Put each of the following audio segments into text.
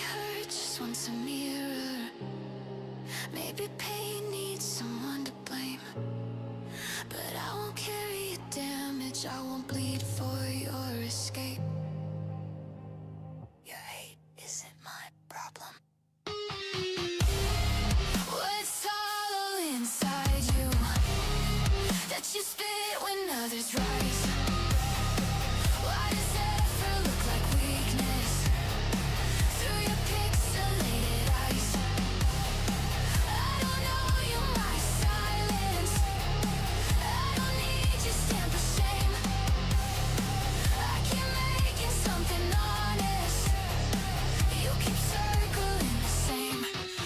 hurt just wants a mirror. Maybe pain needs someone to blame, but I won't carry your damage. I won't bleed for your escape. Your hate isn't my problem. What's hollow inside you that you spit when others rise? Why does effort look like weakness through your pixelated eyes? I don't know you, my silence. I don't need your stamp of shame. I keep making something honest. You keep circling the same.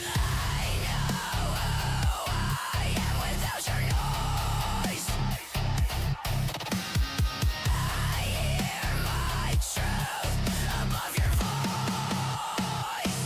I know who I am without your noise. I hear my truth above your voice.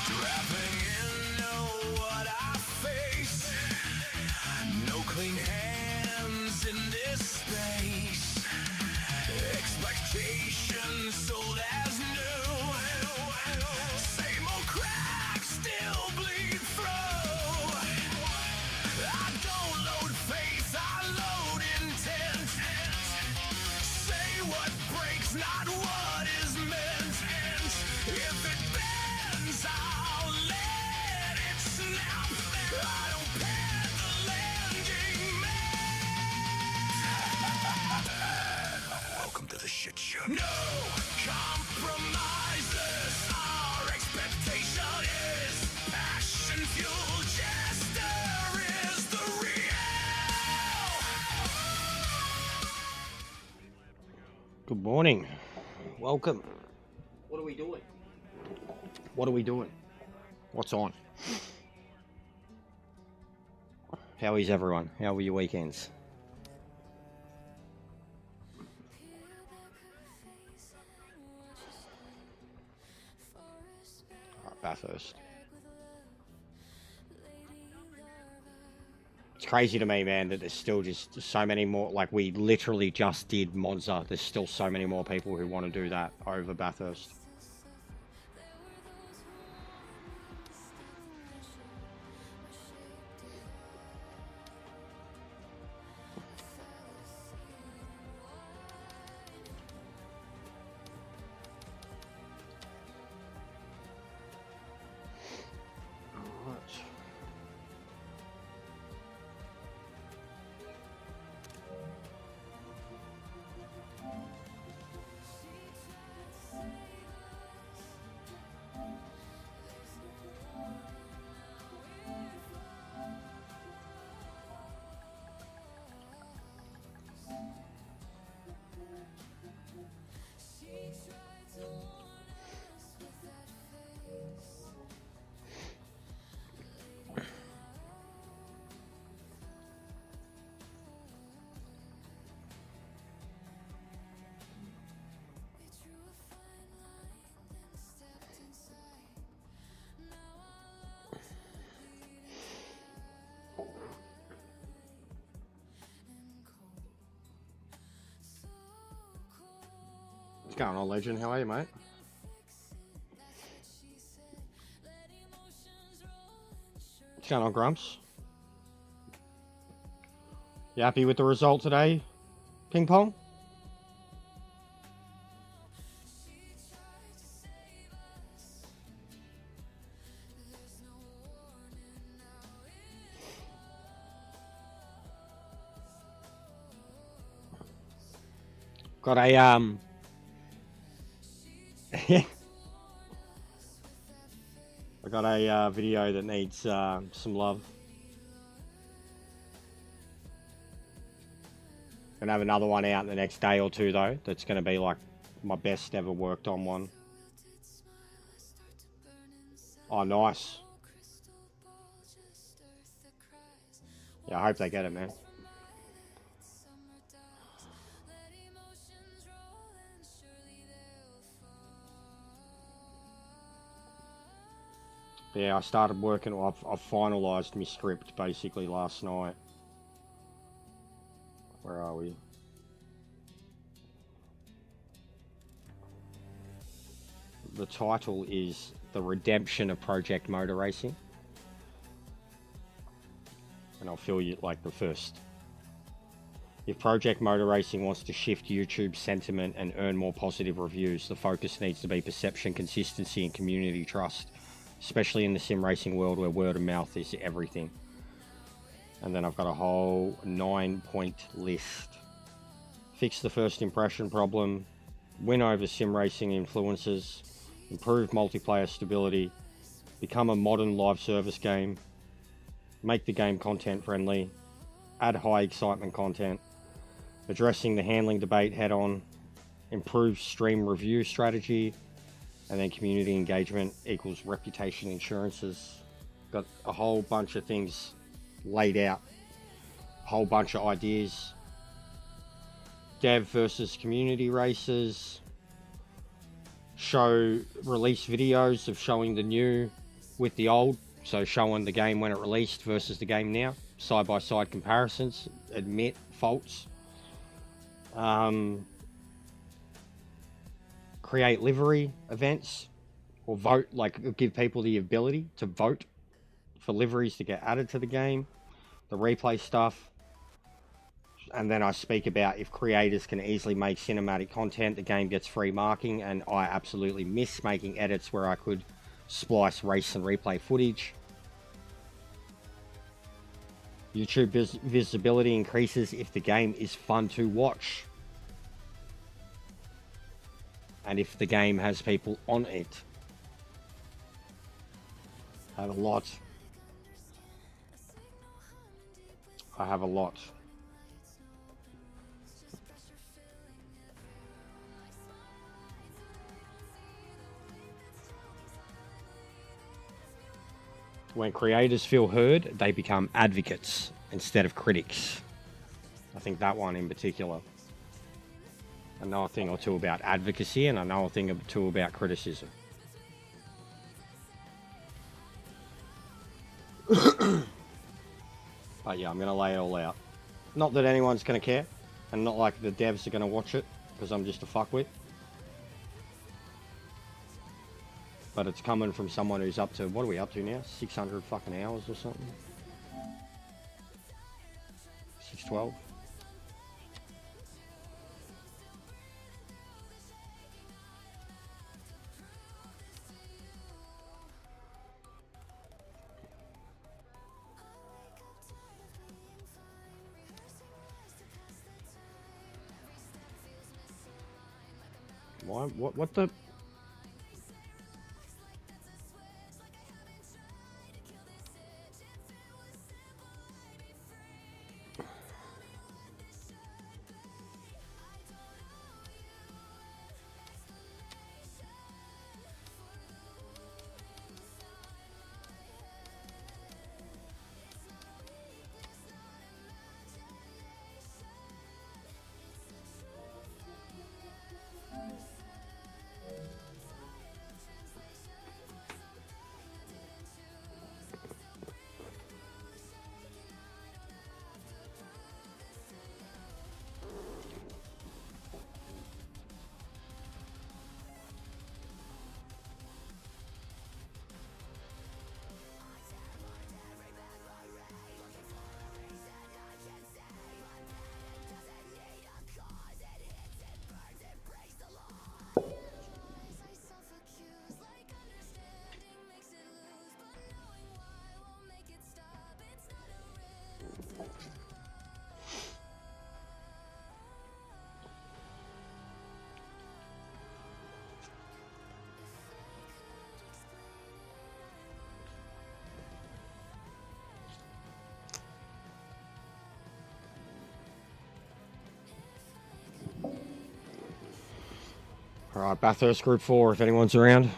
Strapping in, know what I face. No clean hands in this space. Expectations sold as new. Same old cracks still bleed through. I don't load faith, I load intent. Say what breaks, not what is meant. If it bends, I'll let it snap. I don't pad the landing, man. Welcome to the shit show. No compromises. Our expectation is passion fuel. Jester is the real. Good morning. Welcome. What are we doing? What are we doing? What's on? How is everyone? How were your weekends? Bathurst. It's crazy to me, man, that there's still just so many more. Like, we literally just did Monza. There's still so many more people who want to do that over Bathurst. What's going on, Legend? How are you, mate? What's going on, Grumps? You happy with the result today, Ping Pong? Got a I got a video that needs some love. Gonna have another one out in the next day or two though. That's gonna be like My best ever worked on one. Oh, nice. Yeah, I hope they get it, man. Yeah, I started working. I've finalised my script basically last night. Where are we? The title is The Redemption of Project Motor Racing. And I'll fill you like the first. If Project Motor Racing wants to shift YouTube sentiment and earn more positive reviews, the focus needs to be perception, consistency, and community trust, especially in the sim racing world where word of mouth is everything. And then I've got a whole 9-point list. Fix the first impression problem, win over sim racing influences, improve multiplayer stability, become a modern live service game, make the game content friendly, add high excitement content, addressing the handling debate head on, improve stream review strategy, and then community engagement equals reputation insurances. Got a whole bunch of things laid out, a whole bunch of ideas. Dev versus community races, release videos of showing the new with the old, so showing the game when it released versus the game now, side by side comparisons, admit faults, create livery events, or vote, like give people the ability to vote for liveries to get added to the game, the replay stuff. And then I speak about if creators can easily make cinematic content, the game gets free marking, and I absolutely miss making edits where I could splice race and replay footage. YouTube visibility increases if the game is fun to watch, and if the game has people on it. I have a lot. I have a lot. When creators feel heard, they become advocates instead of critics. I think that one in particular. I know a thing or two about advocacy, and I know a thing or two about criticism. But yeah, I'm going to lay it all out. Not that anyone's going to care, and not like the devs are going to watch it, because I'm just a fuckwit. But it's coming from someone who's up to, what are we up to now? 600 fucking hours or something? 612? Why? What the? Alright, Bathurst Group 4 if anyone's around.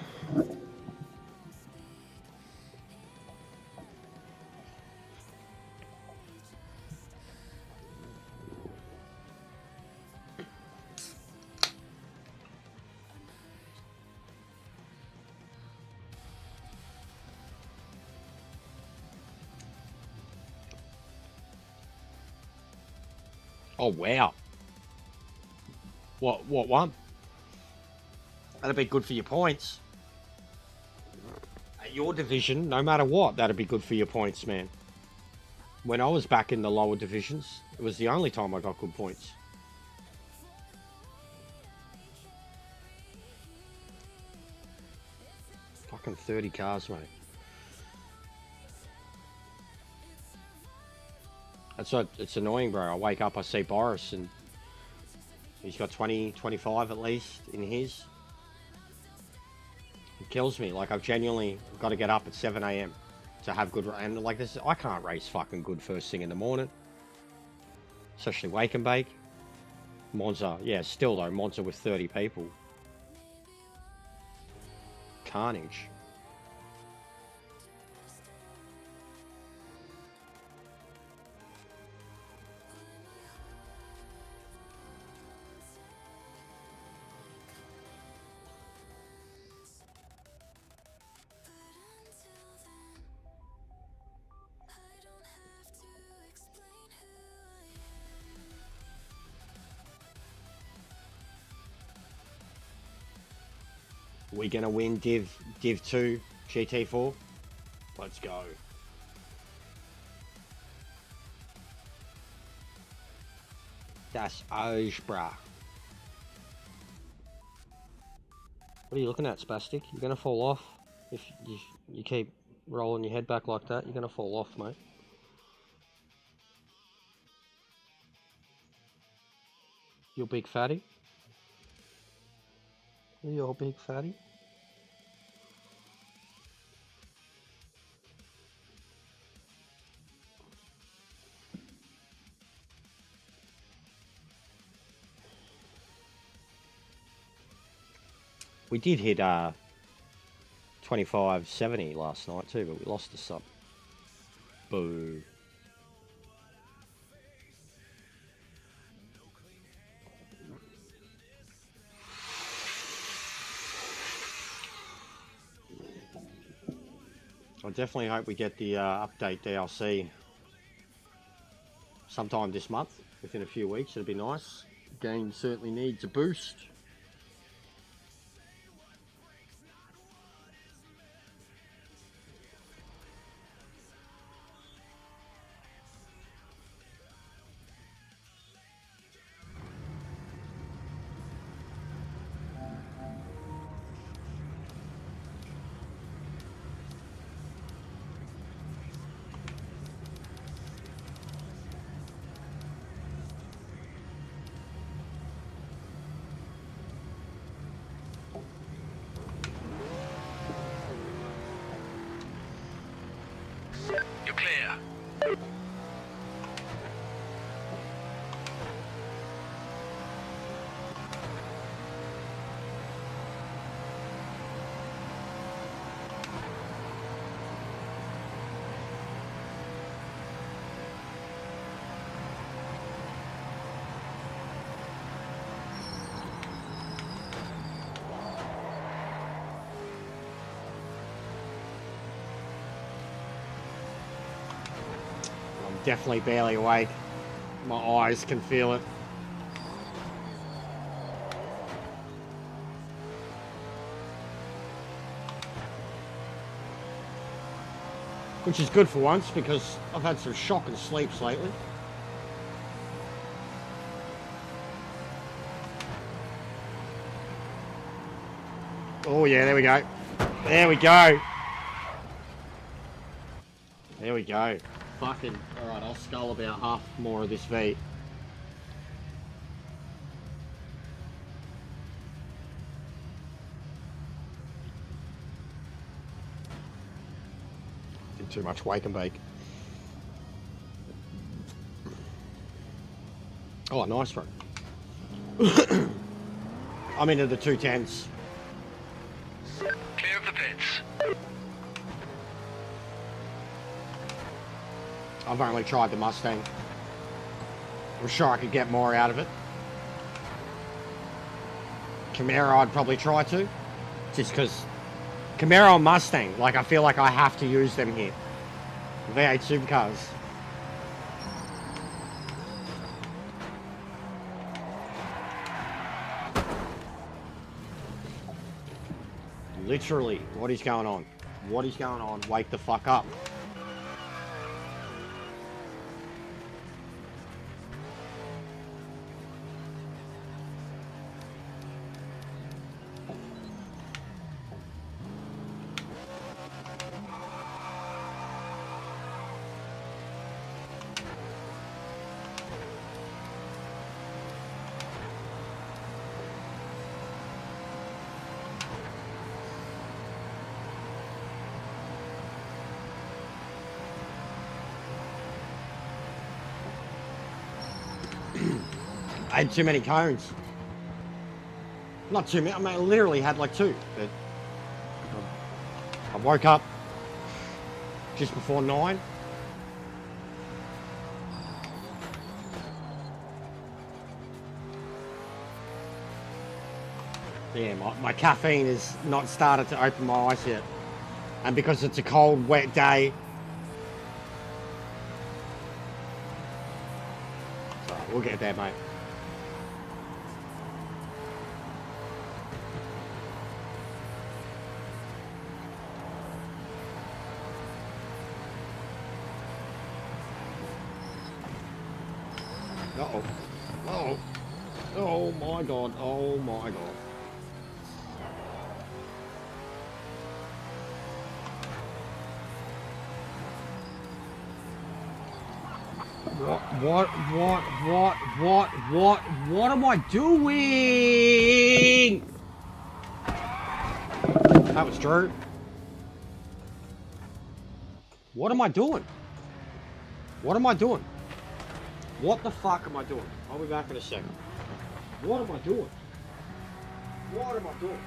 Oh, wow. What one? That'd be good for your points. At your division, no matter what, that'd be good for your points, man. When I was back in the lower divisions, it was the only time I got good points. Fucking 30 cars, mate. That's what, it's annoying, bro. I wake up, I see Boris, and he's got 20, 25 at least in his. It kills me. Like, I've genuinely got to get up at 7 a.m. to have good... And, like, this, I can't race fucking good first thing in the morning. Especially wake and bake. Monza. Yeah, still, though. Monza with 30 people. Carnage. We gonna win Div 2 GT4? Let's go. That's Oj, brah. What are you looking at, Spastic? You're gonna fall off. If you keep rolling your head back like that, you're gonna fall off, mate. You big fatty? You big fatty? We did hit 2570 last night too, but we lost the sub. Boo. I definitely hope we get the update DLC sometime this month, within a few weeks. It'd be nice. The game certainly needs a boost. You're clear. Definitely barely awake. My eyes can feel it. Which is good for once, because I've had some shocking sleeps lately. Oh yeah, there we go. There we go. There we go. Fucking, alright, I'll scull about half more of this V. Did too much wake and bake. Oh, nice one. I'm into the 210s. Clear of the pits. I've only tried the Mustang. I'm sure I could get more out of it. Camaro I'd probably try to. Just because Camaro and Mustang, like I feel like I have to use them here. V8 supercars. Literally, what is going on? What is going on? Wake the fuck up. I had too many cones. Not too many, I mean, I literally had like 2. But I woke up just before 9. Yeah, my caffeine has not started to open my eyes yet. And because it's a cold, wet day. So we'll get there, mate. Uh-oh. Uh-oh. Oh my god. Oh my god. What am I doing? That was Drew. What am I doing? What am I doing? What the fuck am I doing? I'll be back in a second. What am I doing? What am I doing?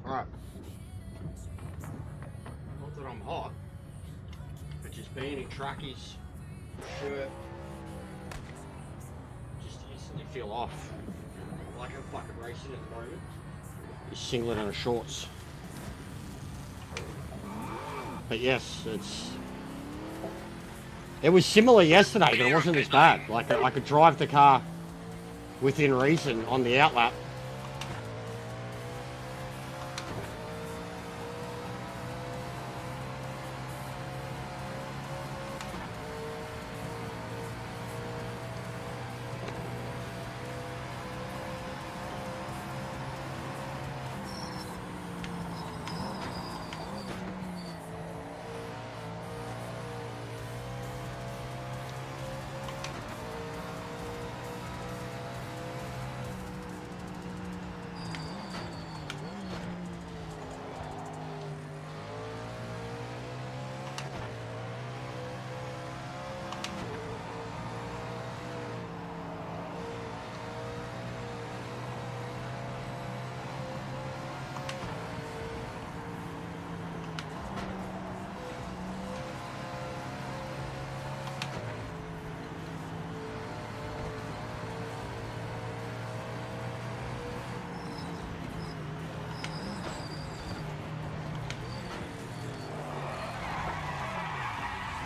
Alright. Not that I'm hot, but just being in trackies, shirt, just instantly feel off. Like I'm fucking racing at the moment. Just singlet and a shorts. But yes, it was similar yesterday, but it wasn't as bad. Like I could drive the car within reason on the outlap.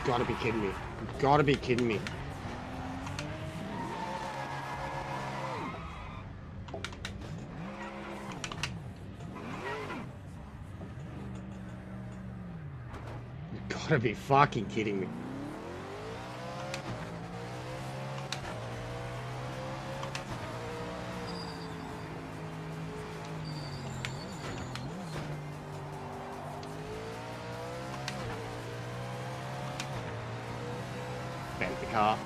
Gotta be kidding me. You've gotta be kidding me. You've gotta be fucking kidding me. Bent the car.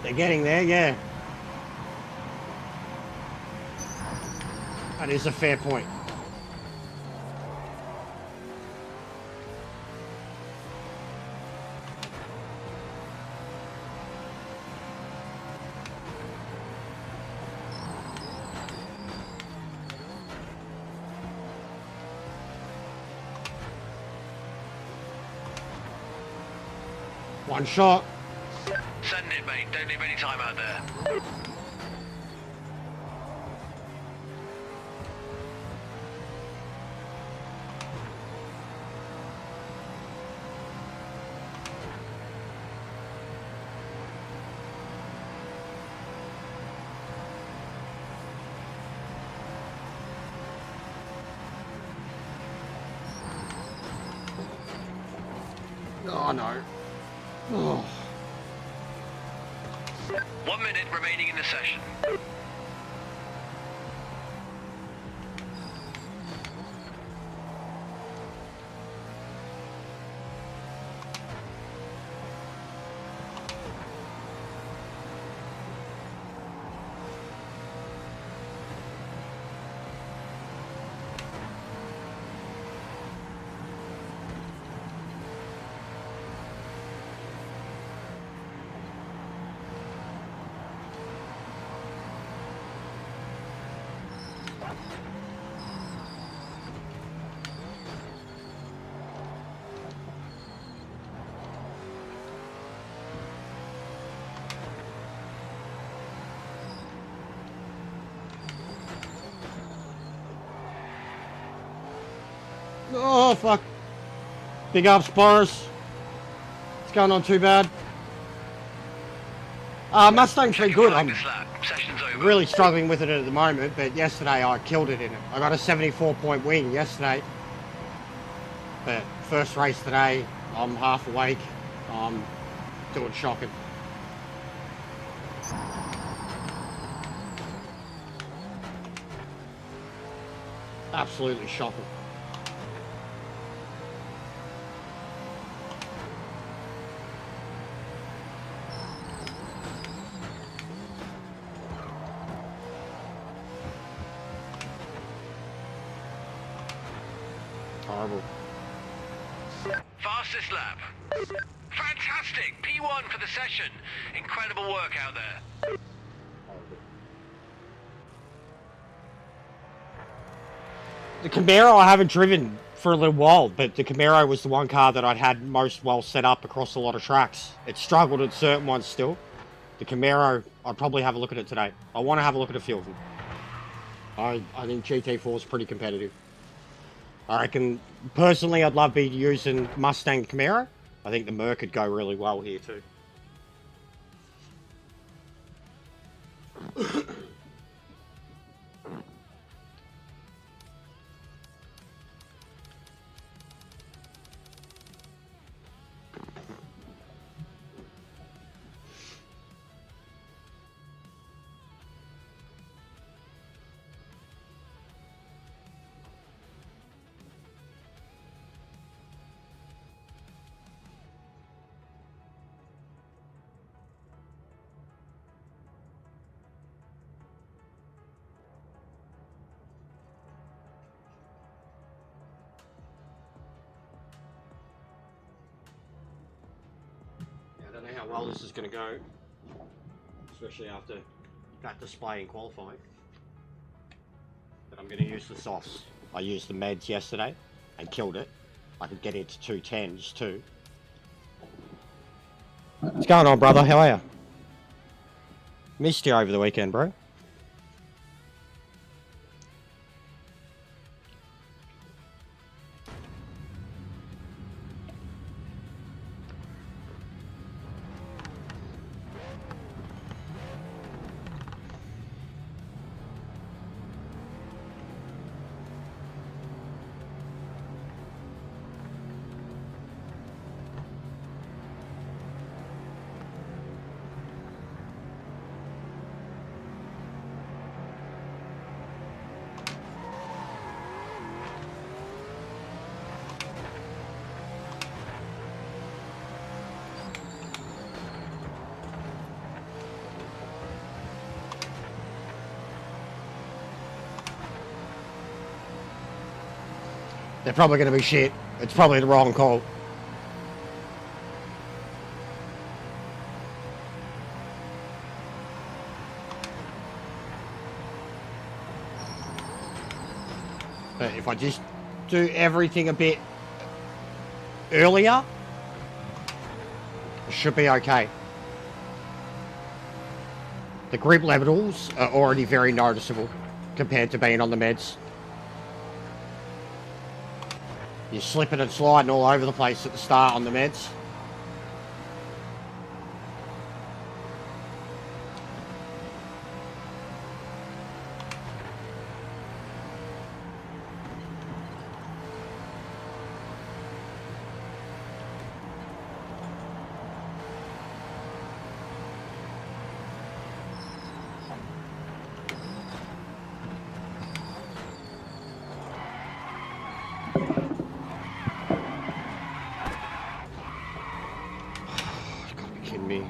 They're getting there, yeah. That is a fair point. One shot. Send it, mate. Don't leave any time out there. Oh no. Oh. 1 minute remaining in the session. Oh fuck. Big ups, Boris. It's going on too bad. Mustang's been good. I'm Session's over. really struggling with it at the moment, but yesterday I killed it in it. I got a 74-point win yesterday. But first race today, I'm half awake. I'm doing shocking. Absolutely shocking. Horrible. Fastest lap. Fantastic! P1 for the session. Incredible work out there. The Camaro I haven't driven for a little while, but the Camaro was the one car that I'd had most well set up across a lot of tracks. It struggled at certain ones still. The Camaro, I'd probably have a look at it today. I want to have a look at a few of them. I think GT4 is pretty competitive. I reckon, personally, I'd love be using Mustang Camaro. I think the Merc could go really well here too. I don't know how well this is going to go, especially after that display in qualifying. But I'm going to use the softs. I used the meds yesterday and killed it. I could get into 210s too. What's going on, brother? How are you? Missed you over the weekend, bro. They're probably going to be shit. It's probably the wrong call. But if I just do everything a bit earlier, it should be okay. The grip levels are already very noticeable compared to being on the meds. You're slipping and sliding all over the place at the start on the meds. Me.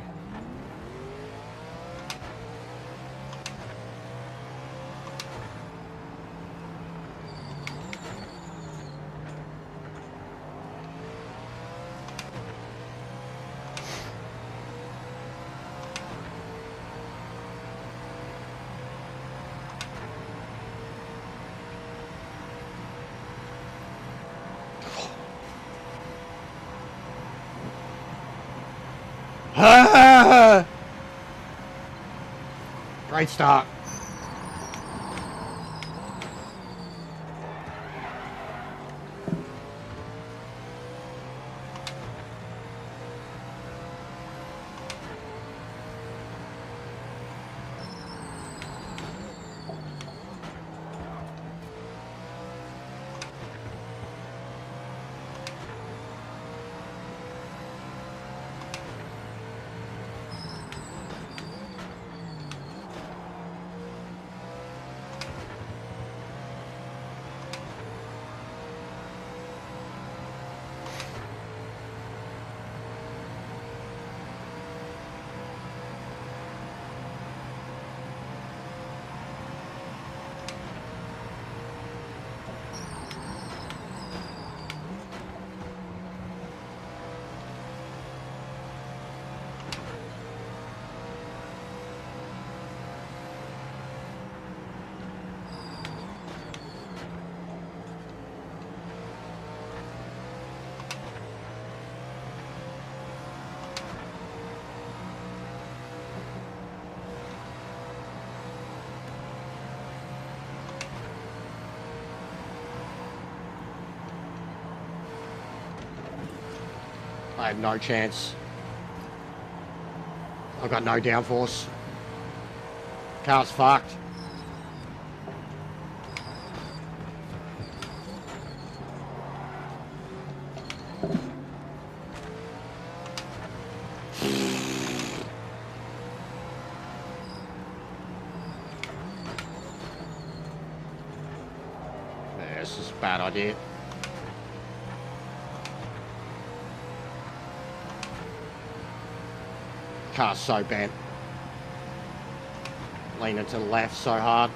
Great start. I have no chance. I've got no downforce. Car's fucked. Yeah, this is a bad idea. Car's so bent. Leaning to the left so hard.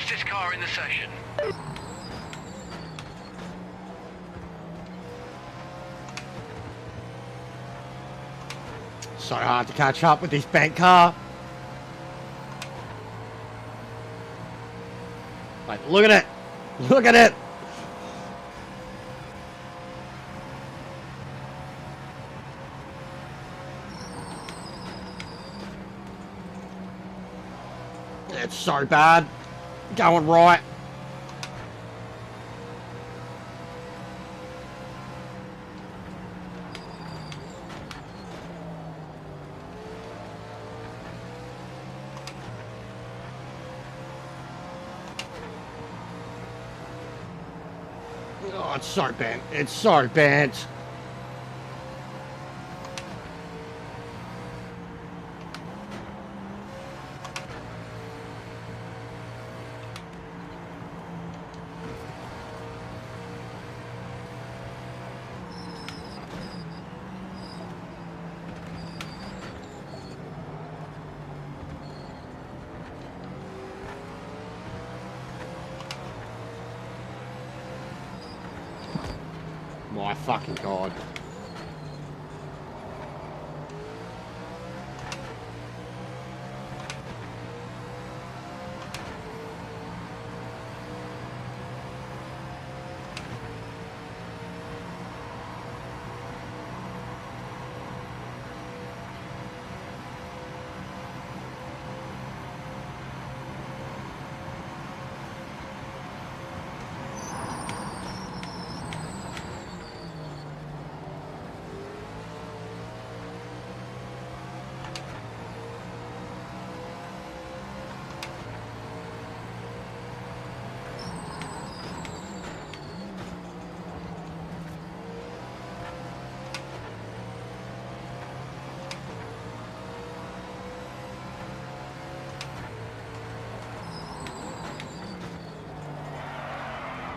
fastest car in the session. So hard to catch up with this bent car. Like, look at it. Look at it. It's so bad. Going right. Oh, it's so bent. It's so bent. My fucking God.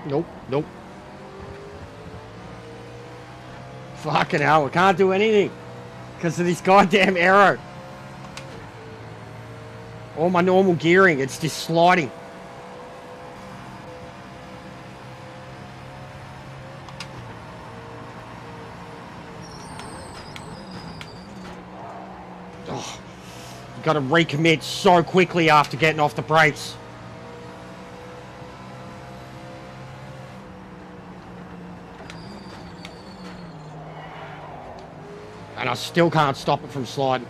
Nope, nope. Fucking hell, we can't do anything because of this goddamn arrow. All my normal gearing, it's just sliding. Oh, you got to recommit so quickly after getting off the brakes. And I still can't stop it from sliding.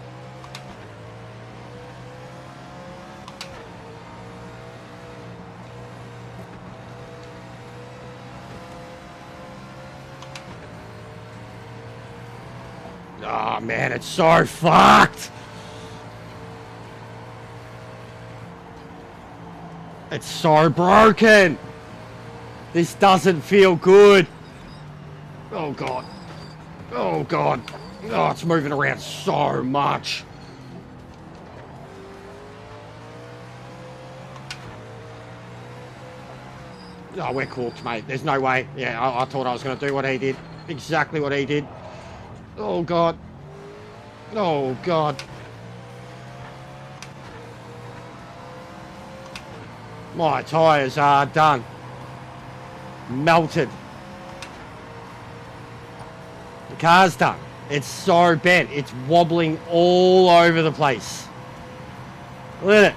Oh man, it's so fucked. It's so broken. This doesn't feel good. Oh God. Oh God. Oh, it's moving around so much. Oh, we're cooked, mate. There's no way. Yeah, I thought I was going to do what he did. Exactly what he did. Oh, God. Oh, God. My tyres are done. Melted. The car's done. It's so bent. It's wobbling all over the place. Look at it.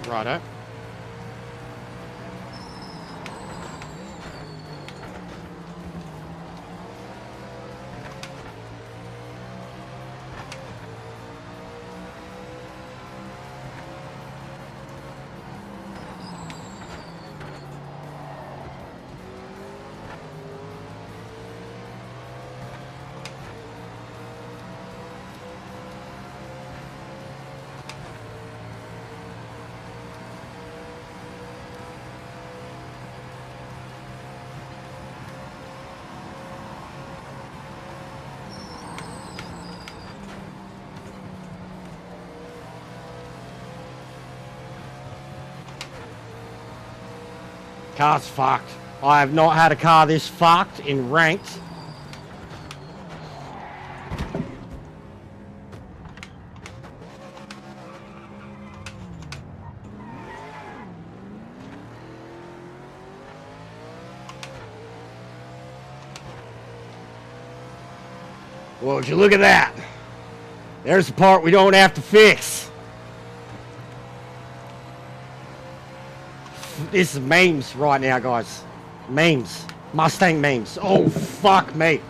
Righto. Car's fucked. I have not had a car this fucked in ranked. Well, would you look at that? There's the part we don't have to fix. This is memes right now, guys. Memes. Mustang memes. Oh, fuck me.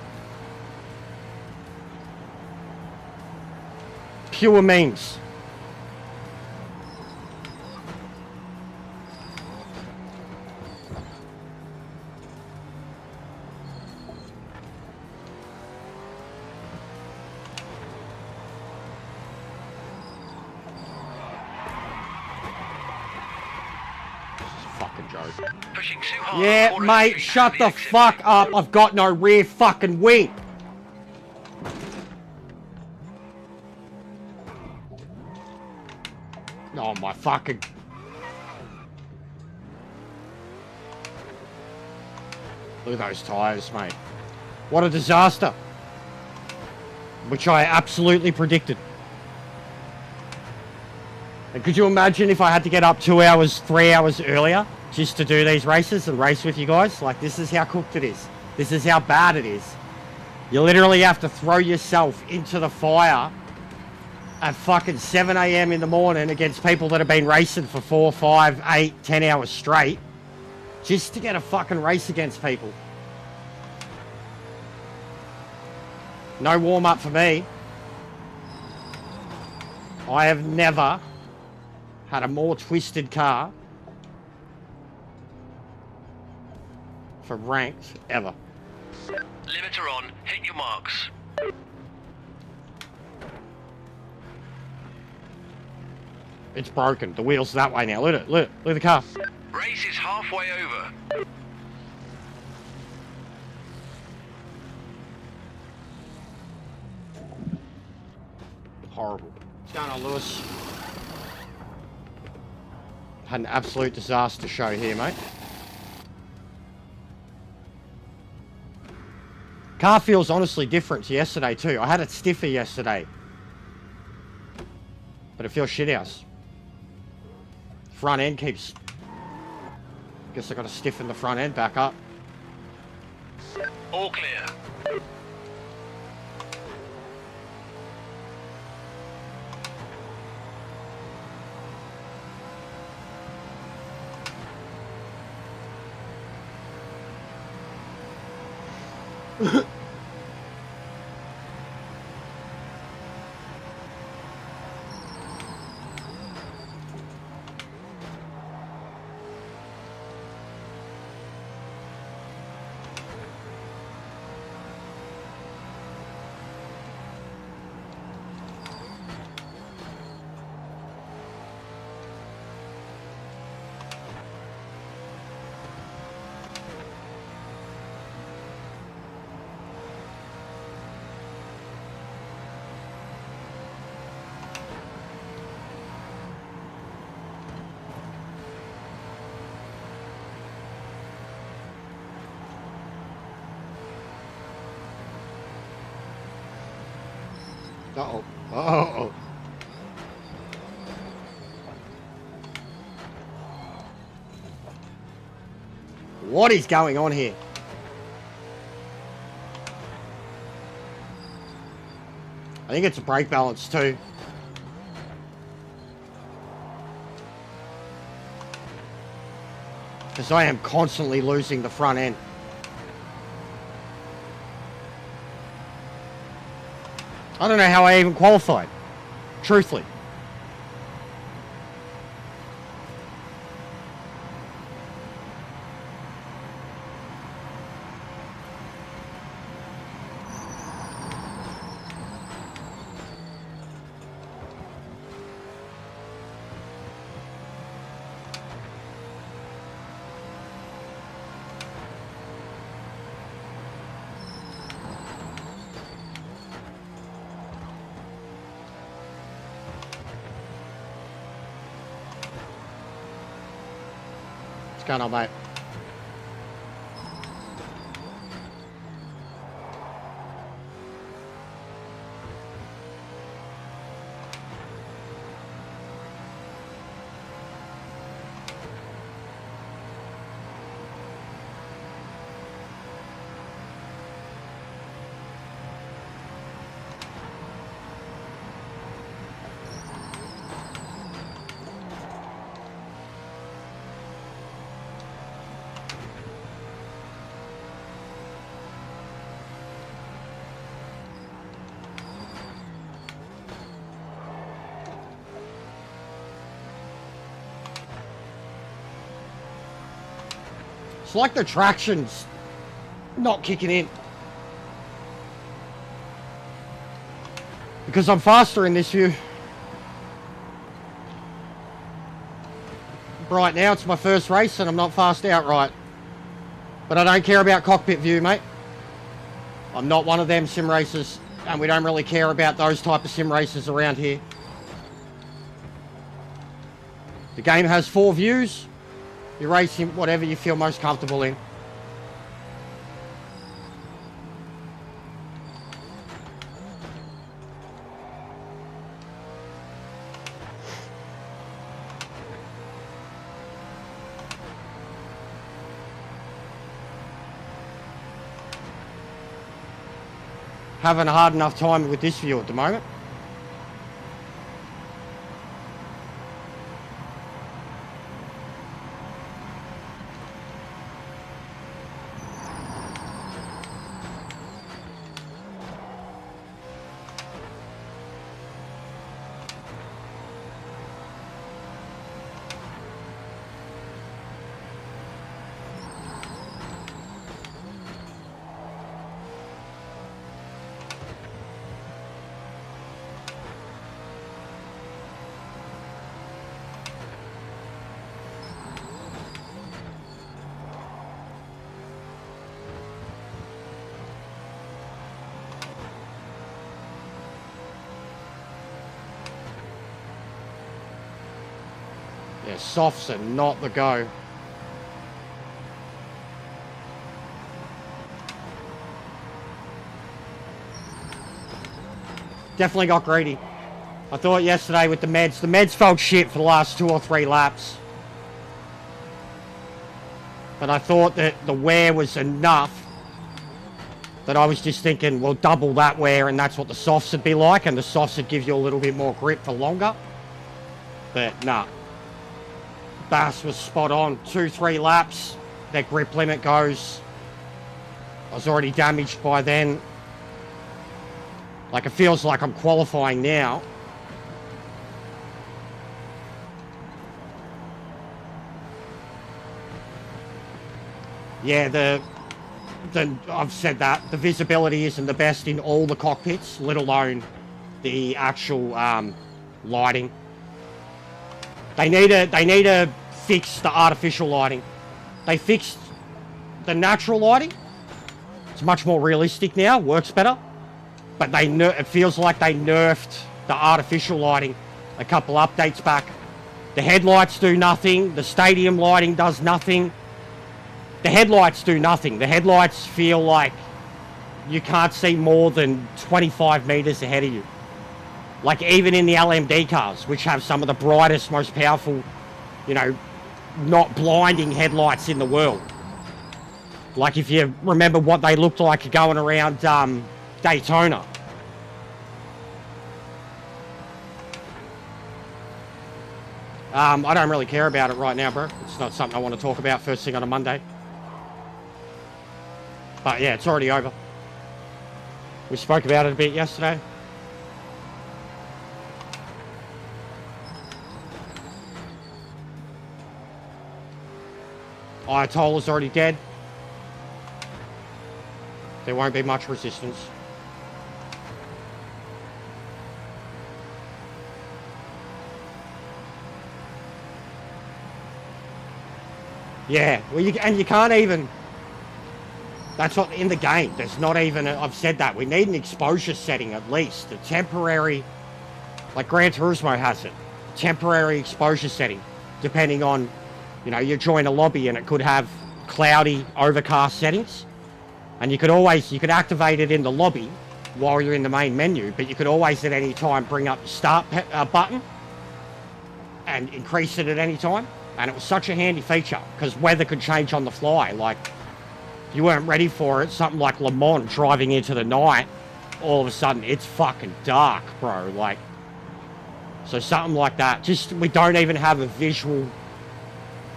Pure memes. Pushing too hard. Yeah, mate, shut the fuck up. I've got no rear fucking wing. Oh, my fucking... Look at those tyres, mate. What a disaster. Which I absolutely predicted. And could you imagine if I had to get up 2 hours, 3 hours earlier just to do these races and race with you guys? Like, this is how cooked it is. This is how bad it is. You literally have to throw yourself into the fire at fucking 7 a.m. in the morning against people that have been racing for 4, 5, 8, 10 hours straight just to get a fucking race against people. No warm-up for me. I have never had a more twisted car for ranked ever. Limiter on. Hit your marks. It's broken. The wheel's that way now. Look at it. Look at the car. Race is halfway over. Horrible. What's going on, Lewis? Had an absolute disaster show here, mate. Car feels honestly different to yesterday too. I had it stiffer yesterday. But it feels shithouse. Front end keeps... Guess I gotta stiffen the front end back up. All clear. Uh-oh. Uh-oh. What is going on here? I think it's a brake balance too. Because I am constantly losing the front end. I don't know how I even qualified. Truthfully. What's going on, mate? It's like the traction's not kicking in. Because I'm faster in this view. Right now it's my first race and I'm not fast outright. But I don't care about cockpit view, mate. I'm not one of them sim racers, and we don't really care about those type of sim racers around here. The game has 4 views. You race in whatever you feel most comfortable in. Having a hard enough time with this view at the moment. Yeah, softs are not the go. Definitely got greedy. I thought yesterday with the meds felt shit for the last 2 or 3 laps. But I thought that the wear was enough that I was just thinking, well, double that wear and that's what the softs would be like, and the softs would give you a little bit more grip for longer. But nah. Bass was spot on. 2-3 laps, that grip limit goes. I was already damaged by then. Like, it feels like I'm qualifying now. Yeah, I've said that. The visibility isn't the best in all the cockpits, let alone the actual lighting. They need to fix the artificial lighting. They fixed the natural lighting. It's much more realistic now, works better. But it feels like they nerfed the artificial lighting a couple updates back. The headlights do nothing. The stadium lighting does nothing. The headlights do nothing. The headlights feel like you can't see more than 25 meters ahead of you. Like even in the LMD cars, which have some of the brightest, most powerful, you know, not blinding headlights in the world. Like if you remember what they looked like going around Daytona. I don't really care about it right now, bro. It's not something I want to talk about first thing on a Monday. But yeah, it's already over. We spoke about it a bit yesterday. Ayatollah's already dead. There won't be much resistance. Yeah, well, you can't even... That's what in the game. There's not even... I've said that. We need an exposure setting at least. A temporary... Like Gran Turismo has it. Temporary exposure setting. Depending on... You know, you join a lobby and it could have cloudy, overcast settings. And you could activate it in the lobby while you're in the main menu, but you could always at any time bring up the start button and increase it at any time. And it was such a handy feature because weather could change on the fly. Like, if you weren't ready for it, something like Le Mans driving into the night, all of a sudden it's fucking dark, bro. Like, so something like that. Just, we don't even have a visual...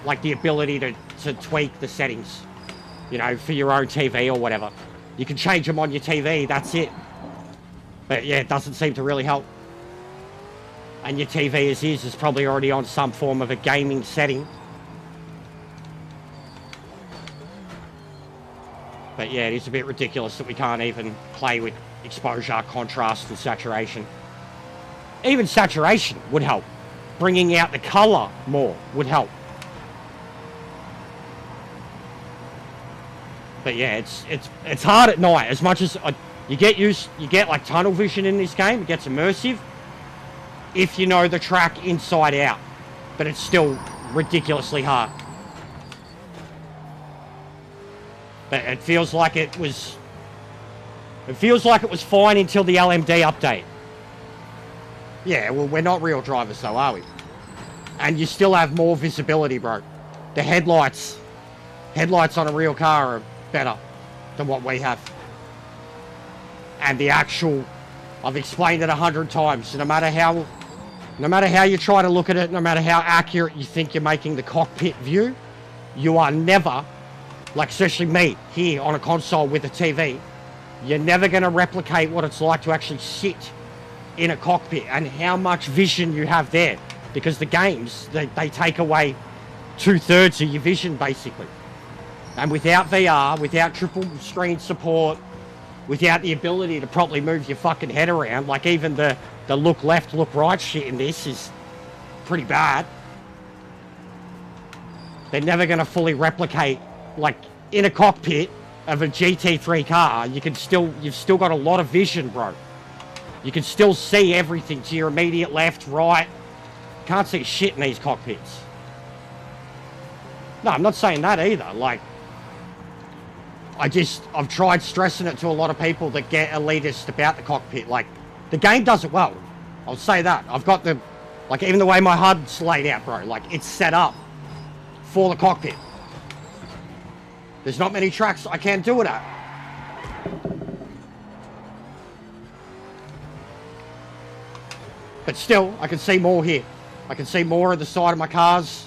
like the ability to tweak the settings, you know, for your own TV or whatever. You can change them on your TV, that's it. But yeah, it doesn't seem to really help. And your TV as is probably already on some form of a gaming setting. But yeah, it is a bit ridiculous that we can't even play with exposure, contrast, and saturation. Even saturation would help. Bringing out the color more would help. But yeah, it's hard at night. As much as you get like tunnel vision in this game. It gets immersive if you know the track inside out. But it's still ridiculously hard. But it feels like it was fine until the LMD update. Yeah, well, we're not real drivers though, are we? And you still have more visibility, bro. The headlights on a real car are better than what we have. And the actual, I've explained it 100 times, no matter how you try to look at it, no matter how accurate you think you're making the cockpit view, you are never, like especially me here on a console with a TV, you're never going to replicate what it's like to actually sit in a cockpit and how much vision you have there, because the games, they take away 2/3 of your vision basically. And without VR, without triple screen support, without the ability to properly move your fucking head around, like even the look left, look right shit in this is pretty bad. They're never going to fully replicate, like in a cockpit of a GT3 car, you've still got a lot of vision, bro. You can still see everything to your immediate left, right. Can't see shit in these cockpits. No, I'm not saying that either. Like, I've tried stressing it to a lot of people that get elitist about the cockpit. Like, the game does it well. I'll say that. I've got like, even the way my HUD's laid out, bro, like, it's set up for the cockpit. There's not many tracks I can't do it at. But still, I can see more here. I can see more of the side of my cars.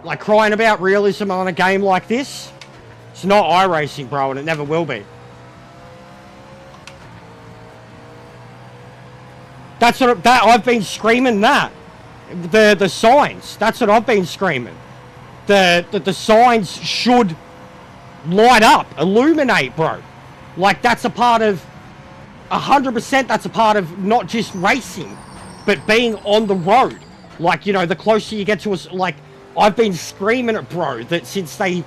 Like, crying about realism on a game like this, it's not iRacing, bro, and it never will be. That's what I've been screaming. That the signs. That's what I've been screaming. The signs should light up, illuminate, bro. Like, that's a part of 100%. That's a part of not just racing, but being on the road. Like, you know, the closer you get to us, like, I've been screaming it, bro, that since they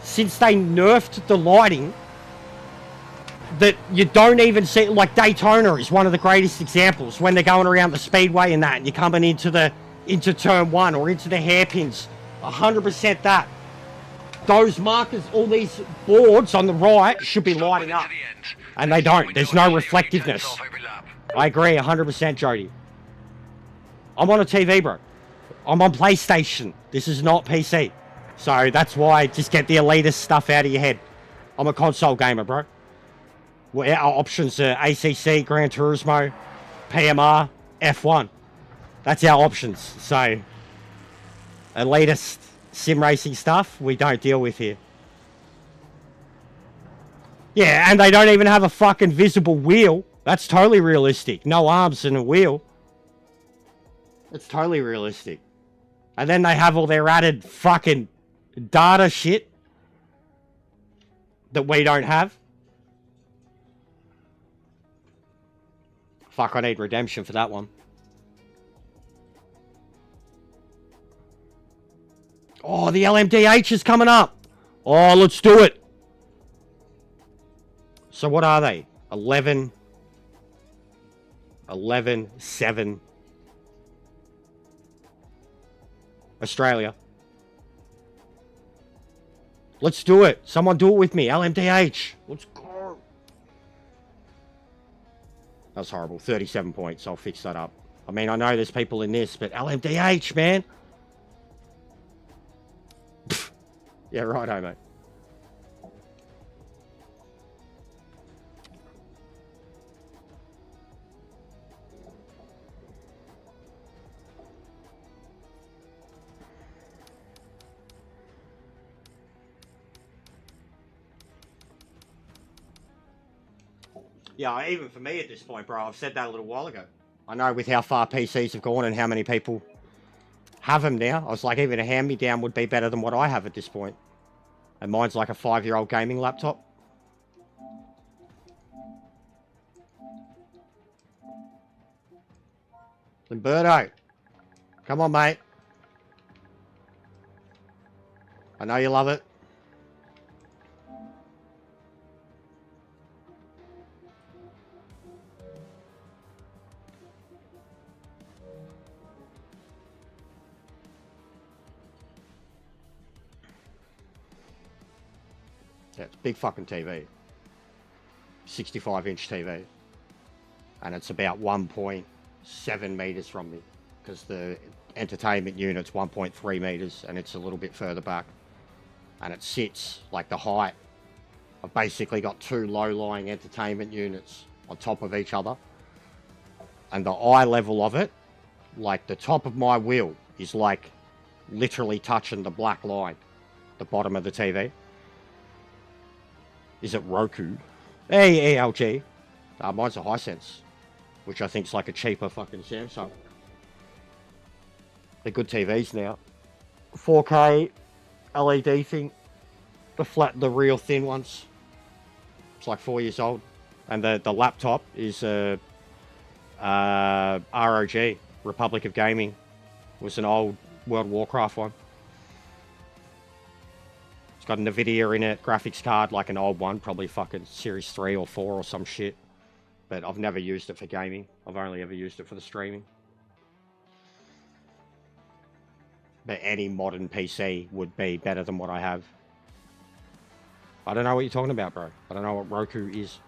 nerfed the lighting, that you don't even see, like Daytona is one of the greatest examples, when they're going around the speedway and that, and you're coming into turn one or into the hairpins, 100% that. Those markers, all these boards on the right should be lighting up, and they don't. There's no reflectiveness. I agree 100%, Jody. I'm on a TV, bro. I'm on PlayStation. This is not PC. So that's why, just get the elitist stuff out of your head. I'm a console gamer, bro. Well, our options are ACC, Gran Turismo, PMR, F1. That's our options. So, elitist sim racing stuff, we don't deal with here. Yeah, and they don't even have a fucking visible wheel. That's totally realistic. No arms and a wheel. It's totally realistic. And then they have all their added fucking data shit that we don't have. Fuck, I need redemption for that one. Oh, the LMDH is coming up. Oh, let's do it. So what are they? 11, 7. Australia. Let's do it. Someone do it with me. LMDH. Let's go. That was horrible. 37 points. I'll fix that up. I mean, I know there's people in this, but LMDH, man. Pfft. Yeah, righto, mate. Yeah, even for me at this point, bro, I've said that a little while ago. I know with how far PCs have gone and how many people have them now, I was like, even a hand-me-down would be better than what I have at this point. And mine's like a 5-year-old gaming laptop. Limberto, come on, mate. I know you love it. Yeah, it's a big fucking TV. 65-inch TV. And it's about 1.7 meters from me, because the entertainment unit's 1.3 meters and it's a little bit further back. And it sits like the height. I've basically got two low-lying entertainment units on top of each other. And the eye level of it, like the top of my wheel, is like literally touching the black line, the bottom of the TV. Is it Roku? Hey, LG. Mine's a Hisense, which I think is like a cheaper fucking Samsung. They're good TVs now. 4K LED thing. The real thin ones. It's like 4 years old. And the laptop is a ROG, Republic of Gaming. It was an old World of Warcraft one. It's got a NVIDIA in it, graphics card, like an old one, probably fucking Series 3 or 4 or some shit. But I've never used it for gaming. I've only ever used it for the streaming. But any modern PC would be better than what I have. I don't know what you're talking about, bro. I don't know what Roku is.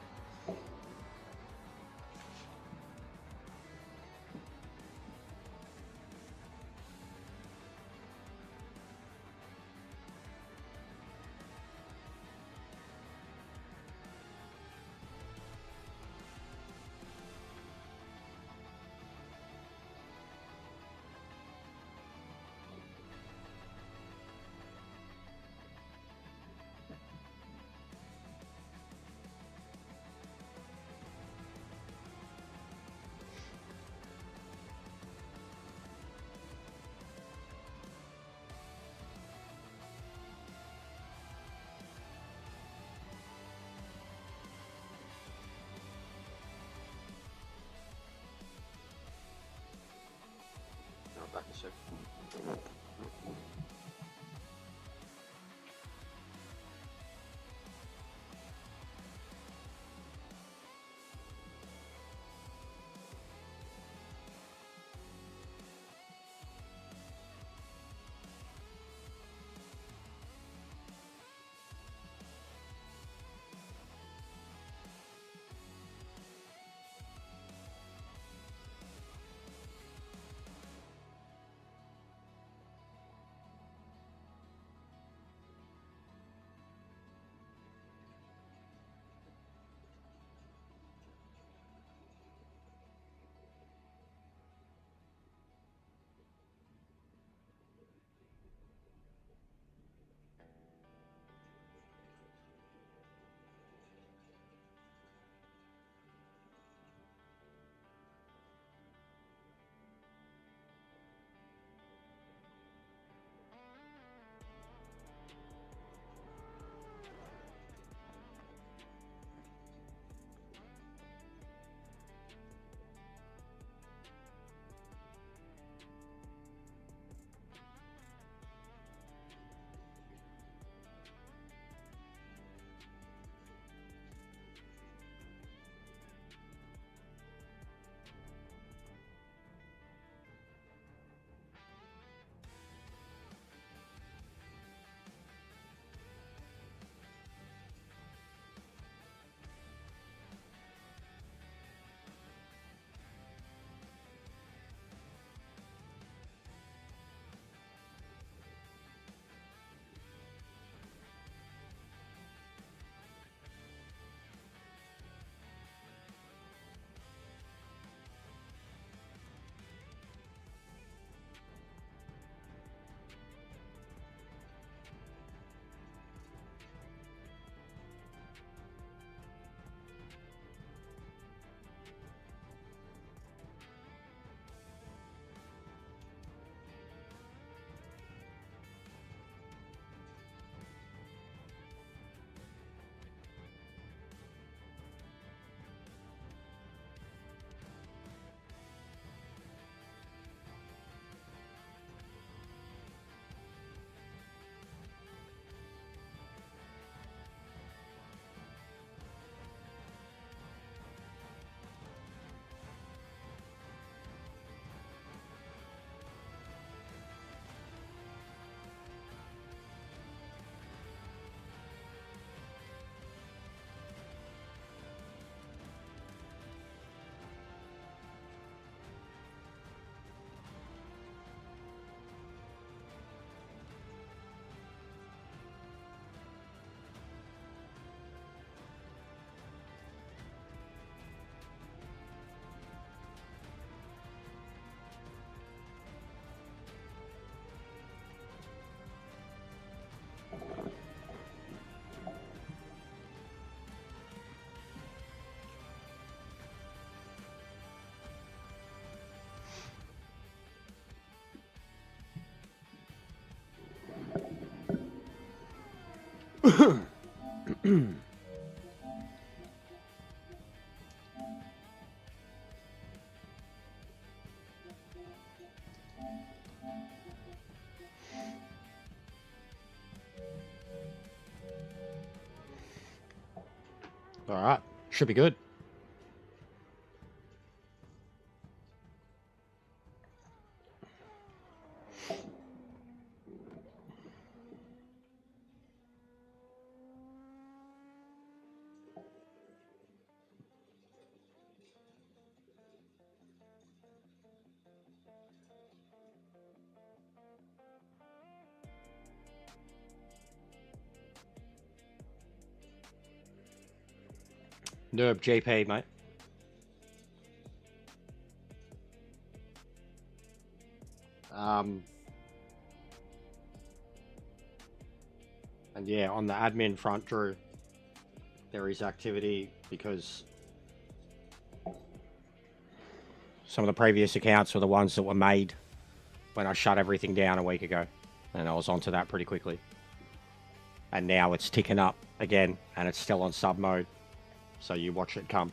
All right, should be good. Nerb GP, mate. And yeah, on the admin front, Drew, there is activity because some of the previous accounts were the ones that were made when I shut everything down a week ago. And I was onto that pretty quickly. And now it's ticking up again, and it's still on sub mode. So you watch it come.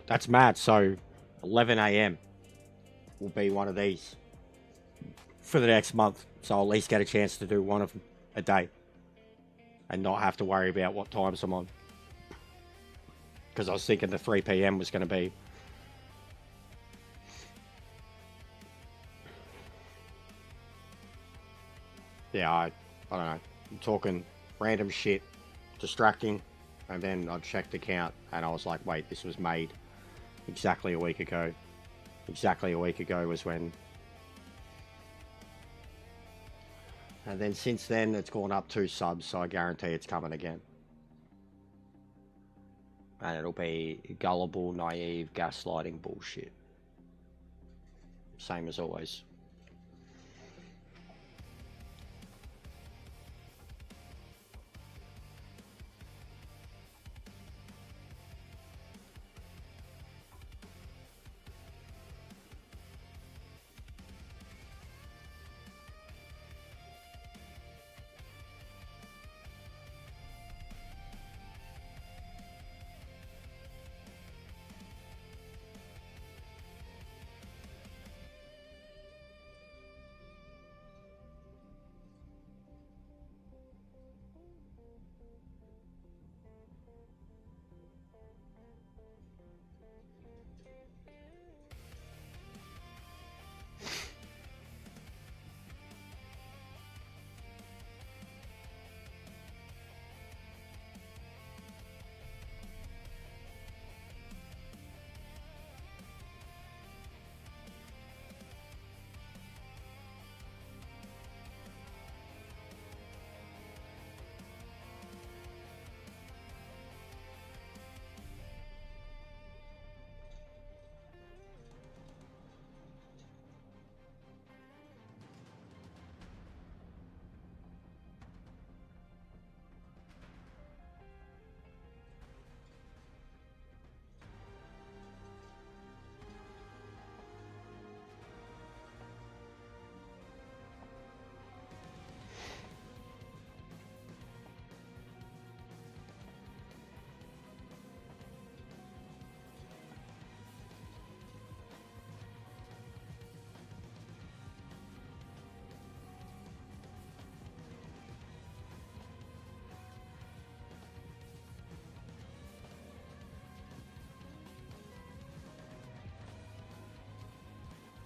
That's mad. So 11 a.m. will be one of these for the next month. So I'll at least get a chance to do one of them a day and not have to worry about what times I'm on. Because I was thinking the 3 p.m. was going to be. Yeah, I don't know. I'm talking random shit, distracting, and then I checked the count and I was like, wait, this was made exactly a week ago. Exactly a week ago was when. And then since then, it's gone up 2 subs, so I guarantee it's coming again. And it'll be gullible, naive, gaslighting bullshit. Same as always.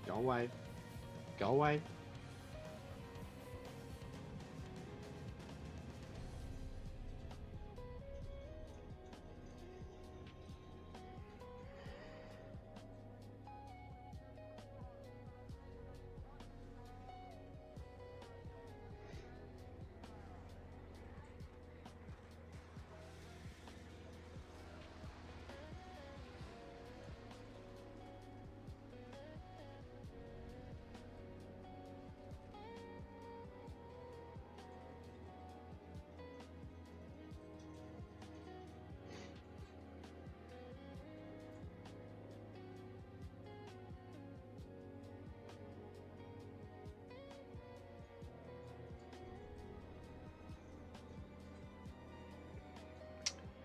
Go away. Go away.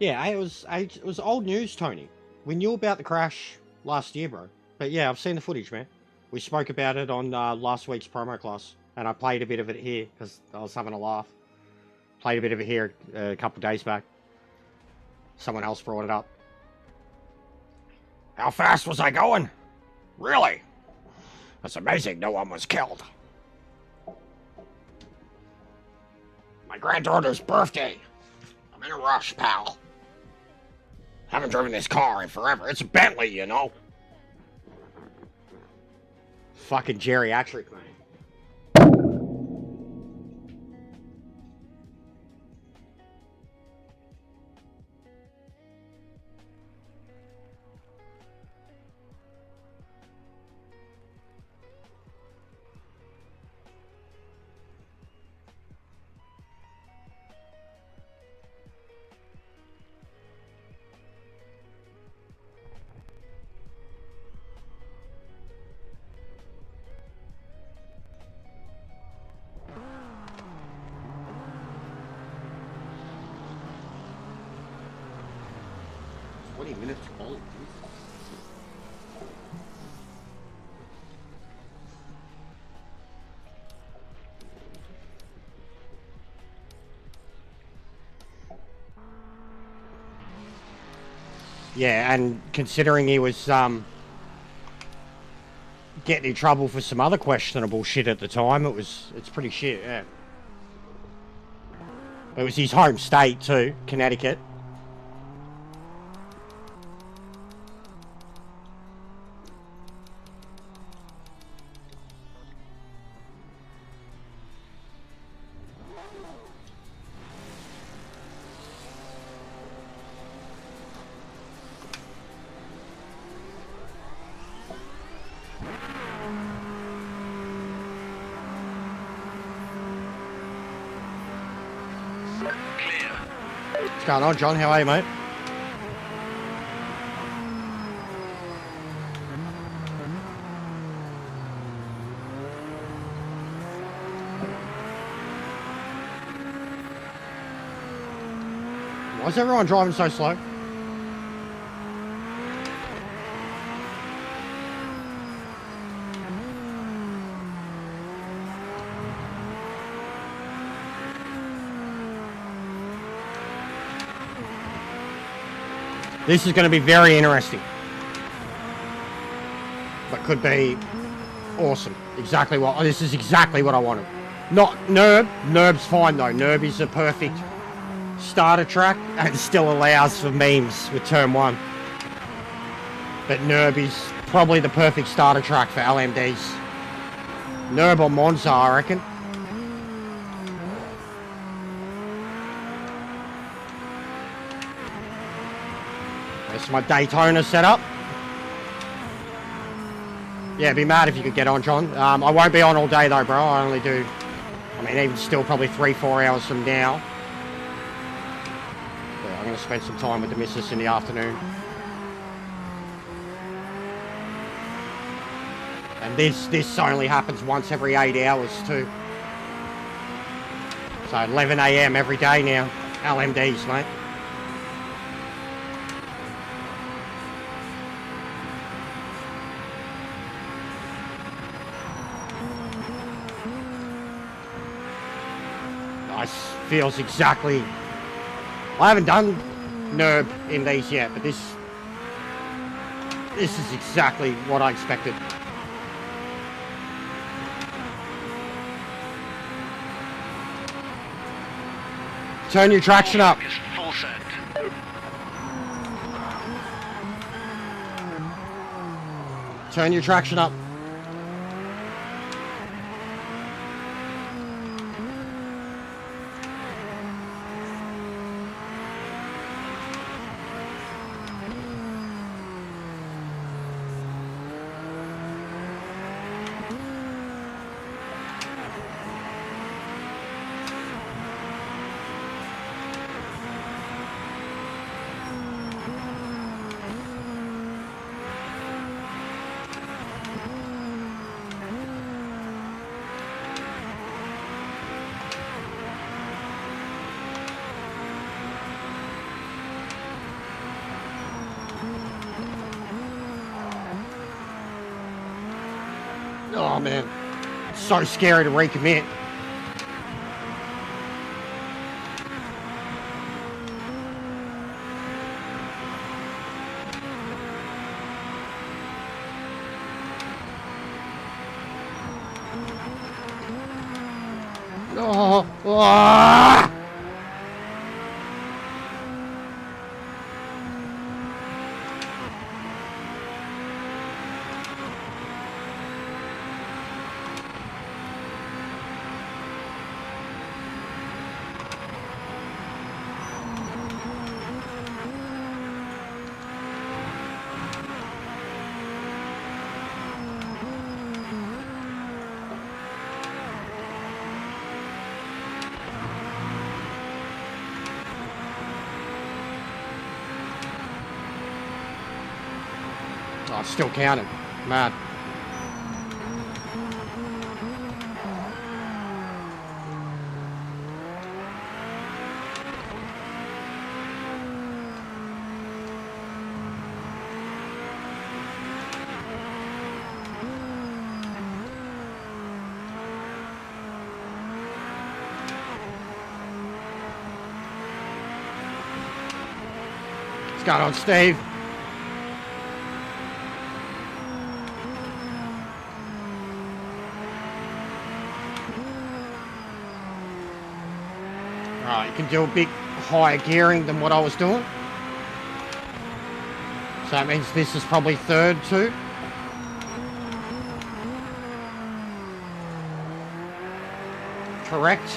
Yeah, it was old news, Tony. We knew about the crash last year, bro. But yeah, I've seen the footage, man. We spoke about it on last week's promo class, and I played a bit of it here because I was having a laugh. Played a bit of it here a couple of days back. Someone else brought it up. How fast was I going? Really? That's amazing. No one was killed. My granddaughter's birthday. I'm in a rush, pal. Haven't driven this car in forever. It's a Bentley, you know. Fucking geriatric, man. Minutes calling. Yeah, and considering he was getting in trouble for some other questionable shit at the time, it's pretty shit, yeah. It was his home state too, Connecticut. What's going on, John? How are you, mate? Why is everyone driving so slow? This is going to be very interesting. But could be awesome. This is exactly what I wanted. Not Nerb. Nerb's fine though. Nerb is a perfect starter track and still allows for memes with turn 1. But Nerb is probably the perfect starter track for LMDs. Nerb or Monza, I reckon. There's my Daytona setup. Yeah, be mad if you could get on, John. I won't be on all day though, bro. I only do, even still probably 3-4 hours from now. Yeah, I'm going to spend some time with the missus in the afternoon. And this only happens once every 8 hours too. So 11 AM every day now. LMDs, mate. Feels exactly. I haven't done Nerb in these yet, but this is exactly what I expected. Turn your traction up. Full set. Turn your traction up. Oh man, it's so scary to recommit. Oh, ah! Oh, it's still counting. Mad. What's going on, Steve? Right, you can do a bit higher gearing than what I was doing. So that means this is probably third too. Correct.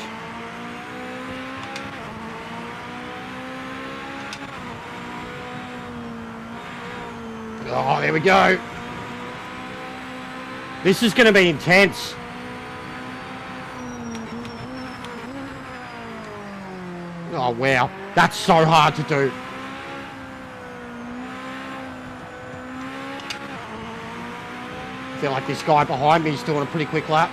Oh, there we go. This is going to be intense. Oh, wow. That's so hard to do. I feel like this guy behind me is doing a pretty quick lap.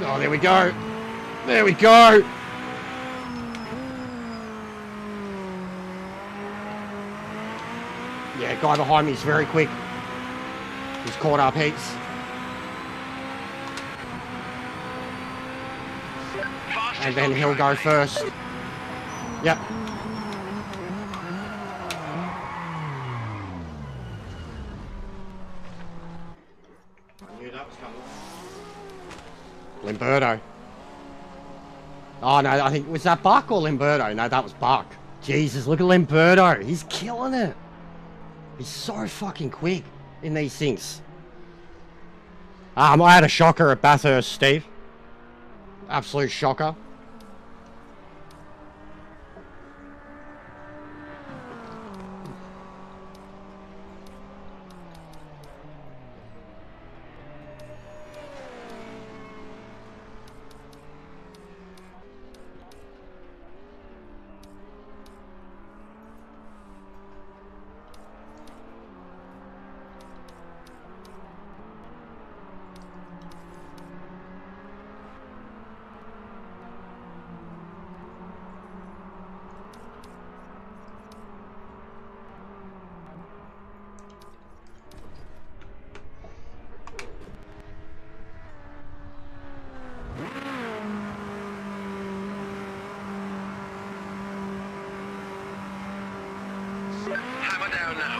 Oh, there we go. There we go. Yeah, guy behind me is very quick. He's caught up heaps. And then he'll go first. Yep. I knew that was coming. Limberto. Oh no, I think, was that Buck or Limberto? No, that was Buck. Jesus, look at Limberto. He's killing it. He's so fucking quick in these things. I had a shocker at Bathurst, Steve. Absolute shocker. Hammer down now.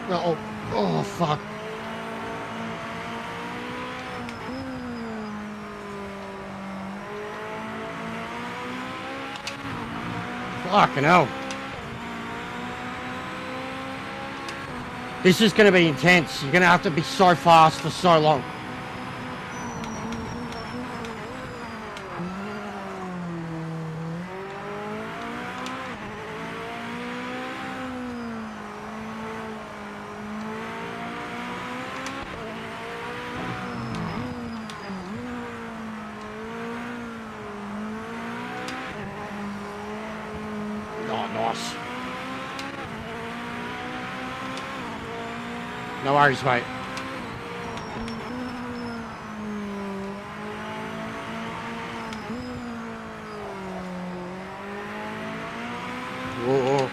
Oh, oh, fuck. Fucking hell. This is going to be intense. You're going to have to be so fast for so long. Oh, nice. No worries, mate. Whoa.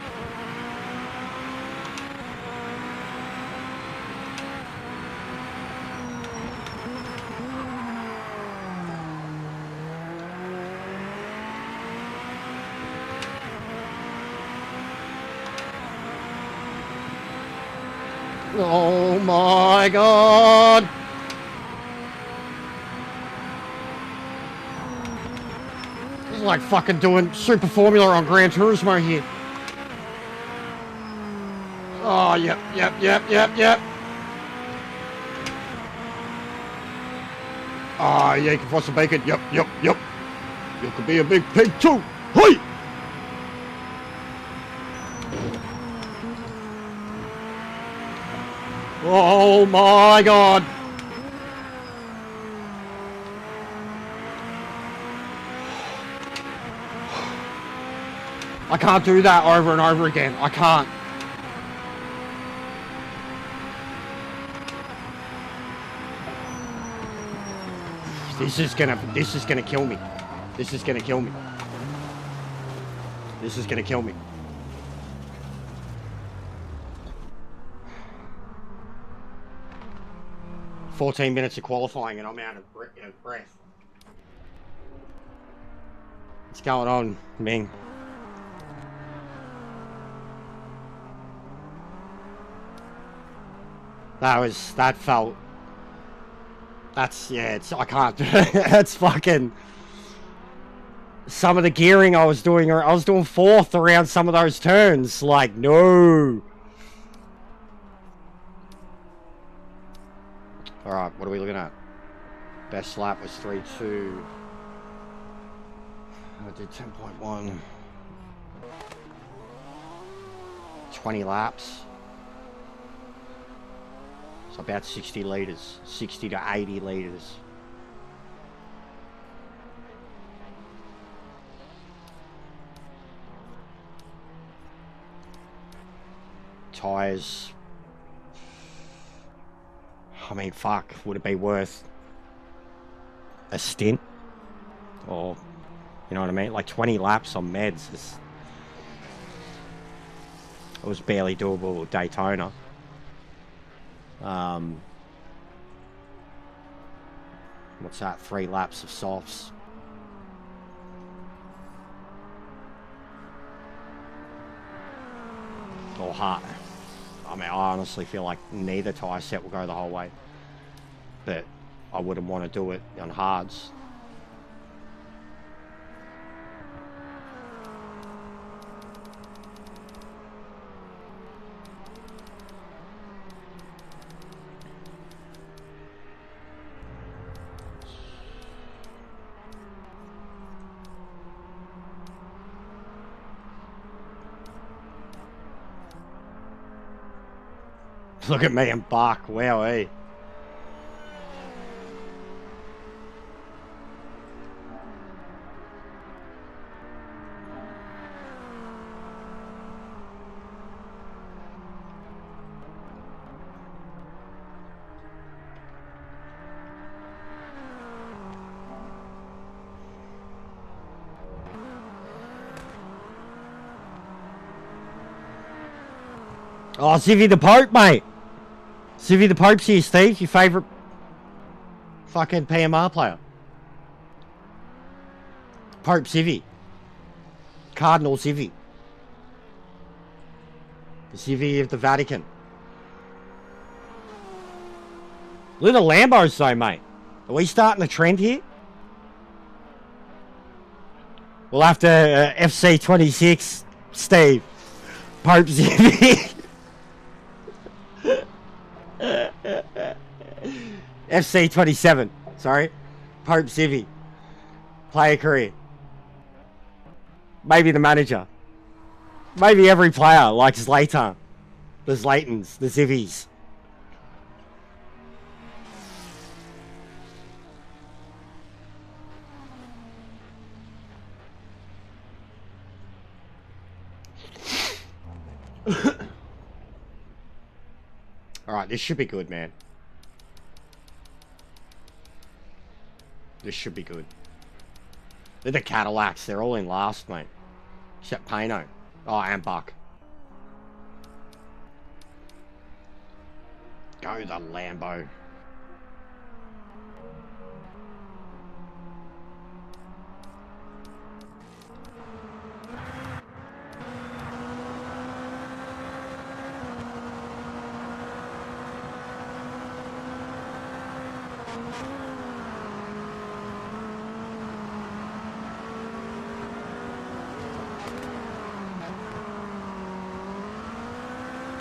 Oh my god! This is like fucking doing Super Formula on Gran Turismo here. Oh, yep. Ah, yeah, you can fry some bacon. Yep. You could be a big pig too. Hey! Oh my god! I can't do that over and over again. I can't. This is gonna kill me. This is gonna kill me. This is gonna kill me. 14 minutes of qualifying and I'm out of breath. What's going on, Ming? That felt... That's, yeah, I can't do it. That's fucking... Some of the gearing I was doing fourth around some of those turns. Like, no. Alright, what are we looking at? Best lap was 3.2. I did 10.1. 20 laps. So about 60 litres. 60 to 80 litres. Tyres. I mean, fuck, would it be worth a stint? Or, you know what I mean? Like 20 laps on meds. It was barely doable at Daytona. What's that? 3 laps of softs. Or hard. I mean, I honestly feel like neither tyre set will go the whole way. But I wouldn't want to do it on hards. Look at me and Bach, wow, eh? Oh, Zivvy the Pope, mate. Zivvy the Pope's here, Steve. Your favourite fucking PMR player. Pope Zivvy. Cardinal Zivvy. Zivvy of the Vatican. Look at the Lambos though, mate. Are we starting a trend here? We'll have to FC26, Steve. Pope Zippy. FC27, sorry. Pope Zippy. Player career. Maybe the manager. Maybe every player like Zlatan. The Zlatans, the Zivvies. Alright, this should be good, man. This should be good. They're the Cadillacs. They're all in last, mate. Except Pano. Oh, and Buck. Go the Lambo.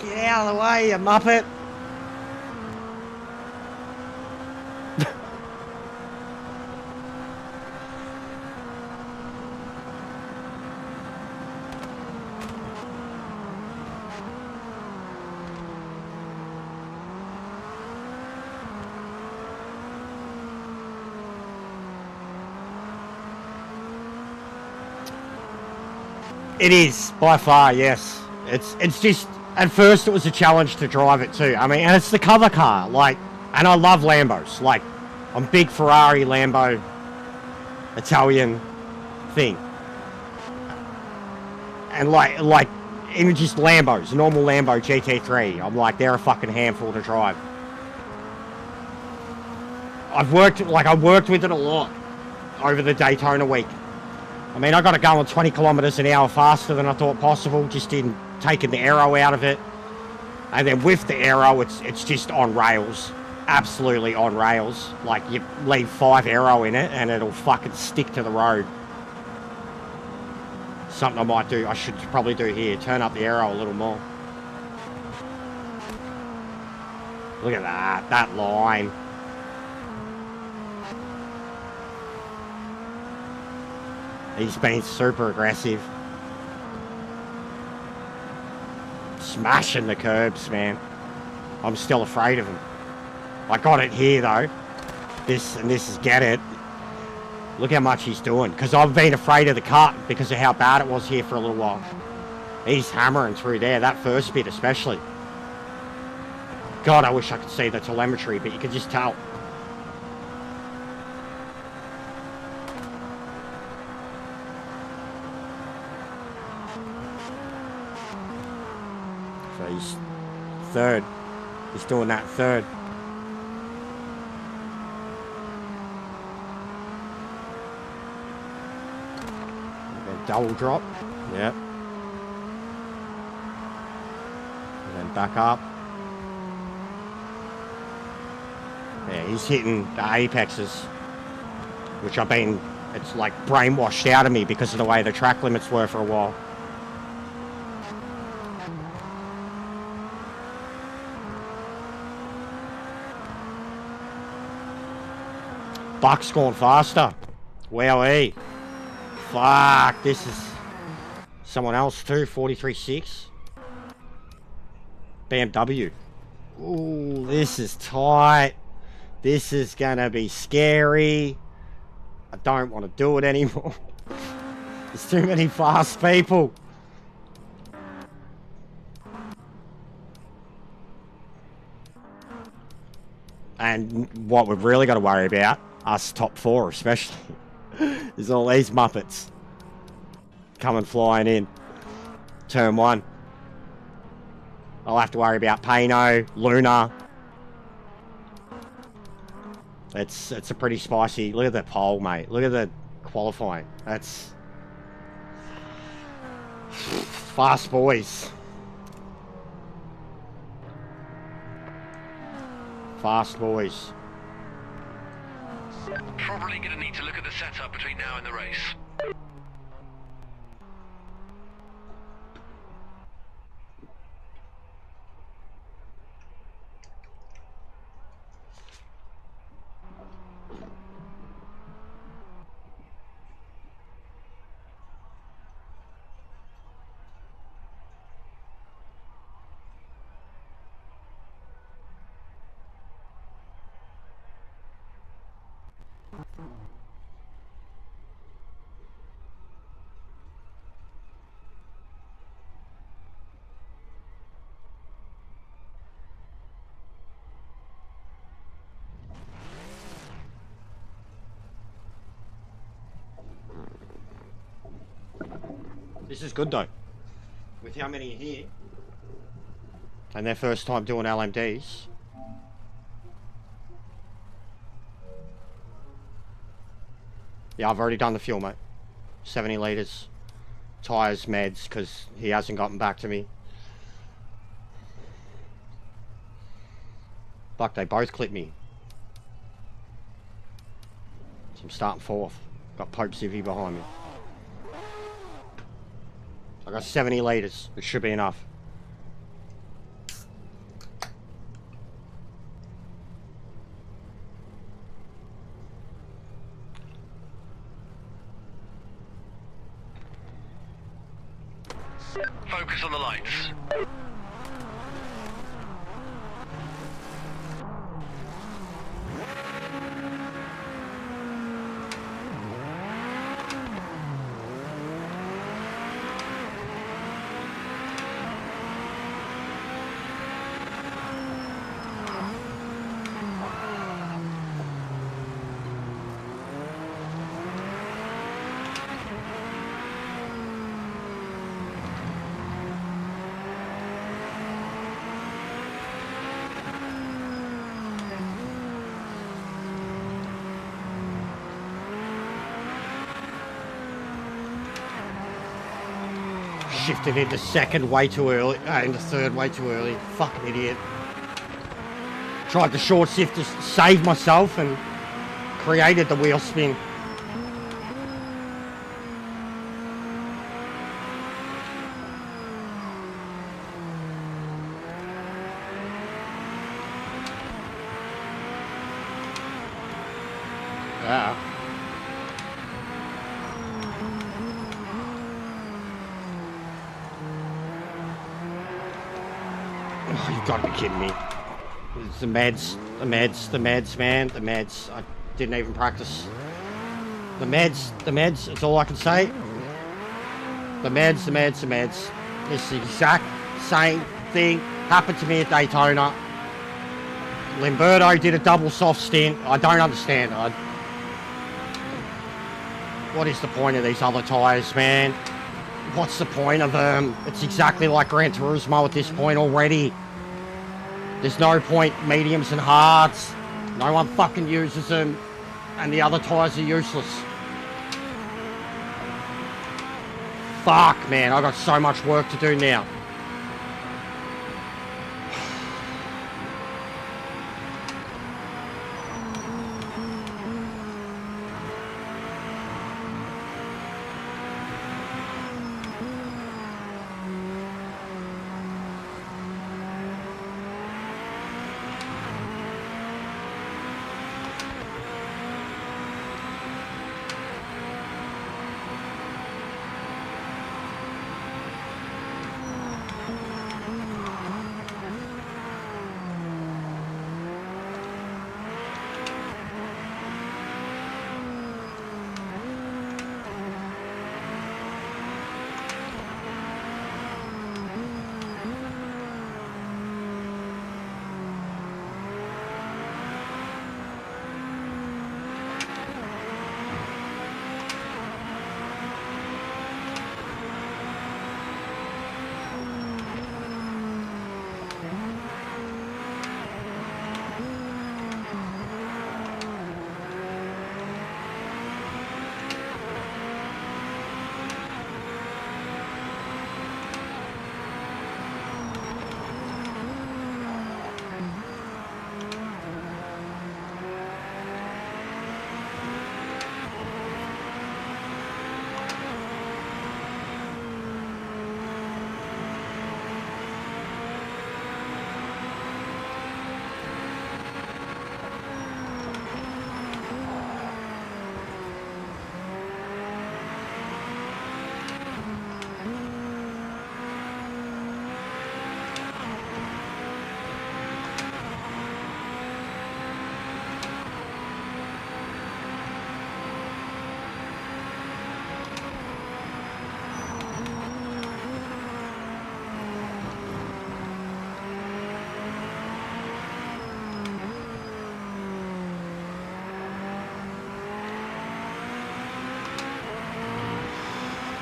Get out of the way, you muppet! It is, by far, yes. It's just, at first it was a challenge to drive it too. I mean, and it's the cover car, like, and I love Lambos. Like, I'm big Ferrari, Lambo, Italian thing. And like, even just Lambos, normal Lambo GT3, I'm like, they're a fucking handful to drive. I worked with it a lot over the Daytona week. I mean, I got it going 20 kilometers an hour faster than I thought possible, just in taking the aero out of it. And then with the aero, it's just on rails. Absolutely on rails. Like, you leave 5 aero in it and it'll fucking stick to the road. Something I might do, I should probably do here. Turn up the aero a little more. Look at that line. He's been super aggressive. Smashing the curbs, man. I'm still afraid of him. I got it here, though. This is get it. Look how much he's doing. Because I've been afraid of the cut because of how bad it was here for a little while. He's hammering through there. That first bit especially. God, I wish I could see the telemetry, but you can just tell. So he's third. He's doing that third. And then double drop. Yep. And then back up. Yeah, he's hitting the apexes, which I've been, it's like brainwashed out of me because of the way the track limits were for a while. Buck's going faster. Wowee. Fuck, this is someone else too, 43.6. BMW. Ooh, this is tight. This is gonna be scary. I don't want to do it anymore. There's too many fast people. And what we've really got to worry about, us top 4 especially, is all these Muppets coming flying in. Turn 1. I'll have to worry about Pano, Luna. It's a pretty spicy. Look at the pole, mate. Look at the qualifying. That's fast boys. Fast, boys. Probably gonna need to look at the setup between now and the race. This is good though. With how many are here. And their first time doing LMDs. Yeah, I've already done the fuel, mate. 70 litres. Tyres, meds, because he hasn't gotten back to me. Fuck, they both clipped me. So I'm starting fourth. Got Pope Civvy behind me. I got 70 litres. It should be enough. Focus on the lights. Shifted into second way too early, into third way too early. Fucking idiot. Tried the short shift to save myself and created the wheel spin. Yeah. Oh, you've got to be kidding me. It's the meds, man, the meds. I didn't even practice. The meds, that's all I can say. The meds. It's the exact same thing happened to me at Daytona. Limberto did a double soft stint. I don't understand. What is the point of these other tyres, man? What's the point of them? It's exactly like Gran Turismo at this point already. There's no point mediums and hards. No one fucking uses them. And the other tyres are useless. Fuck, man. I've got so much work to do now.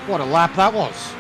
What a lap that was.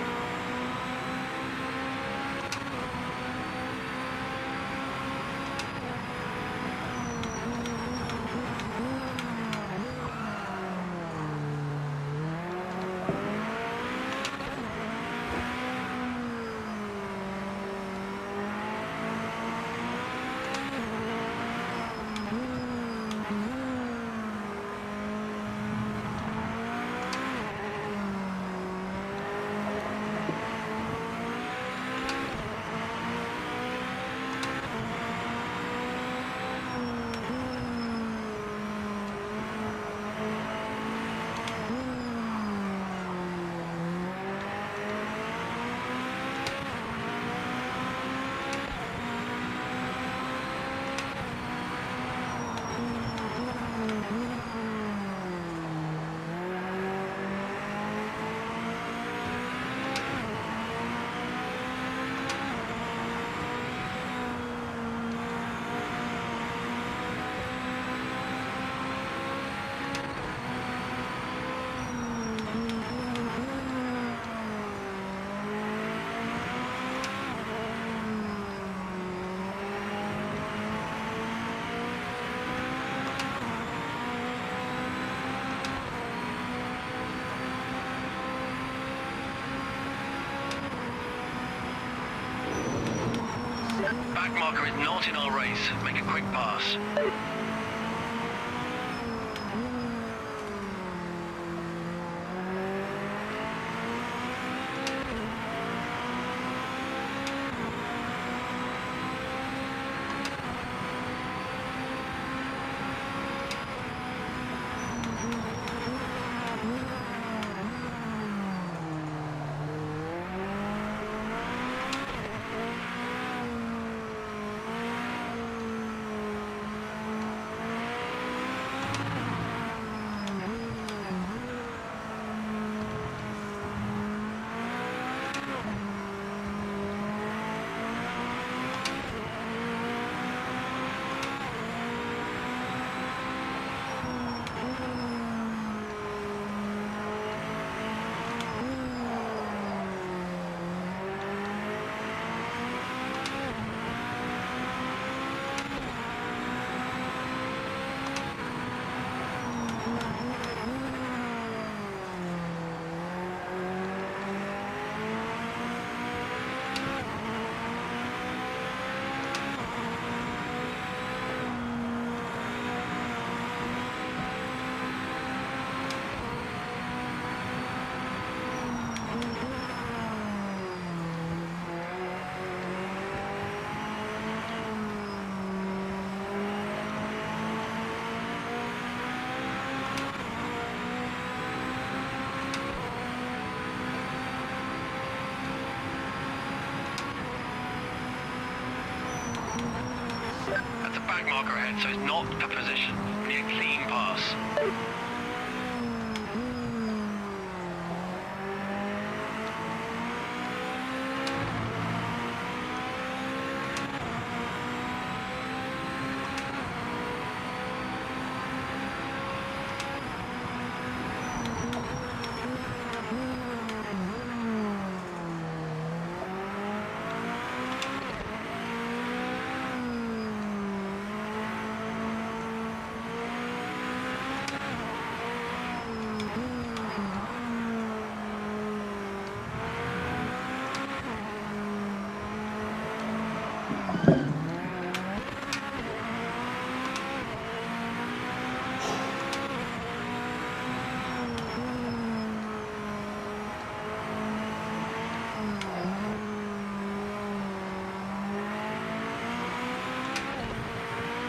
Back marker is not in our race. Make a quick pass. That's a back marker ahead, so it's not a position. We need a clean pass.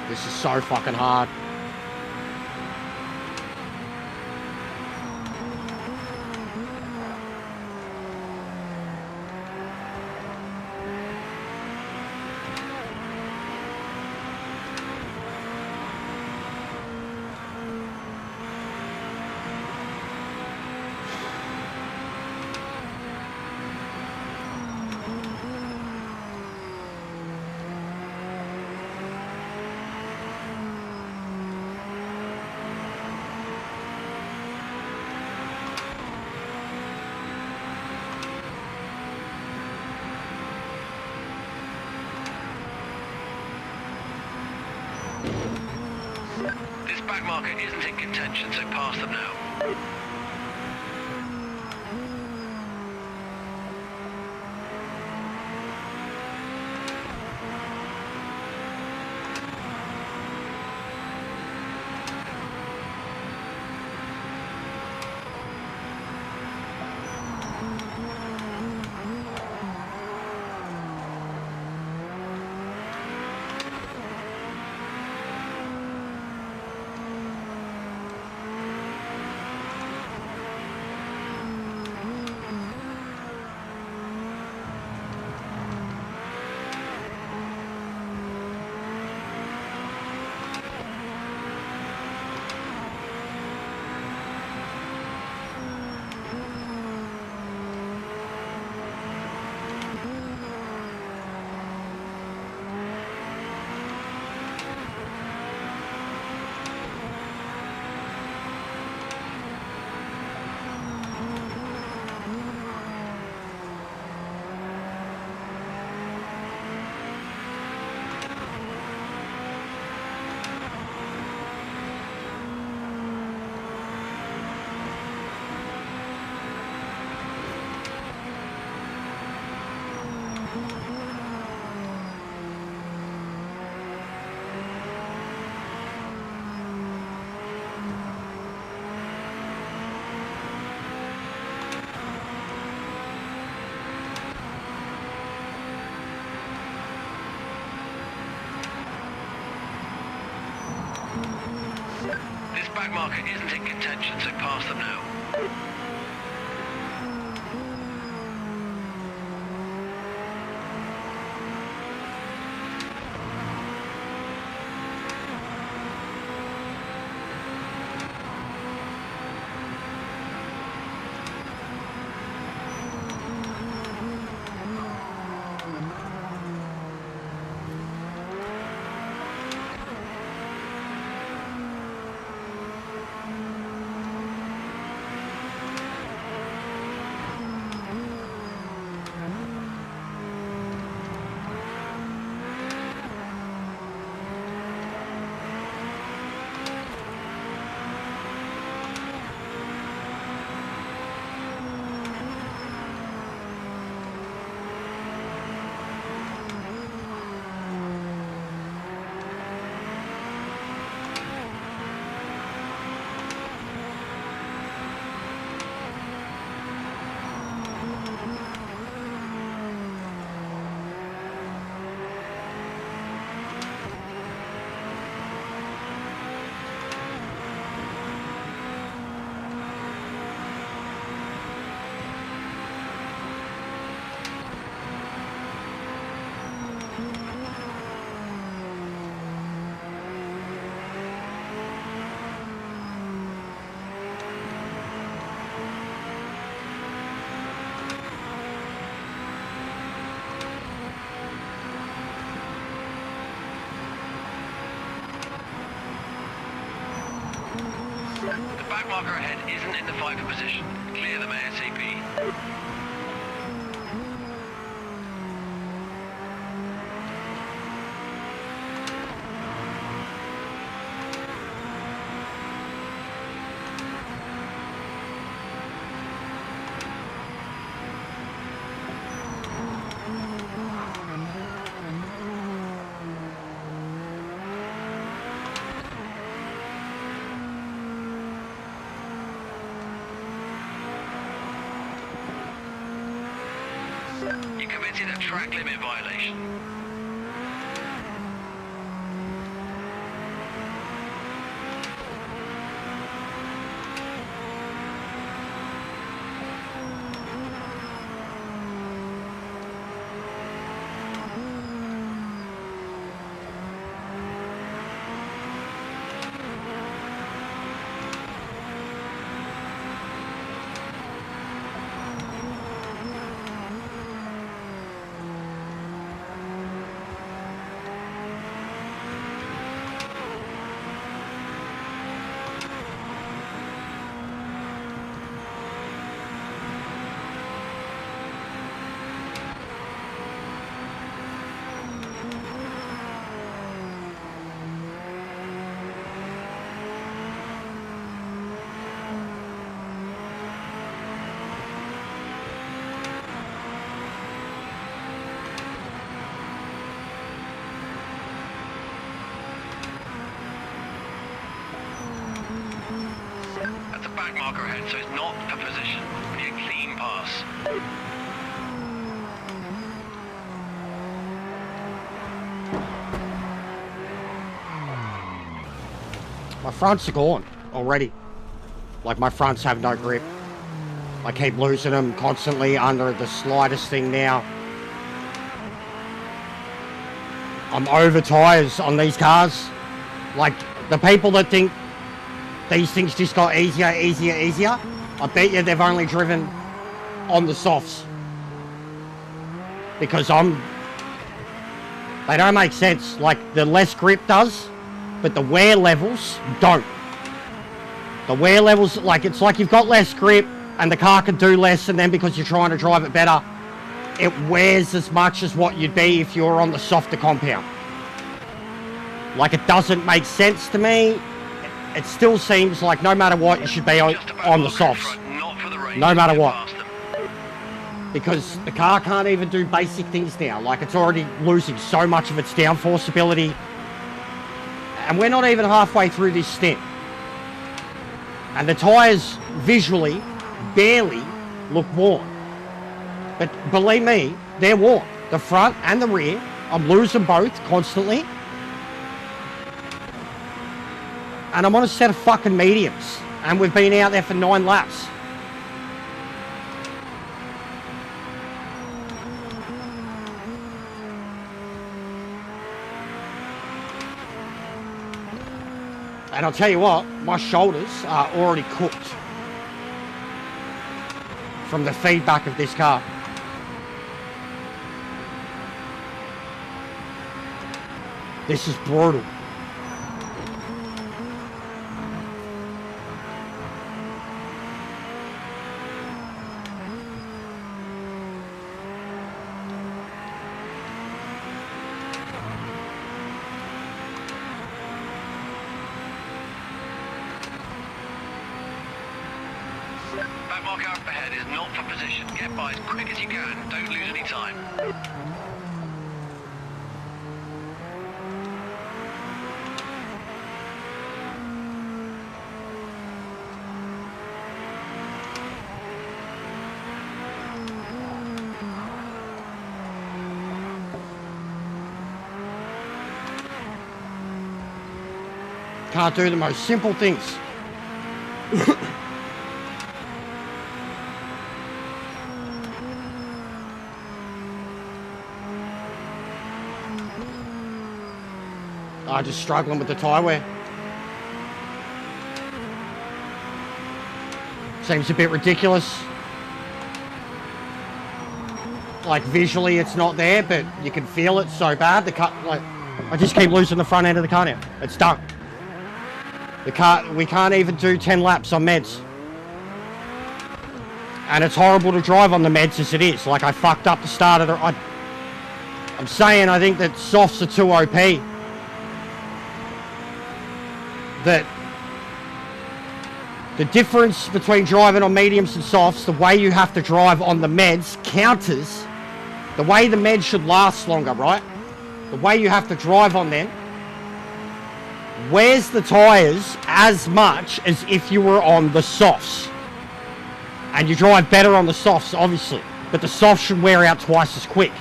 This is so fucking hard. This back marker isn't in contention, so pass them now. This back marker isn't in contention, so pass them now. The back marker ahead isn't in the fight for position. Clear them ASAP. You committed a track limit violation. back marker ahead, so it's not for position. We need a clean pass. My fronts are gone already. Like, my fronts have no grip. I keep losing them constantly under the slightest thing now. I'm over tyres on these cars. Like, the people that think these things just got easier, I bet you they've only driven on the softs. Because they don't make sense. Like, the less grip does, but the wear levels don't. The wear levels, like, it's like you've got less grip and the car can do less, and then because you're trying to drive it better, it wears as much as what you'd be if you were on the softer compound. Like, it doesn't make sense to me. It still seems like no matter what, you should be on the softs. No matter what. Because the car can't even do basic things now. Like, it's already losing so much of its downforce ability. And we're not even halfway through this stint. And the tyres, visually, barely look worn. But believe me, they're worn. The front and the rear. I'm losing both constantly. And I'm on a set of fucking mediums. And we've been out there for 9 laps. And I'll tell you what, my shoulders are already cooked from the feedback of this car. This is brutal. Back marker up ahead is not for position. Get by as quick as you can. Don't lose any time. Can't do the most simple things. I'm just struggling with the tyre wear. Seems a bit ridiculous. Like, visually it's not there, but you can feel it so bad. The car, like, I just keep losing the front end of the car now. It's done. The car, we can't even do 10 laps on meds. And it's horrible to drive on the meds as it is. Like, I fucked up the start of the... I'm saying I think that softs are too OP. That the difference between driving on mediums and softs, the way you have to drive on the meds counters the way the meds should last longer, right? The way you have to drive on them wears the tyres as much as if you were on the softs. And you drive better on the softs, obviously, but the softs should wear out twice as quick.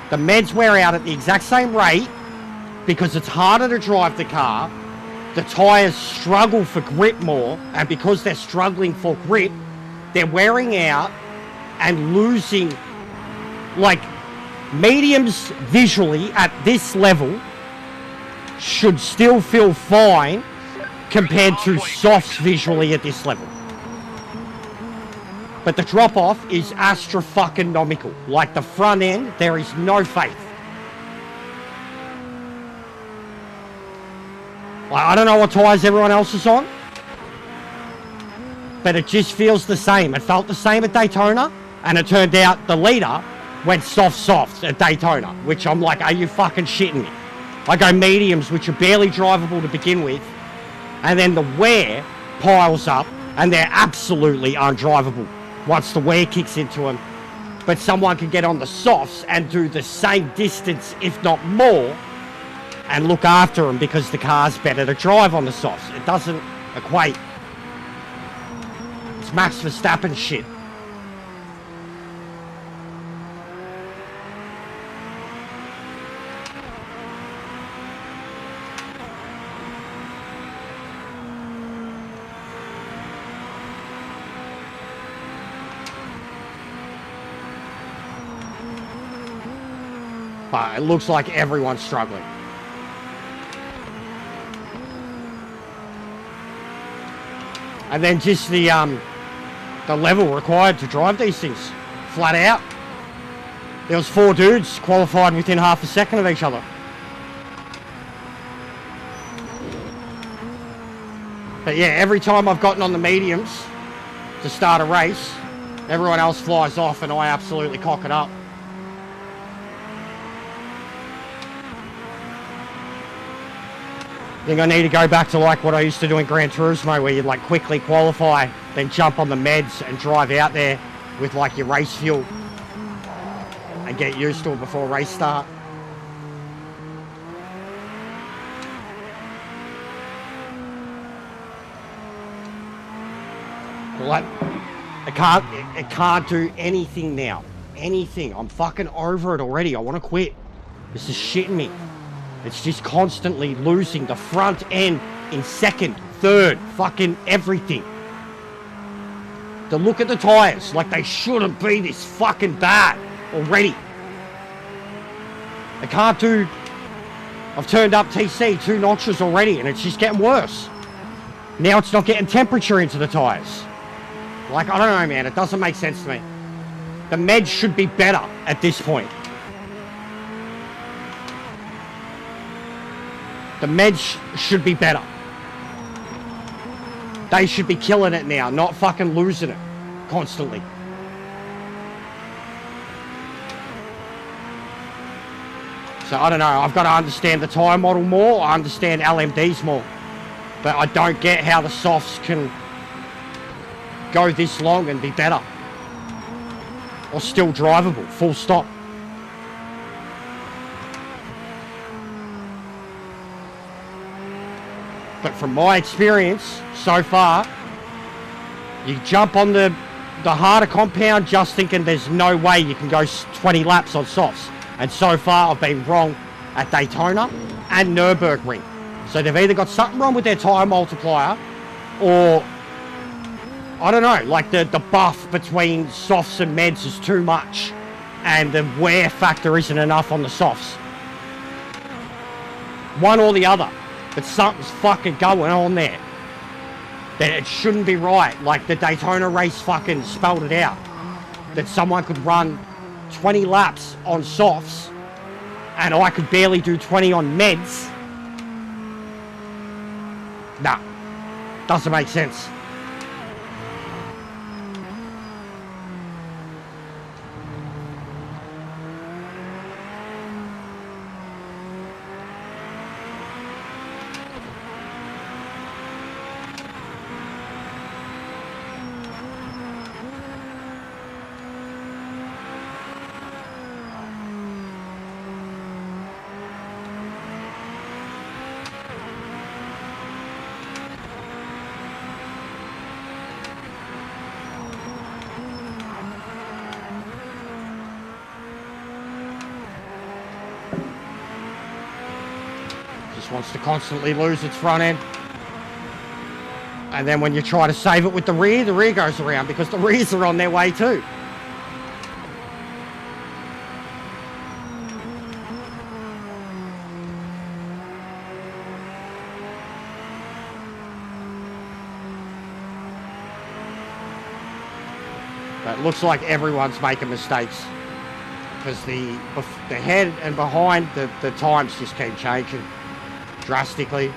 The meds wear out at the exact same rate because it's harder to drive the car. The tyres struggle for grip more, and because they're struggling for grip, they're wearing out and losing. Like, mediums visually at this level should still feel fine compared to softs visually at this level. But the drop-off is astra-fucking-nomical. Like, the front end, there is no faith. I don't know what tyres everyone else is on, but it just feels the same. It felt the same at Daytona, and it turned out the leader went soft at Daytona, which I'm like, are you fucking shitting me? I go mediums, which are barely drivable to begin with, and then the wear piles up, and they're absolutely undrivable once the wear kicks into them. But someone can get on the softs and do the same distance, if not more, and look after them because the car's better to drive on the softs. It doesn't equate. It's Max Verstappen shit. But it looks like everyone's struggling. And then just the level required to drive these things, flat out. There was 4 dudes qualified within half a second of each other. But yeah, every time I've gotten on the mediums to start a race, everyone else flies off and I absolutely cock it up. I think I need to go back to like what I used to do in Gran Turismo, where you'd like quickly qualify, then jump on the meds and drive out there with like your race fuel and get used to it before race start. Like, it can't do anything now. Anything. I'm fucking over it already. I want to quit. This is shitting me. It's just constantly losing the front end in second, third, fucking everything. To look at the tyres, like they shouldn't be this fucking bad already. I can't do... I've turned up TC 2 notches already and it's just getting worse. Now it's not getting temperature into the tyres. Like, I don't know, man. It doesn't make sense to me. The meds should be better at this point. The meds should be better. They should be killing it now, not fucking losing it constantly. So I don't know, I've got to understand the tyre model more, I understand LMDs more. But I don't get how the softs can go this long and be better. Or still drivable, full stop. But from my experience so far, you jump on the harder compound just thinking there's no way you can go 20 laps on softs. And so far I've been wrong at Daytona and Nürburgring. So they've either got something wrong with their tyre multiplier or, I don't know, like the buff between softs and meds is too much and the wear factor isn't enough on the softs. One or the other. But something's fucking going on there. That it shouldn't be right. Like the Daytona race fucking spelled it out. That someone could run 20 laps on softs and I could barely do 20 on meds. Nah. Doesn't make sense. Wants to constantly lose its front end. And then when you try to save it with the rear goes around because the rears are on their way too. But it looks like everyone's making mistakes because the head and behind the times just keep changing drastically.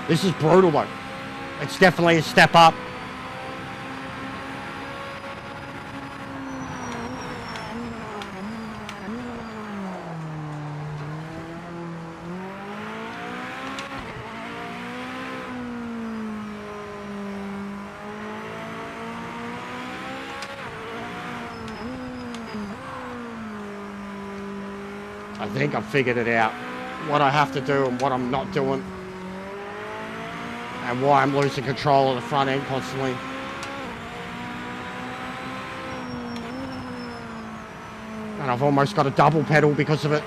This is brutal though. It's definitely a step up. I think I've figured it out. What I have to do and what I'm not doing. And why I'm losing control of the front end constantly. And I've almost got a double pedal because of it.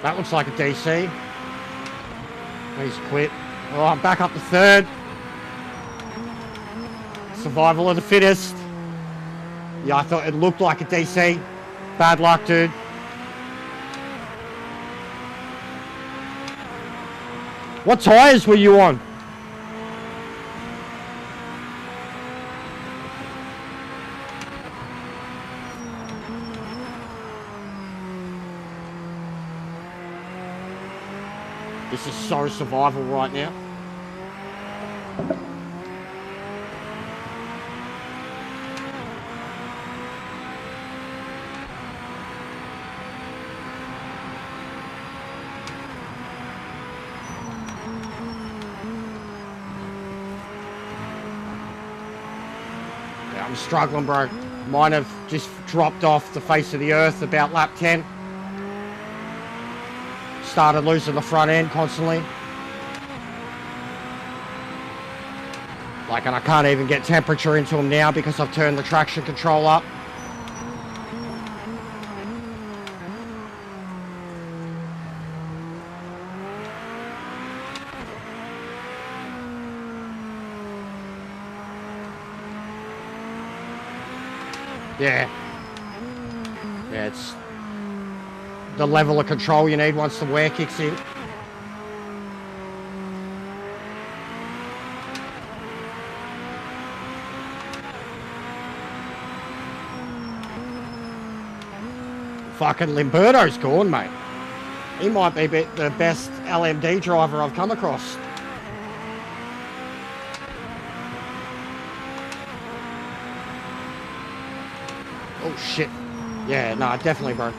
That looks like a DC. He's quit. Oh, I'm back up to third. Survival of the fittest. Yeah, I thought it looked like a DC. Bad luck, dude. What tyres were you on? This is so survival right now. Yeah, I'm struggling, bro. Mine have just dropped off the face of the earth about lap 10. Started losing the front end constantly. Like, and I can't even get temperature into them now because I've turned the traction control up. Yeah. Yeah, it's the level of control you need once the wear kicks in. Fucking Limberto's gone, mate. He might be the best LMD driver I've come across. Oh shit. Yeah, no, definitely, bro.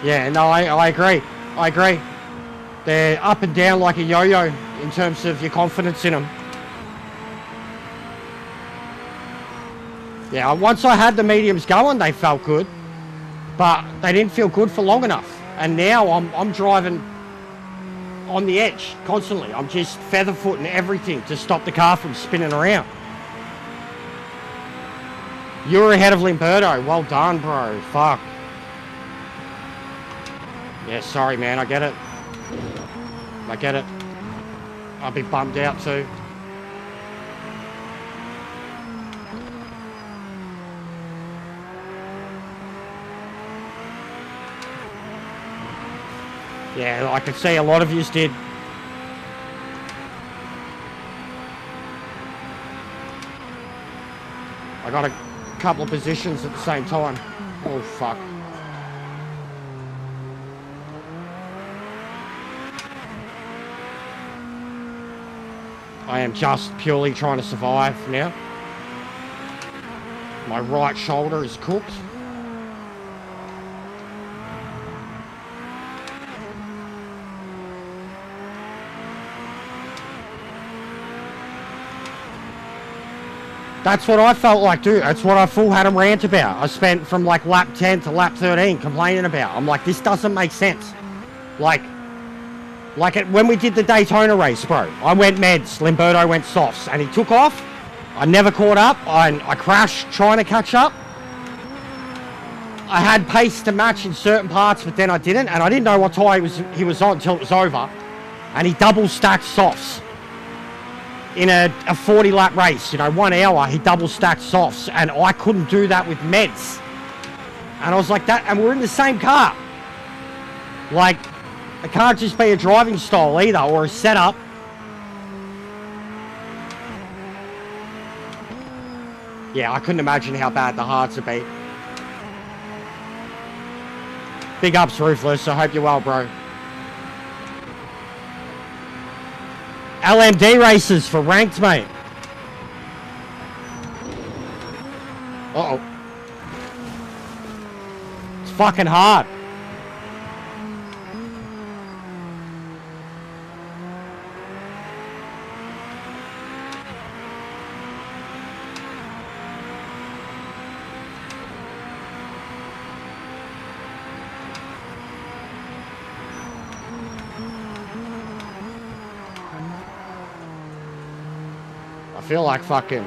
Yeah, no, I agree. I agree. They're up and down like a yo-yo in terms of your confidence in them. Yeah, once I had the mediums going, they felt good, but they didn't feel good for long enough. And now I'm driving on the edge constantly. I'm just feather footing everything to stop the car from spinning around. You're ahead of Limberto. Well done, bro. Fuck. Yeah, sorry, man. I get it. I get it. I'll be bummed out too. Yeah, I could see a lot of yous did. I got a couple of positions at the same time. Oh, fuck. I am just purely trying to survive now. My right shoulder is cooked. That's what I felt like, dude. That's what I full had a rant about. I spent from like lap 10 to lap 13 complaining about. I'm like, this doesn't make sense. When we did the Daytona race, bro, I went meds, Limberto went softs, and he took off. I never caught up. I crashed trying to catch up. I had pace to match in certain parts, but then I didn't, and I didn't know what tyre he was on until it was over. And he double stacked softs. In a 40 lap race, 1 hour, he double stacked softs, and I couldn't do that with meds. And I was like that, and we're in the same car. Like, it can't just be a driving style either, or a setup. Yeah, I couldn't imagine how bad the hards would be. Big ups, Ruthless. I hope you're well, bro. LMD races for ranked, mate. Uh-oh. It's fucking hard. I feel like fucking...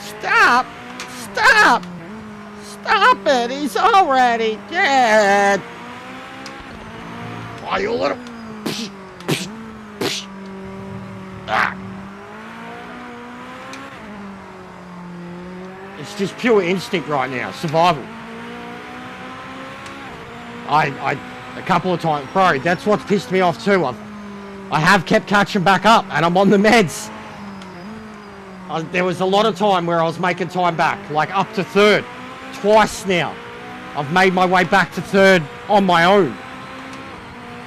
Stop! Stop! Stop it! He's already dead! Why you little... Ah! It's just pure instinct right now. Survival. A couple of times... Bro, that's what's pissed me off too. I have kept catching back up, and I'm on the meds. There was a lot of time where I was making time back, like up to third. Twice now. I've made my way back to third on my own.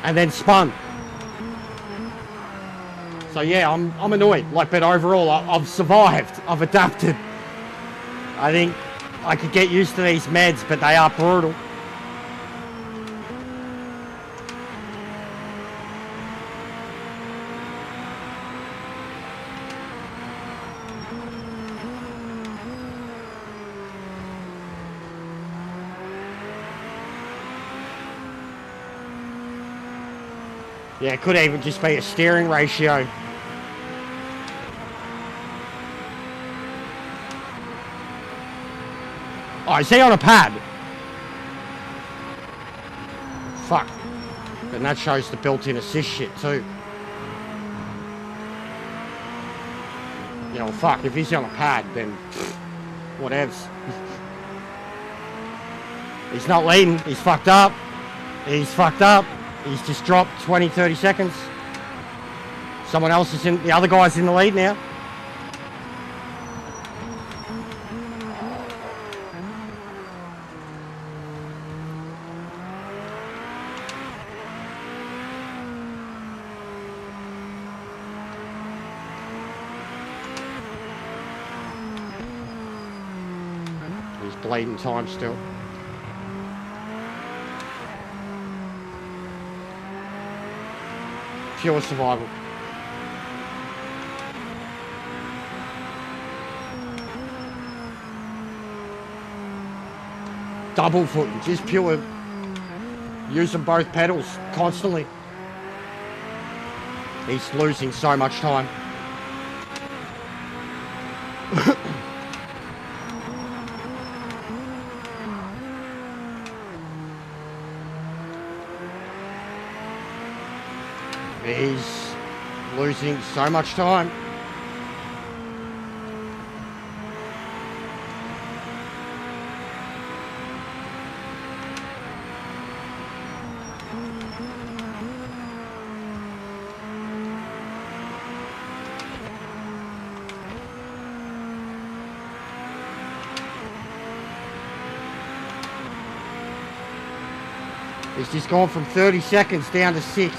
And then spun. So yeah, I'm annoyed. Like, but overall, I've survived. I've adapted. I think I could get used to these meds, but they are brutal. Yeah, it could even just be a steering ratio. Oh, is he on a pad? Fuck. And that shows the built-in assist shit too. You know, fuck, if he's on a pad, then whatevs. He's not leading, he's fucked up. He's fucked up. He's just dropped 20, 30 seconds. Someone else is in, the other guy's in the lead now. He's bleeding time still. Pure survival. Double footing, just pure using both pedals constantly. He's losing so much time. He's losing so much time. He's just gone from 30 seconds down to 6.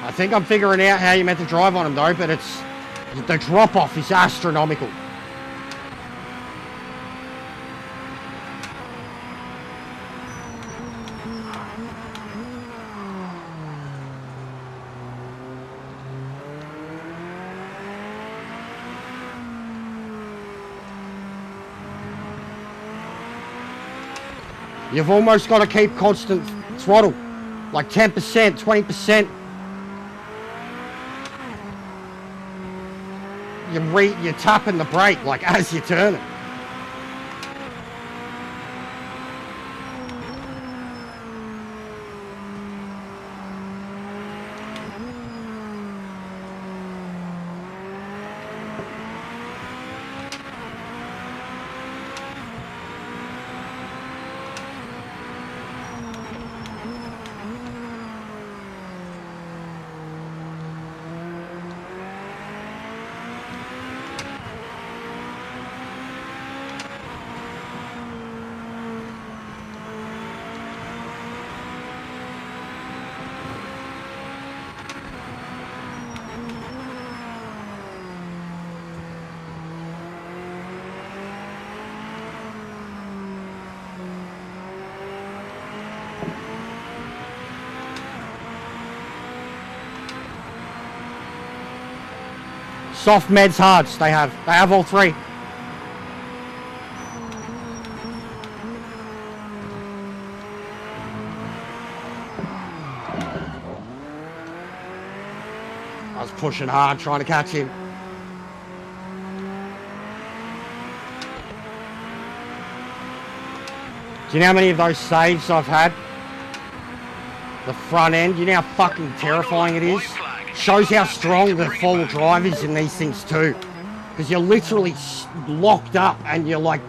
I think I'm figuring out how you're meant to drive on him though, but it's the drop off is astronomical. You've almost got to keep constant throttle, like 10%, 20%. You're tapping the brake like as you turn it. Soft, meds, hards. They have all three. I was pushing hard, trying to catch him. Do you know how many of those saves I've had? The front end, you know how fucking terrifying it is? Shows how strong the four-wheel drive is in these things too. Because you're literally locked up and you're like,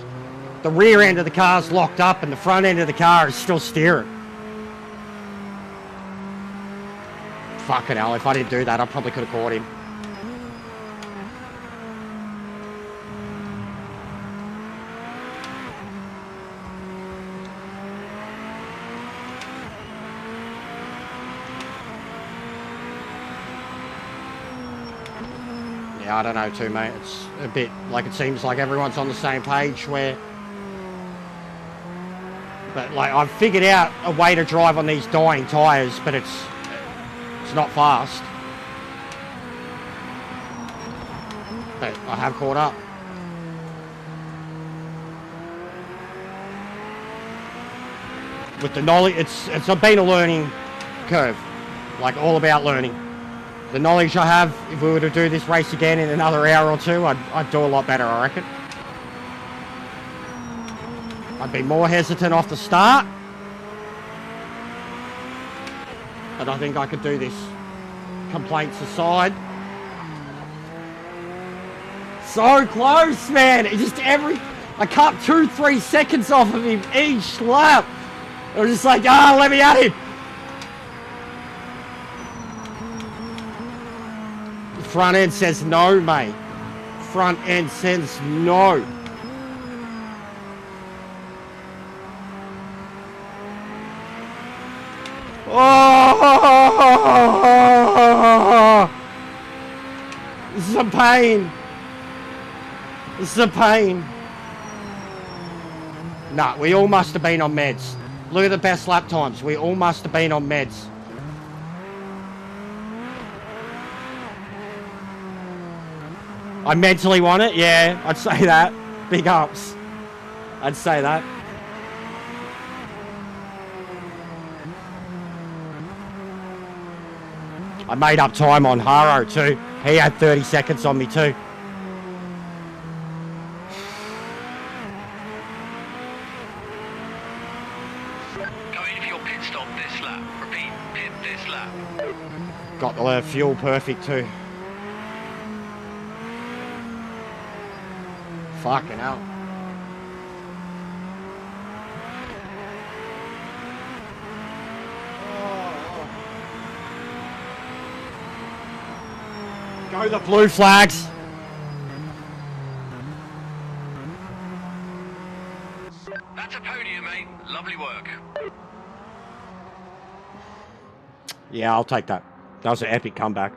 the rear end of the car's locked up and the front end of the car is still steering. Fucking hell, if I didn't do that, I probably could have caught him. Yeah, I don't know too, mate. It's a bit like it seems like everyone's on the same page where... But like, I've figured out a way to drive on these dying tyres, but it's not fast. But I have caught up. With the knowledge, it's been a learning curve. Like, all about learning. The knowledge I have, if we were to do this race again in another hour or two, I'd do a lot better, I reckon. I'd be more hesitant off the start. But I think I could do this. Complaints aside. So close, man. It just I cut 2-3 seconds off of him each lap. I was just like, let me at him. The front end says no, mate. Front end says no. Oh! This is a pain. This is a pain. Nah, we all must have been on meds. Look at the best lap times. We all must have been on meds. I mentally want it? Yeah, I'd say that. Big ups. I'd say that. I made up time on Haro too. He had 30 seconds on me too. Go in for your pit stop this lap. Repeat, pit this lap. Got the fuel perfect too. Fucking hell. Go the blue flags. That's a podium, mate. Lovely work. Yeah, I'll take that. That was an epic comeback.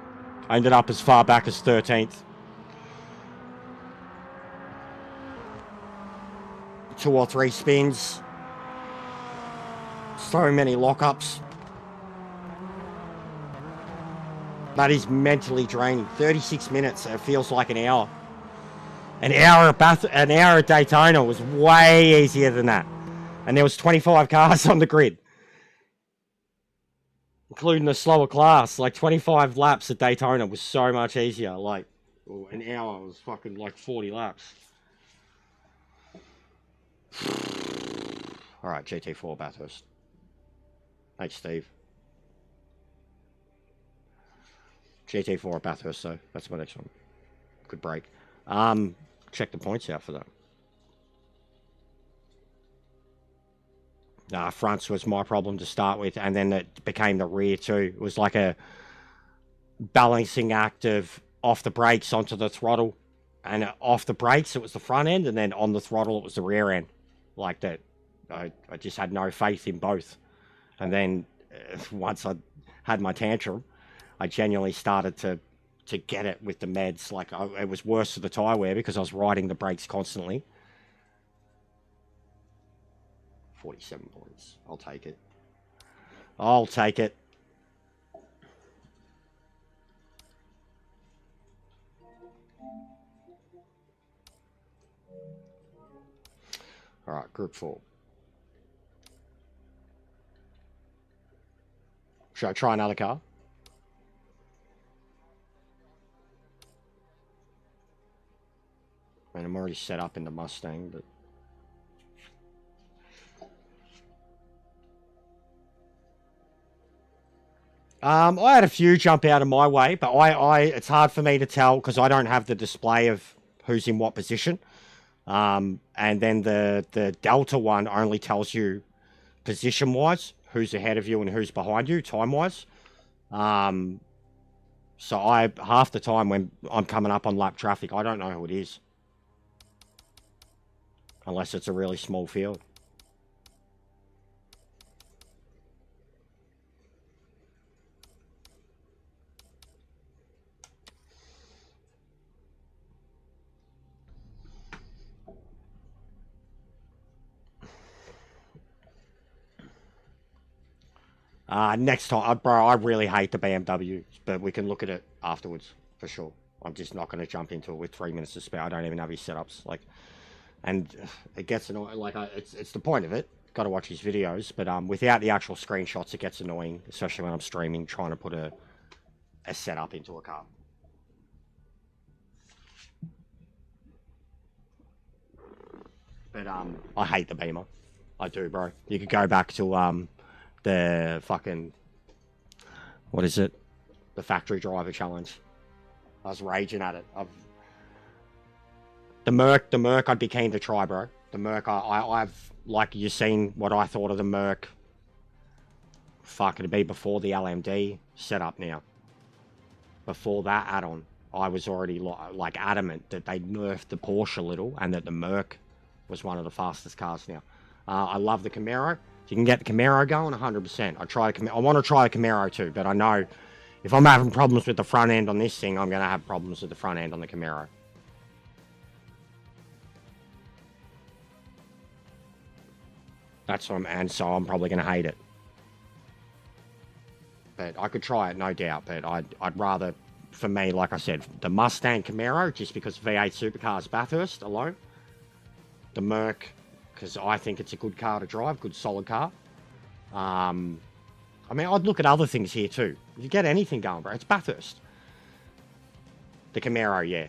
I ended up as far back as 13th. 2 or 3 spins. So many lockups. That is mentally draining. 36 minutes. It feels like an hour. An hour at Daytona was way easier than that. And there was 25 cars on the grid. Including the slower class. Like 25 laps at Daytona was so much easier. Like an hour was fucking like 40 laps. Alright, GT4 Bathurst. Hey, Steve. GT4 at Bathurst, so that's my next one. Good break. Check the points out for that. Fronts was my problem to start with, and then it became the rear too. It was like a balancing act of off the brakes onto the throttle, and off the brakes it was the front end, and then on the throttle it was the rear end. Like that. I just had no faith in both. And then once I had my tantrum, I genuinely started to get it with the meds. Like, it was worse for the tyre wear because I was riding the brakes constantly. 47 points. I'll take it. I'll take it. All right, Group 4. Should I try another car? I mean, I'm already set up in the Mustang, but... I had a few jump out of my way, but it's hard for me to tell because I don't have the display of who's in what position. And then the Delta one only tells you position-wise, who's ahead of you and who's behind you, time-wise. So half the time when I'm coming up on lap traffic, I don't know who it is. Unless it's a really small field. Next time, bro, I really hate the BMW, but we can look at it afterwards, for sure. I'm just not going to jump into it with 3 minutes to spare. I don't even have his setups, like, and it gets annoying, like, it's the point of it. Got to watch his videos, but without the actual screenshots, it gets annoying, especially when I'm streaming, trying to put a setup into a car. But I hate the Beamer. I do, bro. You could go back to the fucking, what is it? The factory driver challenge. I was raging at it. The Merc I'd be keen to try, bro. The Merc, I've, like, you've seen what I thought of the Merc. Fuck, it'd be before the LMD setup now. Before that add-on, I was already, like, adamant that they nerfed the Porsche a little and that the Merc was one of the fastest cars now. I love the Camaro. If you can get the Camaro going, 100%. I want to try the Camaro too, but I know if I'm having problems with the front end on this thing, I'm going to have problems with the front end on the Camaro. That's what and so I'm probably going to hate it. But I could try it, no doubt. But I'd rather, for me, like I said, the Mustang Camaro, just because V8 Supercars Bathurst alone. The Merc, because I think it's a good car to drive, good solid car. I mean, I'd look at other things here too. If you get anything going, bro, it's Bathurst. The Camaro, yeah.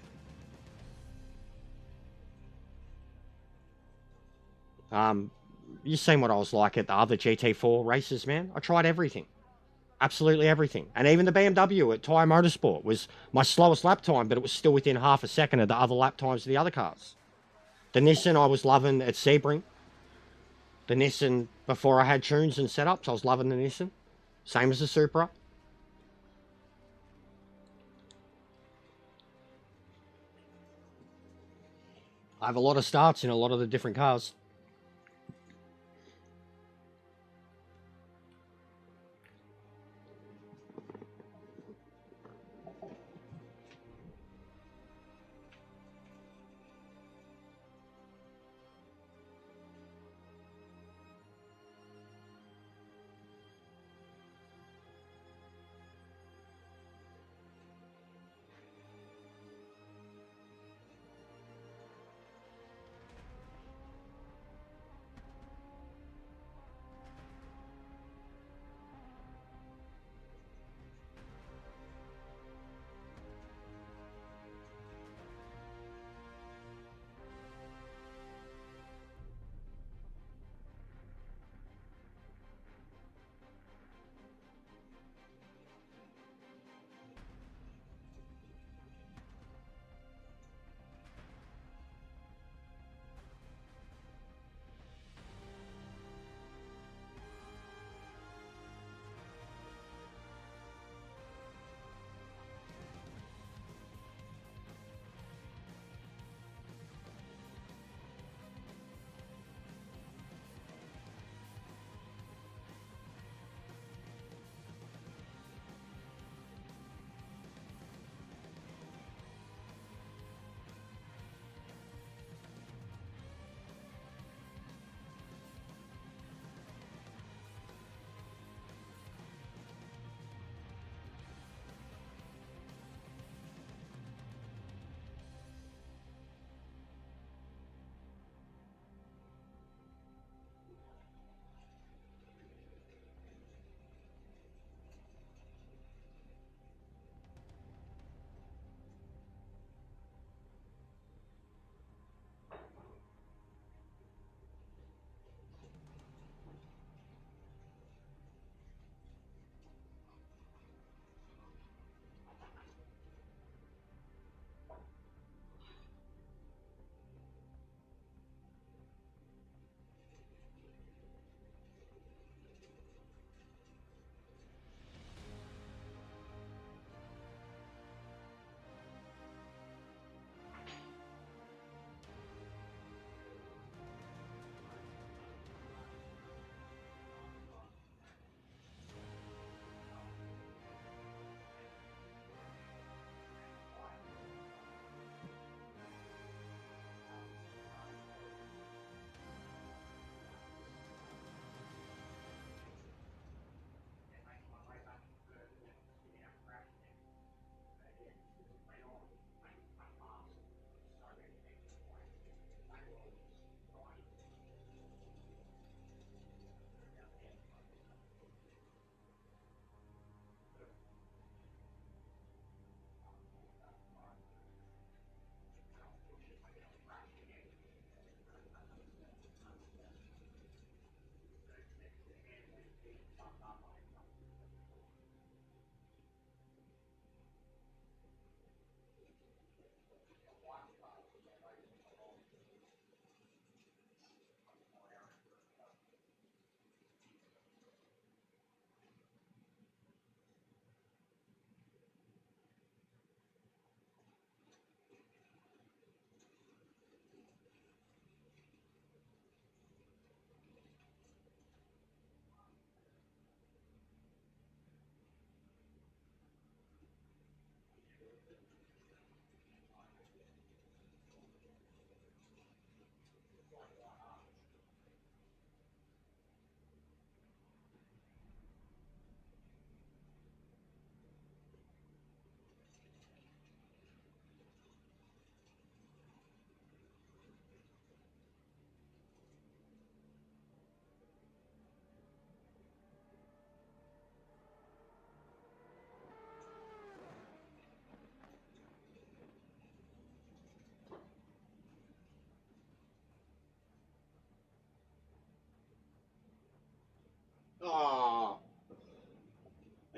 You've seen what I was like at the other GT4 races, man. I tried everything. Absolutely everything. And even the BMW at Tyre Motorsport was my slowest lap time, but it was still within half a second of the other lap times of the other cars. The Nissan I was loving at Sebring. The Nissan, before I had tunes and setups, I was loving the Nissan. Same as the Supra. I have a lot of starts in a lot of the different cars.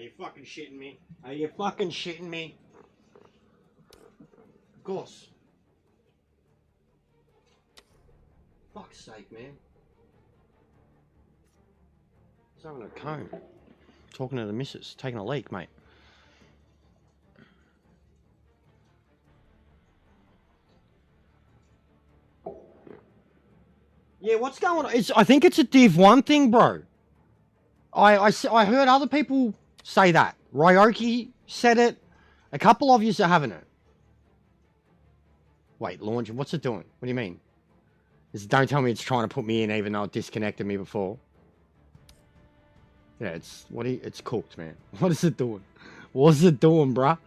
you fucking shitting me? Are you fucking shitting me? Of course. Fuck's sake, man. He's having a cone. Talking to the missus. Taking a leak, mate. Yeah, what's going on? I think it's a Div 1 thing, bro. I heard other people say that. Ryoki said it. A couple of yous are having it. Wait, launch. What's it doing? What do you mean? Don't tell me it's trying to put me in even though it disconnected me before. Yeah, it's cooked, man. What is it doing? What's it doing, bruh?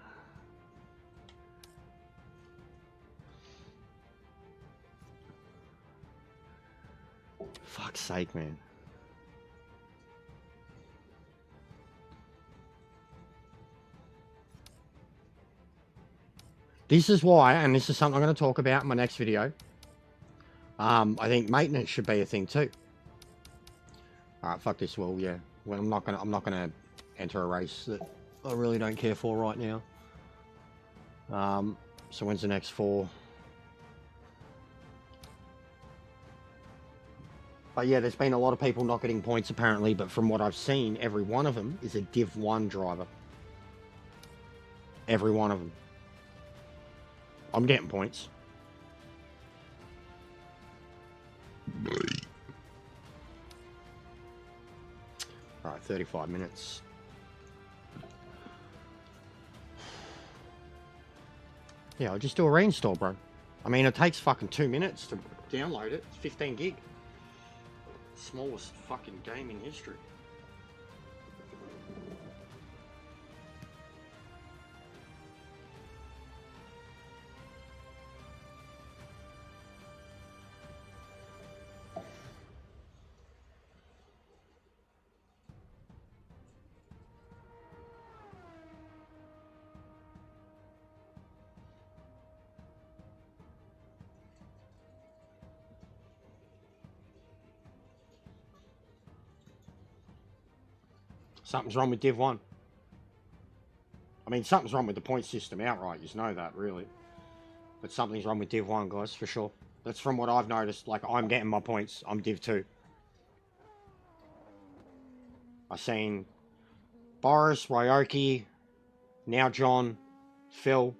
Fuck's sake, man. This is why, and this is something I'm going to talk about in my next video. I think maintenance should be a thing too. All right, fuck this. Well, yeah. Well, I'm not gonna enter a race that I really don't care for right now. So when's the next 4? But yeah, there's been a lot of people not getting points apparently, but from what I've seen, every one of them is a Div 1 driver. Every one of them. I'm getting points. Alright, 35 minutes. Yeah, I'll just do a reinstall, bro. I mean, it takes fucking 2 minutes to download it. It's 15 gig. Smallest fucking game in history. Something's wrong with Div 1. I mean, something's wrong with the point system outright. You know that, really. But something's wrong with Div 1, guys, for sure. That's from what I've noticed. Like, I'm getting my points. I'm Div 2. I've seen Boris, Ryoki, now John, Phil,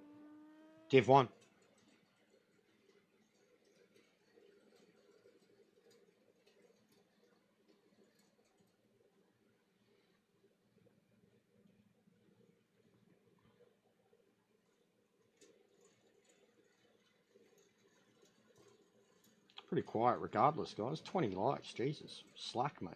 Div 1. Pretty quiet regardless, guys. 20 likes, Jesus. Slack, mate.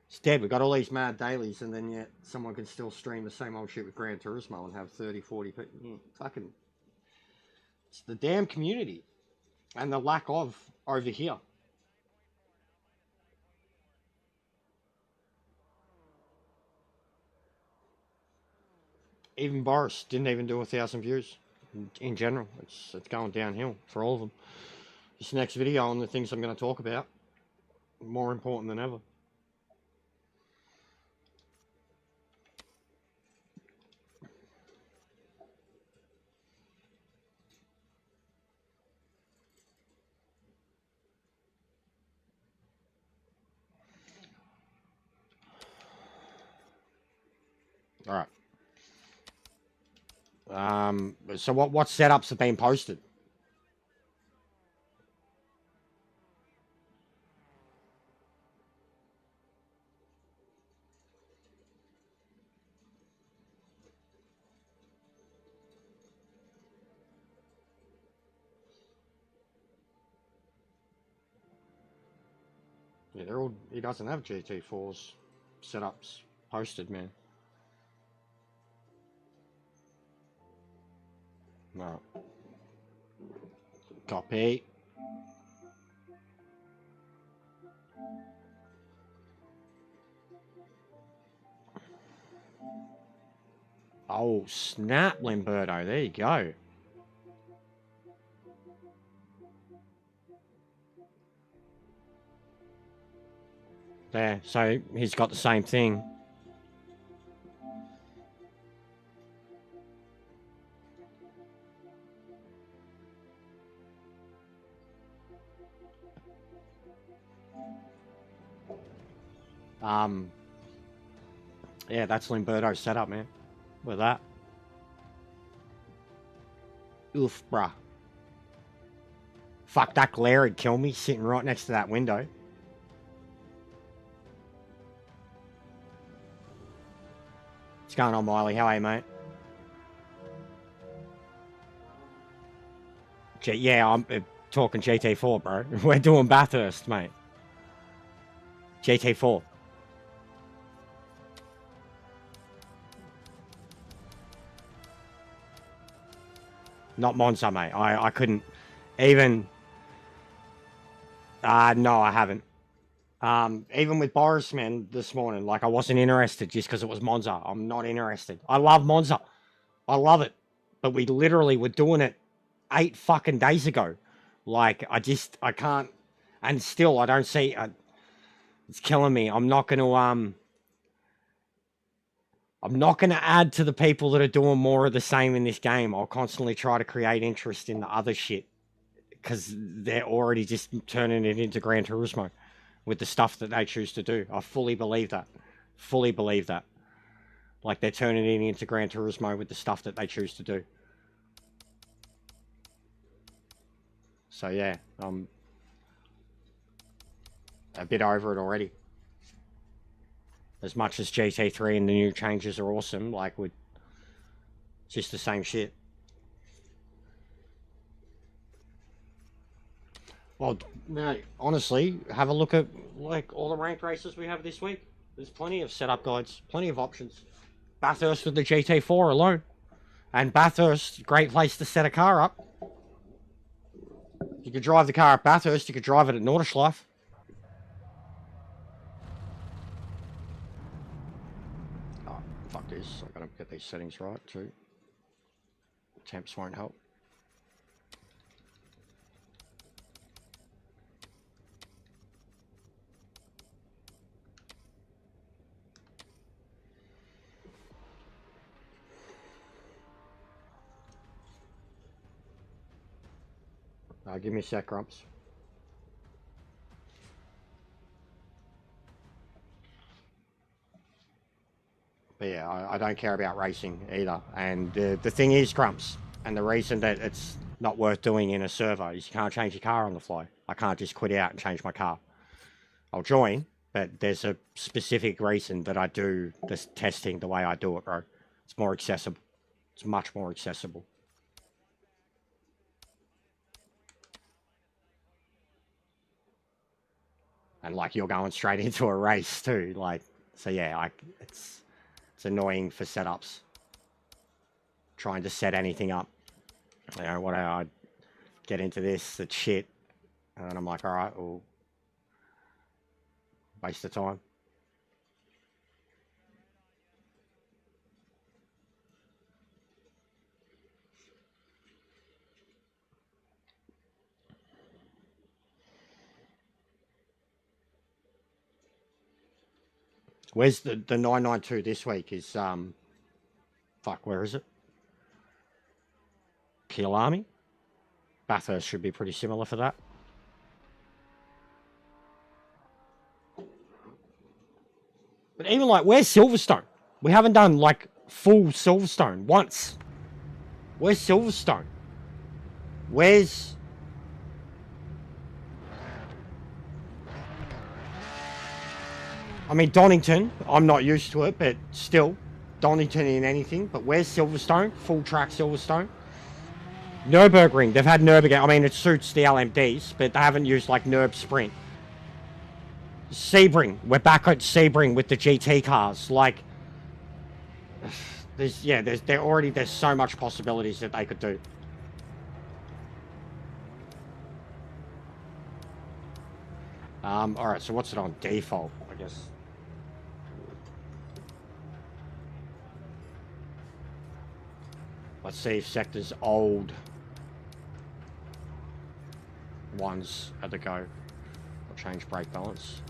It's dead. We've got all these mad dailies, and then yet someone can still stream the same old shit with Gran Turismo and have 30, 40 people. Yeah, fucking... It's the damn community. And the lack of over here. Even Boris didn't even do 1,000 views. In general, it's going downhill for all of them. This next video on the things I'm going to talk about, more important than ever. All right. So what setups have been posted? Yeah, they're all. He doesn't have GT4's setups posted, man. No. Copy. Oh, snap, Limberto. There you go. There. So he's got the same thing. Yeah, that's Limberto's setup, man. With that. Oof, bruh. Fuck, that glare would kill me sitting right next to that window. What's going on, Miley? How are you, mate? Yeah, I'm talking GT4, bro. We're doing Bathurst, mate. GT4. Not Monza, mate. I couldn't even... no, I haven't. Even with Boris, man, this morning, like, I wasn't interested just because it was Monza. I'm not interested. I love Monza. I love it. But we literally were doing it 8 fucking days ago. Like, I can't... And still, I don't see... it's killing me. I'm not going to add to the people that are doing more of the same in this game. I'll constantly try to create interest in the other shit. Because they're already just turning it into Gran Turismo with the stuff that they choose to do. I fully believe that. Fully believe that. Like, they're turning it into Gran Turismo with the stuff that they choose to do. So, yeah. I'm a bit over it already. As much as GT3 and the new changes are awesome, like, it's just the same shit. Well, no, honestly, have a look at, like, all the ranked races we have this week. There's plenty of setup guides, plenty of options. Bathurst with the GT4 alone. And Bathurst, great place to set a car up. You could drive the car at Bathurst, you could drive it at Nordschleife. Oh, fuck this. I gotta get these settings right, too. Temps won't help. Give me a sec, Grumps. But yeah, I don't care about racing either. And the thing is, Grumps, and the reason that it's not worth doing in a server is you can't change your car on the fly. I can't just quit out and change my car. I'll join, but there's a specific reason that I do this testing the way I do it, bro. It's more accessible. It's much more accessible. And like, you're going straight into a race too, like, so yeah, it's annoying for setups. Trying to set anything up. You know, what I get into this, it's shit. And I'm like, alright, well, waste of time. Where's the 992 this week is, fuck, where is it? Kyalami? Bathurst should be pretty similar for that. But even like, where's Silverstone? We haven't done like full Silverstone once. Where's Silverstone? Where's... I mean, Donington, I'm not used to it, but still, Donington in anything. But where's Silverstone? Full track Silverstone. Nürburgring, they've had Nürburgring. I mean, it suits the LMDs, but they haven't used like Nürb Sprint. Sebring, we're back at Sebring with the GT cars. Like, there's so much possibilities that they could do. Alright, so what's it on default, I guess? Let's see if sector's old ones are the go. I'll change brake balance.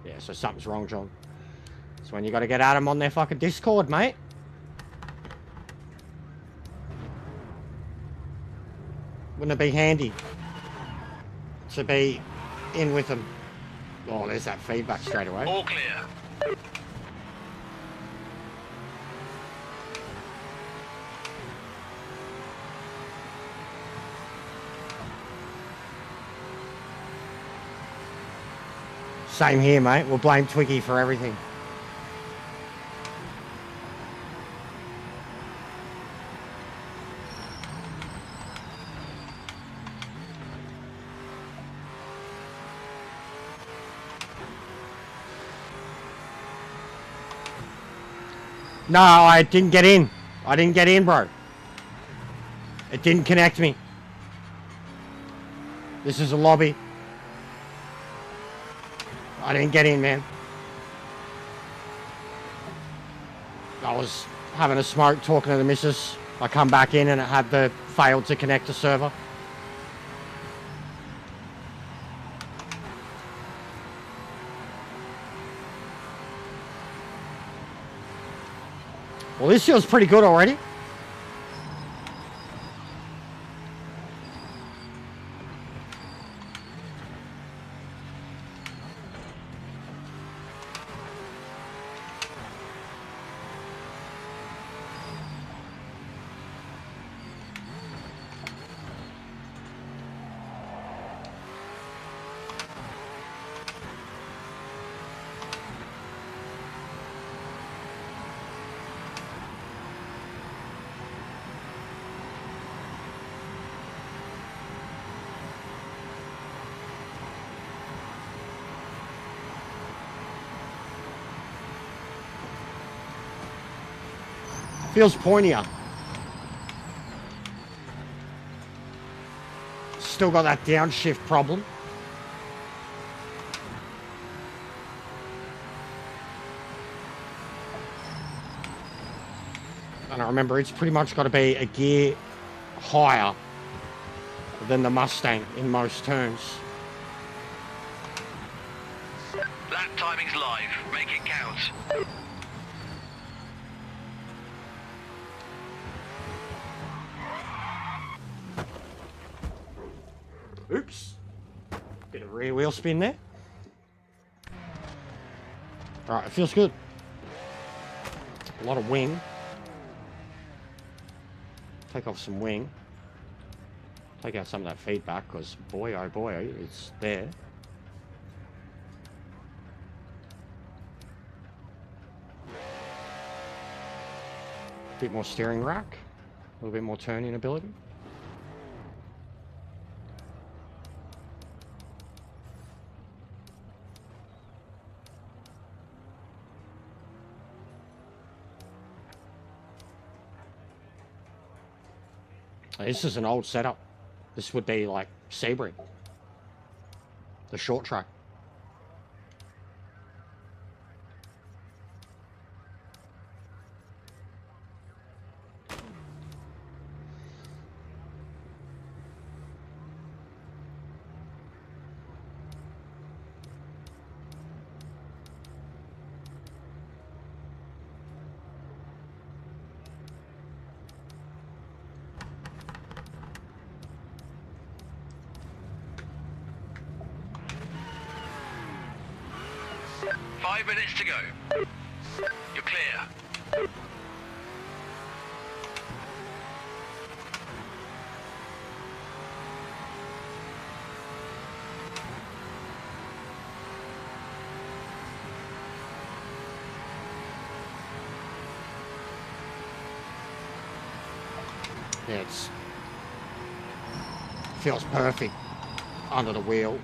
Yeah, so something's wrong, John. So when you got to get Adam on their fucking Discord, mate. Wouldn't it be handy to be in with them? Oh, there's that feedback straight away. All clear. Same here, mate. We'll blame Twiggy for everything. No, I didn't get in. I didn't get in, bro. It didn't connect me. This is a lobby. I didn't get in, man. I was having a smoke, talking to the missus. I come back in and it had failed to connect the server. Well, this feels pretty good already. Feels pointier. Still got that downshift problem. And I remember it's pretty much got to be a gear higher than the Mustang in most turns. Lap timing's live. Make it count. Oops. Bit of rear wheel spin there. Alright, it feels good. A lot of wing. Take off some wing. Take out some of that feedback, because boy, oh boy, it's there. Bit more steering rack. A little bit more turning ability. This is an old setup. This would be like Sebring, the short track. Minutes to go. You're clear. Yeah, feels perfect under the wheel.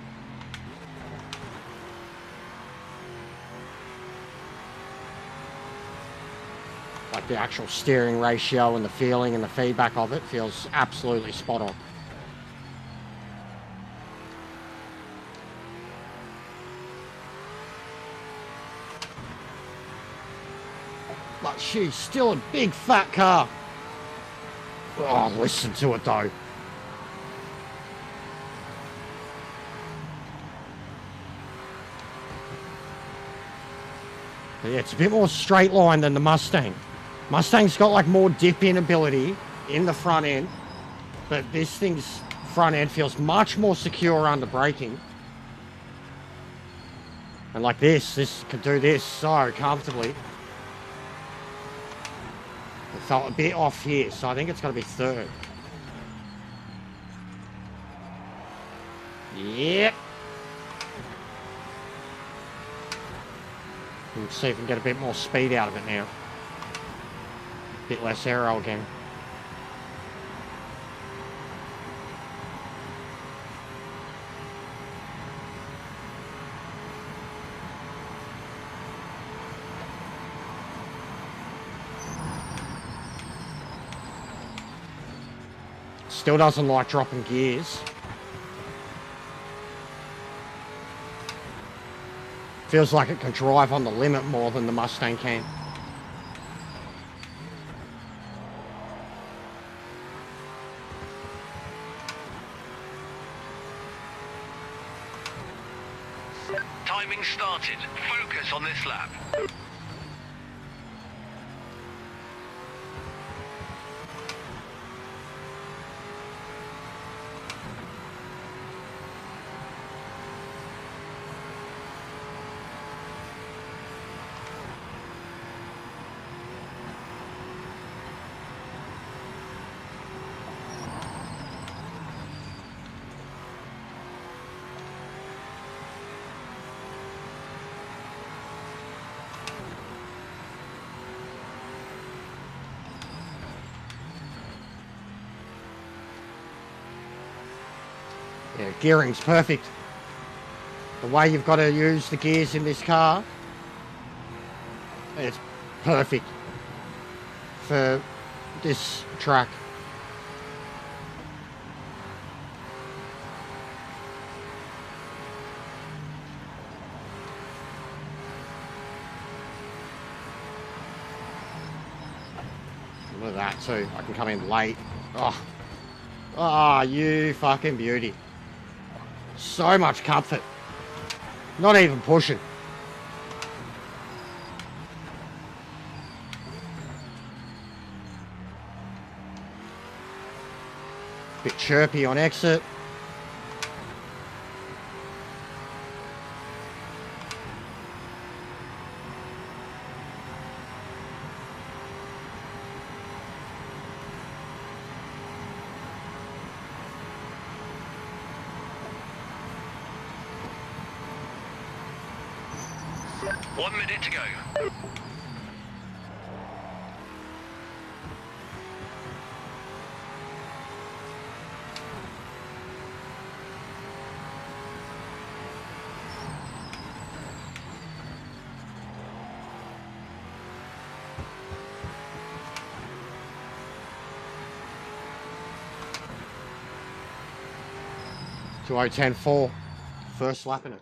Like the actual steering ratio and the feeling and the feedback of it feels absolutely spot on. But she's still a big fat car. Oh, listen to it though. But yeah, it's a bit more straight line than the Mustang. Mustang's got like more dip in ability in the front end, but this thing's front end feels much more secure under braking. And like this can do this so comfortably. It felt a bit off here, so I think it's going to be third. Yep. Let's see if we can get a bit more speed out of it now. A bit less aero again. Still doesn't like dropping gears. Feels like it can drive on the limit more than the Mustang can. Timing started. Focus on this lap. Yeah, gearing's perfect. The way you've got to use the gears in this car, it's perfect for this track. Look at that too. I can come in late. Oh, you fucking beauty. So much comfort. Not even pushing. Bit chirpy on exit. One minute to go. To 0.10.4. First lap in it.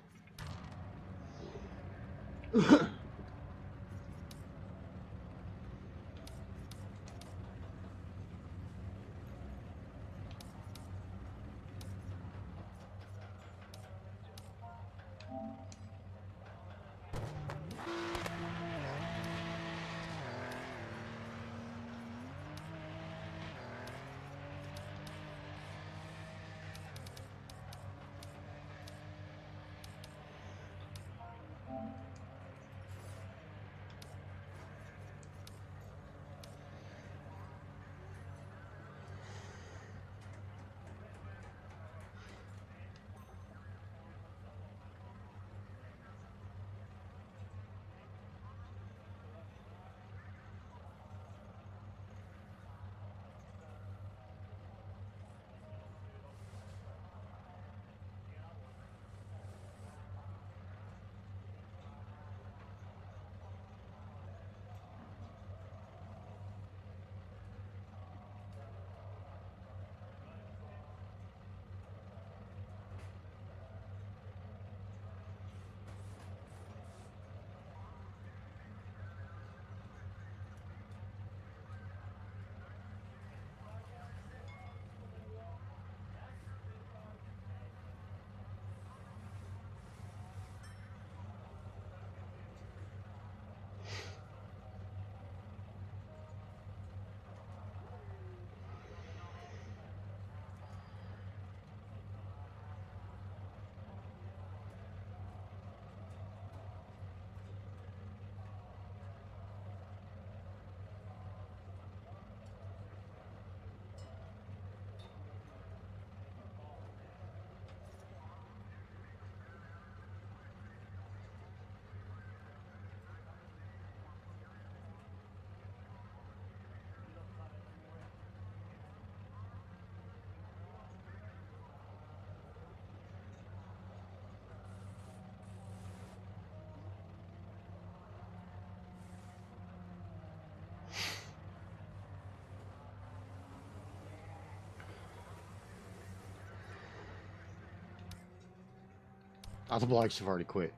Other blokes have already quit.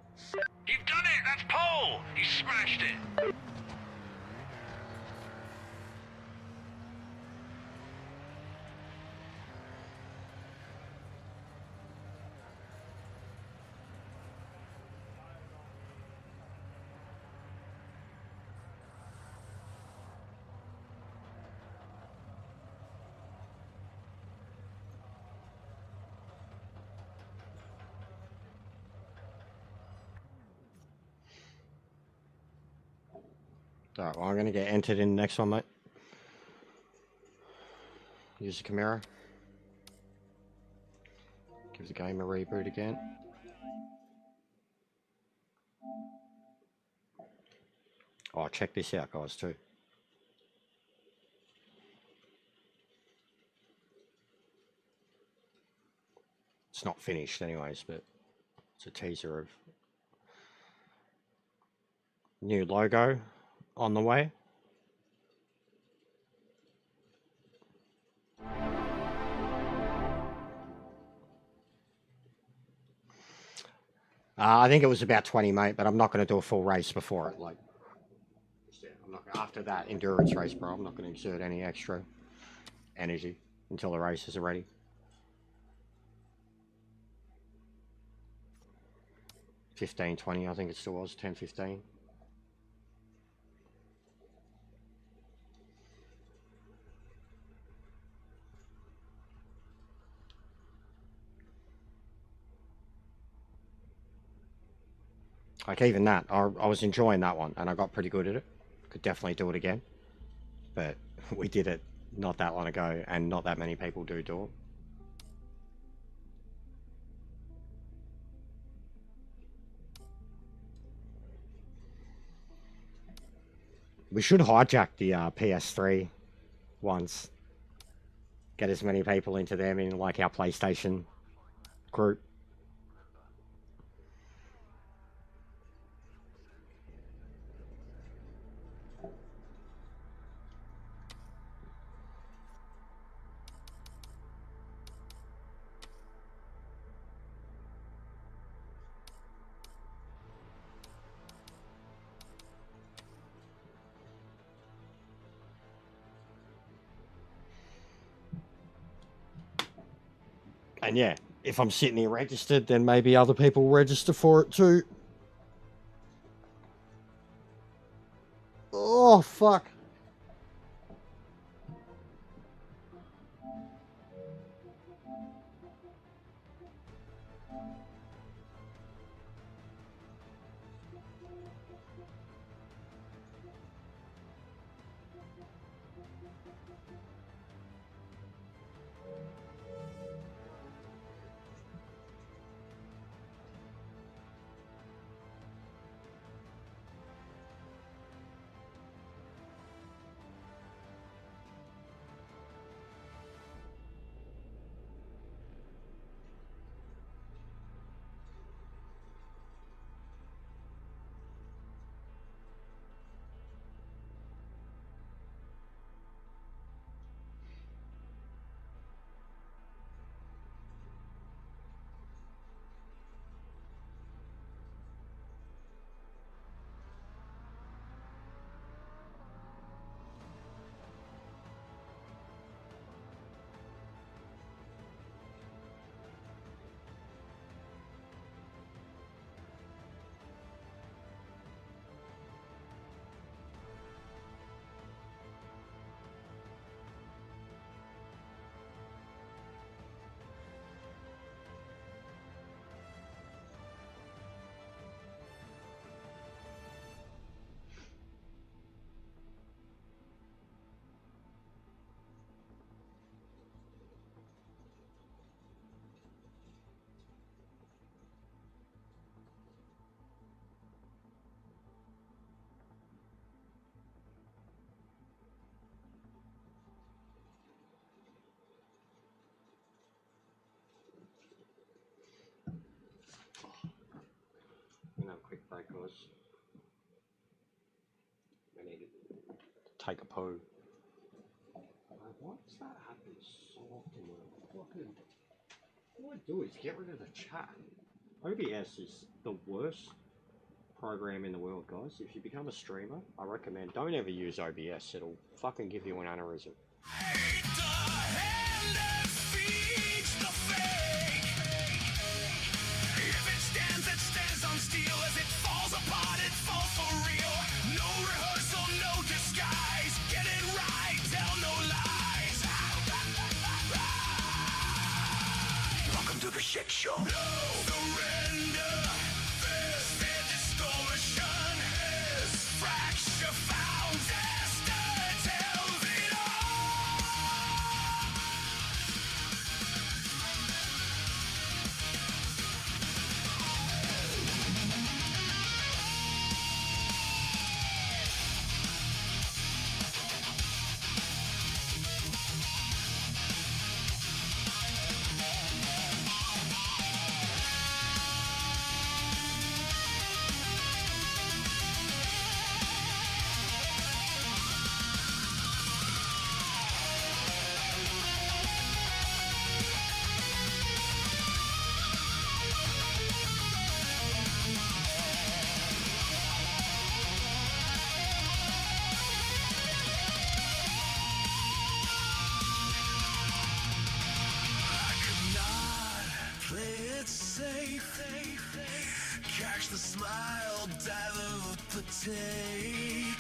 You've done it! That's Paul! He smashed it! Alright, well, I'm going to get entered in the next one, mate. Use the Camaro. Give the game a reboot again. Oh, check this out, guys, too. It's not finished anyways, but it's a teaser of new logo on the way. I think it was about 20, mate, but I'm not going to do a full race before it. Like, I'm not after that endurance race, bro. I'm not going to exert any extra energy until the races are ready. $15, $20, I think it still was. $10, $15. Like, even that, I was enjoying that one, and I got pretty good at it. Could definitely do it again. But we did it not that long ago, and not that many people do it. We should hijack the PS3 ones. Get as many people into them in, like, our PlayStation group. And yeah, if I'm sitting here registered, then maybe other people register for it too. Oh, fuck. Quick break, guys. I need to take a poo. Why does that happen so often when I'm fucking... All I do is get rid of the chat. OBS is the worst program in the world, guys. If you become a streamer, I recommend don't ever use OBS. It'll fucking give you an aneurysm. The shit show. No surrender. This distortion is fracture found. Esther tells it catch the smile, dilute the take,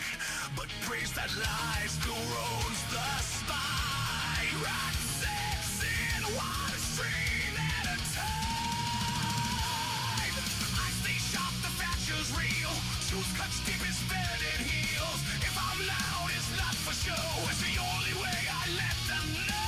but praise that lies corrodes the spine. Rock six in one stream at a time. I stay sharp, the fracture's real. Shoes cuts deep as bedded heels. If I'm loud, it's not for show. It's the only way I let them know.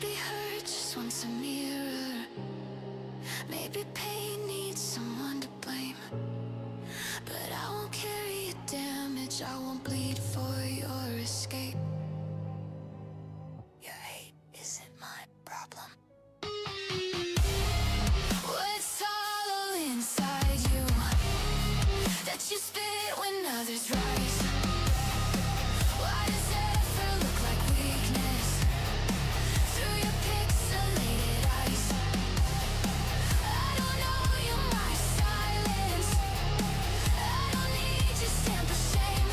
Maybe hurt just wants a mirror. Maybe pain needs someone to blame. But I won't carry your damage, I won't bleed for your escape. Your hate isn't my problem. What's hollow inside you that you spit when others rise? Why does effort look like weakness through your pixelated eyes? I don't know you, my silence. I don't need your stamp of shame.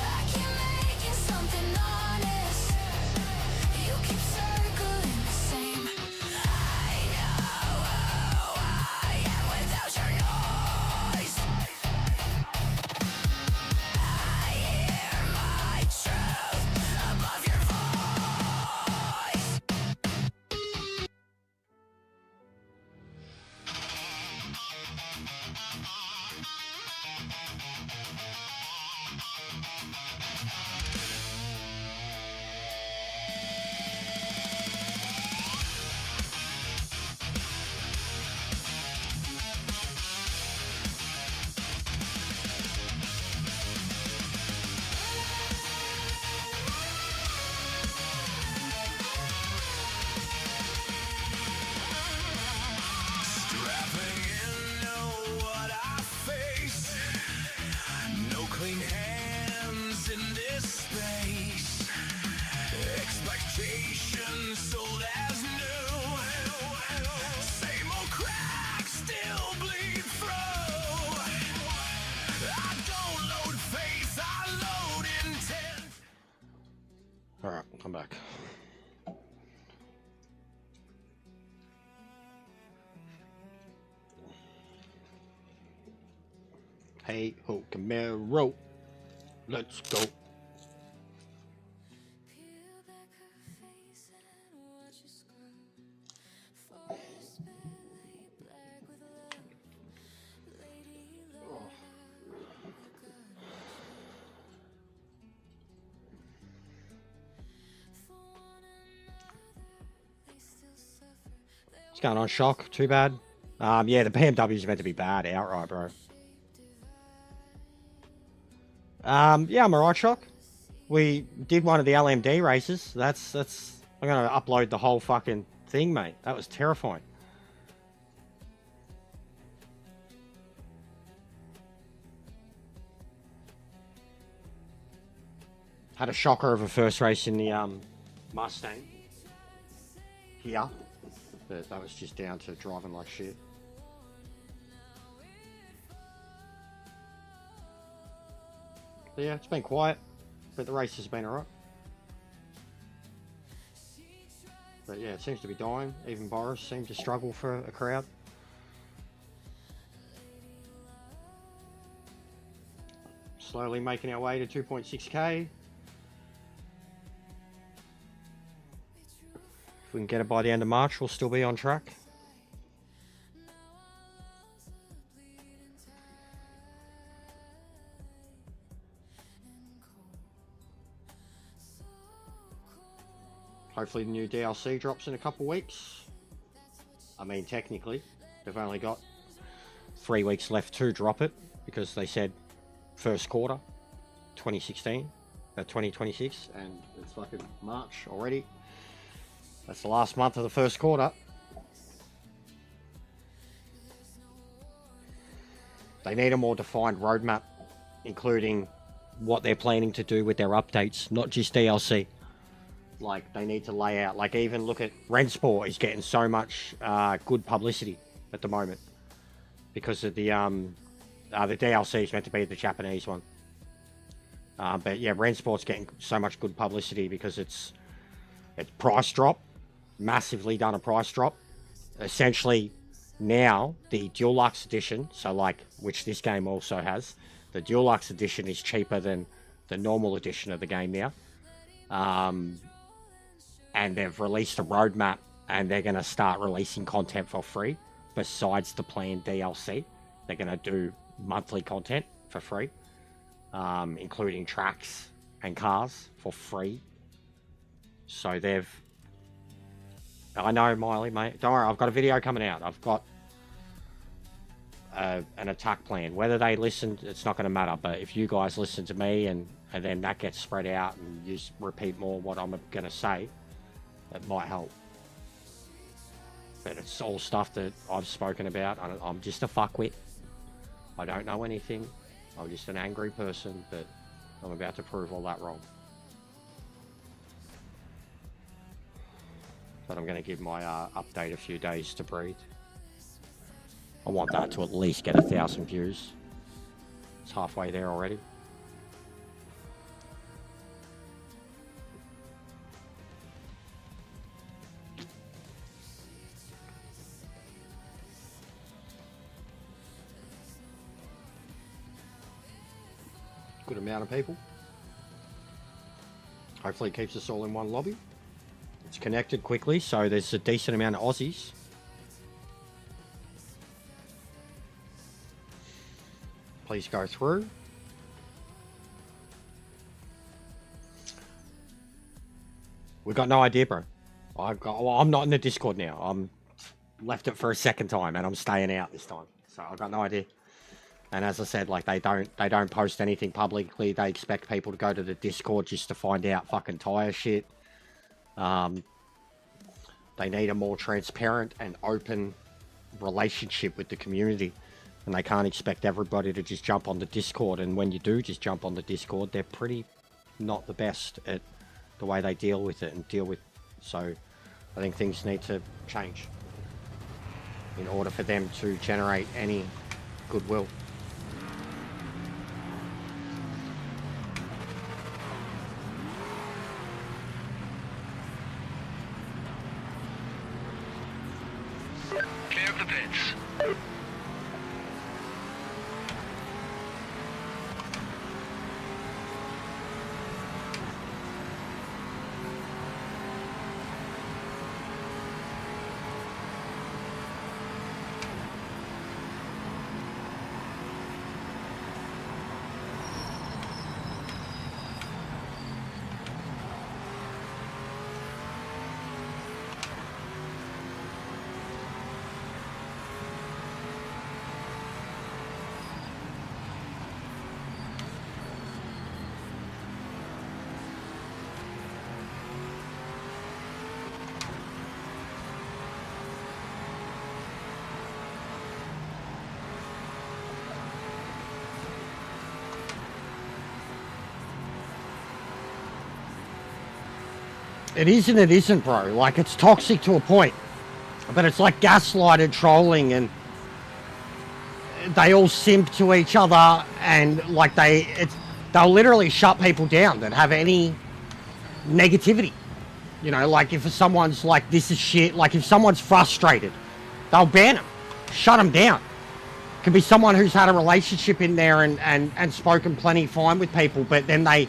I keep making something honest. You keep circling the same. I know who I am without your noise. I hear my truth above your voice. Strapping in, know what I face. No clean hands in this space. Expectations sold as new. Same old cracks still bleed through. I don't load faith, I load intent. Alright, I'm back. Hey ho, Camaro. Let's go. Peel back her face and watch her scream. Forest ballet black with love. Lady love. For one another, they still suffer. What's going on, Shock? Too bad. Yeah, the BMW's meant to be bad outright, bro. Yeah, I'm alright, Shock. We did one of the LMD races. That's. I'm gonna upload the whole fucking thing, mate. That was terrifying. Had a shocker of a first race in the Mustang. Here. But that was just down to driving like shit. But yeah, it's been quiet, but the race has been alright. But yeah, it seems to be dying. Even Boris seemed to struggle for a crowd. Slowly making our way to 2.6k. If we can get it by the end of March, we'll still be on track. Hopefully the new DLC drops in a couple weeks. I mean, technically, they've only got 3 weeks left to drop it because they said first quarter 2026, and it's fucking March already. That's the last month of the first quarter. They need a more defined roadmap, including what they're planning to do with their updates, not just DLC. Like, they need to lay out, like, even look at Rensport is getting so much good publicity at the moment because of the DLC is meant to be the Japanese one. But yeah, Rensport's getting so much good publicity because it's price drop, massively done a price drop. Essentially, now the Deluxe Edition, so like, which this game also has, the Deluxe Edition is cheaper than the normal edition of the game now. And they've released a roadmap, and they're going to start releasing content for free besides the planned DLC. They're going to do monthly content for free, including tracks and cars for free. So they've I know, Miley, mate. Don't worry, I've got a video coming out. I've got an attack plan. Whether they listen, it's not going to matter. But if you guys listen to me and then that gets spread out and you repeat more what I'm going to say, it might help. But it's all stuff that I've spoken about. I'm just a fuckwit. I don't know anything. I'm just an angry person, but I'm about to prove all that wrong. But I'm going to give my update a few days to breathe. I want that to at least get 1,000 views. It's halfway there already. Good amount of people. Hopefully it keeps us all in one lobby. It's connected quickly, so there's a decent amount of Aussies. Please go through. We've got no idea, bro. I'm not in the Discord now. I'm left it for a second time, and I'm staying out this time. So I've got no idea. And as I said, like they don't post anything publicly. They expect people to go to the Discord just to find out fucking tire shit. They need a more transparent and open relationship with the community. And they can't expect everybody to just jump on the Discord. And when you do just jump on the Discord, they're pretty not the best at the way they deal with it and deal with. So I think things need to change in order for them to generate any goodwill. Clear of the pits. It is and it isn't, bro. Like, it's toxic to a point. But it's like gaslighted trolling, and they all simp to each other, and like they'll literally shut people down that have any negativity. You know, like if someone's like, this is shit, like if someone's frustrated, they'll ban them, shut them down. Could be someone who's had a relationship in there and spoken plenty fine with people, but then they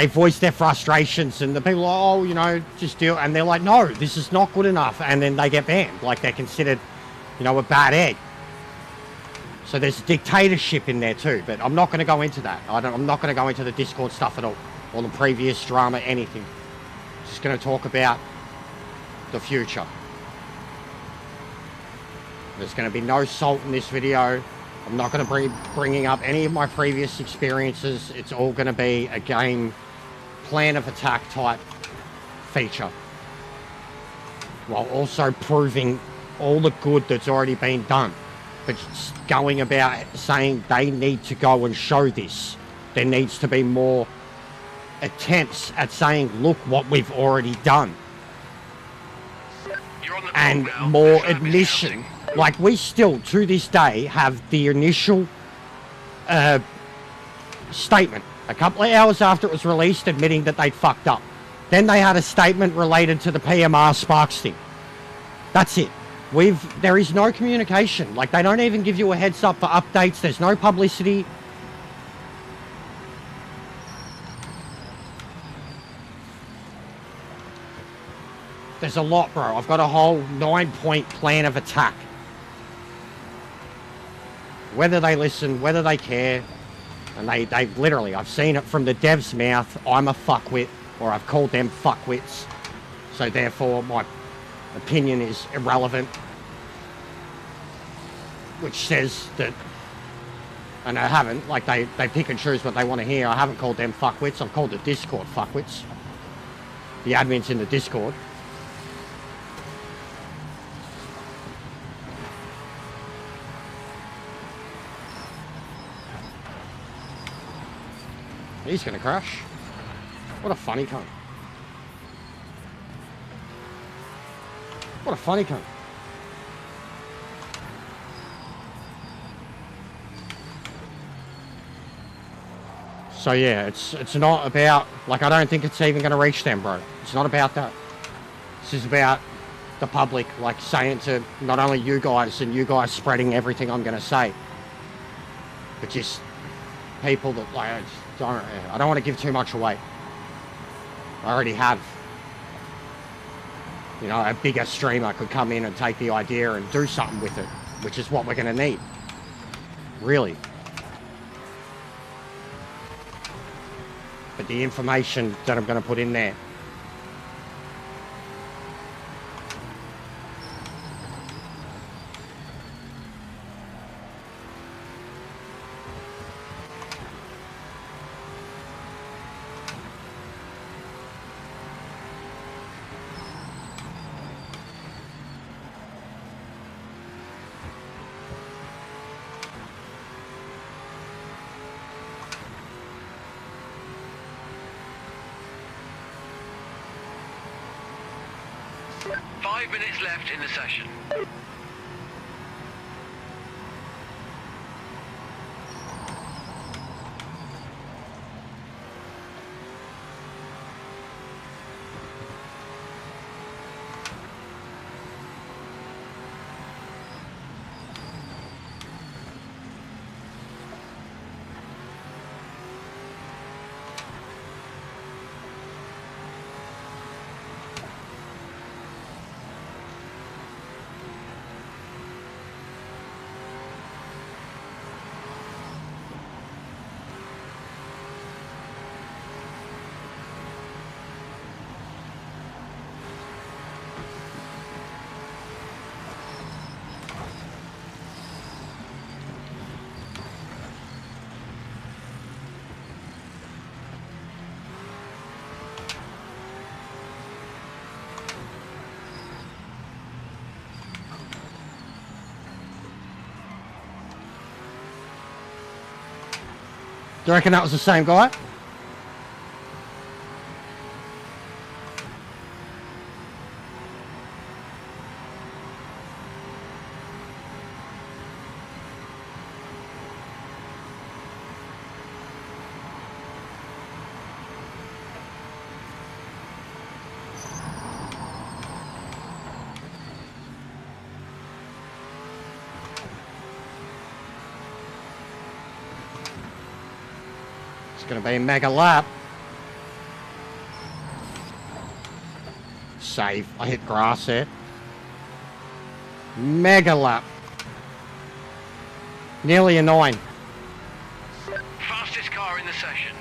voice their frustrations, and the people are, oh, you know, just deal, and they're like, no, this is not good enough, and then they get banned, like they're considered, you know, a bad egg. So there's a dictatorship in there too, but I'm not going to go into that. I'm not going to go into the Discord stuff at all, or the previous drama, anything. Just going to talk about the future. There's going to be no salt in this video. I'm not going to be bringing up any of my previous experiences. It's all going to be a game plan of attack type feature, while also proving all the good that's already been done. But just going about saying they need to go and show this. There needs to be more attempts at saying, look what we've already done. You're on the And call now. more Time is admission. counting. Like, we still, to this day, have the initial statement a couple of hours after it was released admitting that they'd fucked up. Then they had a statement related to the PMR Sparks thing. That's it. There is no communication. Like, they don't even give you a heads up for updates. There's no publicity. There's a lot, bro. I've got a whole 9-point plan of attack. Whether they listen, whether they care, and they literally, I've seen it from the dev's mouth, I'm a fuckwit, or I've called them fuckwits. So therefore, my opinion is irrelevant, which says that, and I haven't, like they pick and choose what they want to hear. I haven't called them fuckwits, I've called the Discord fuckwits. The admins in the Discord. He's gonna crash. What a funny cunt. What a funny cunt. So yeah, it's not about, like, I don't think it's even gonna reach them, bro. It's not about that. This is about the public, like, saying to not only you guys and you guys spreading everything I'm gonna say, but just people that, like, I don't want to give too much away. I already have. You know, a bigger streamer could come in and take the idea and do something with it, which is what we're going to need. Really. But the information that I'm going to put in there, minutes left in the session. do you reckon that was the same guy? It's going to be a mega lap. Save. I hit grass there. Mega lap. Nearly a 9. Fastest car in the session.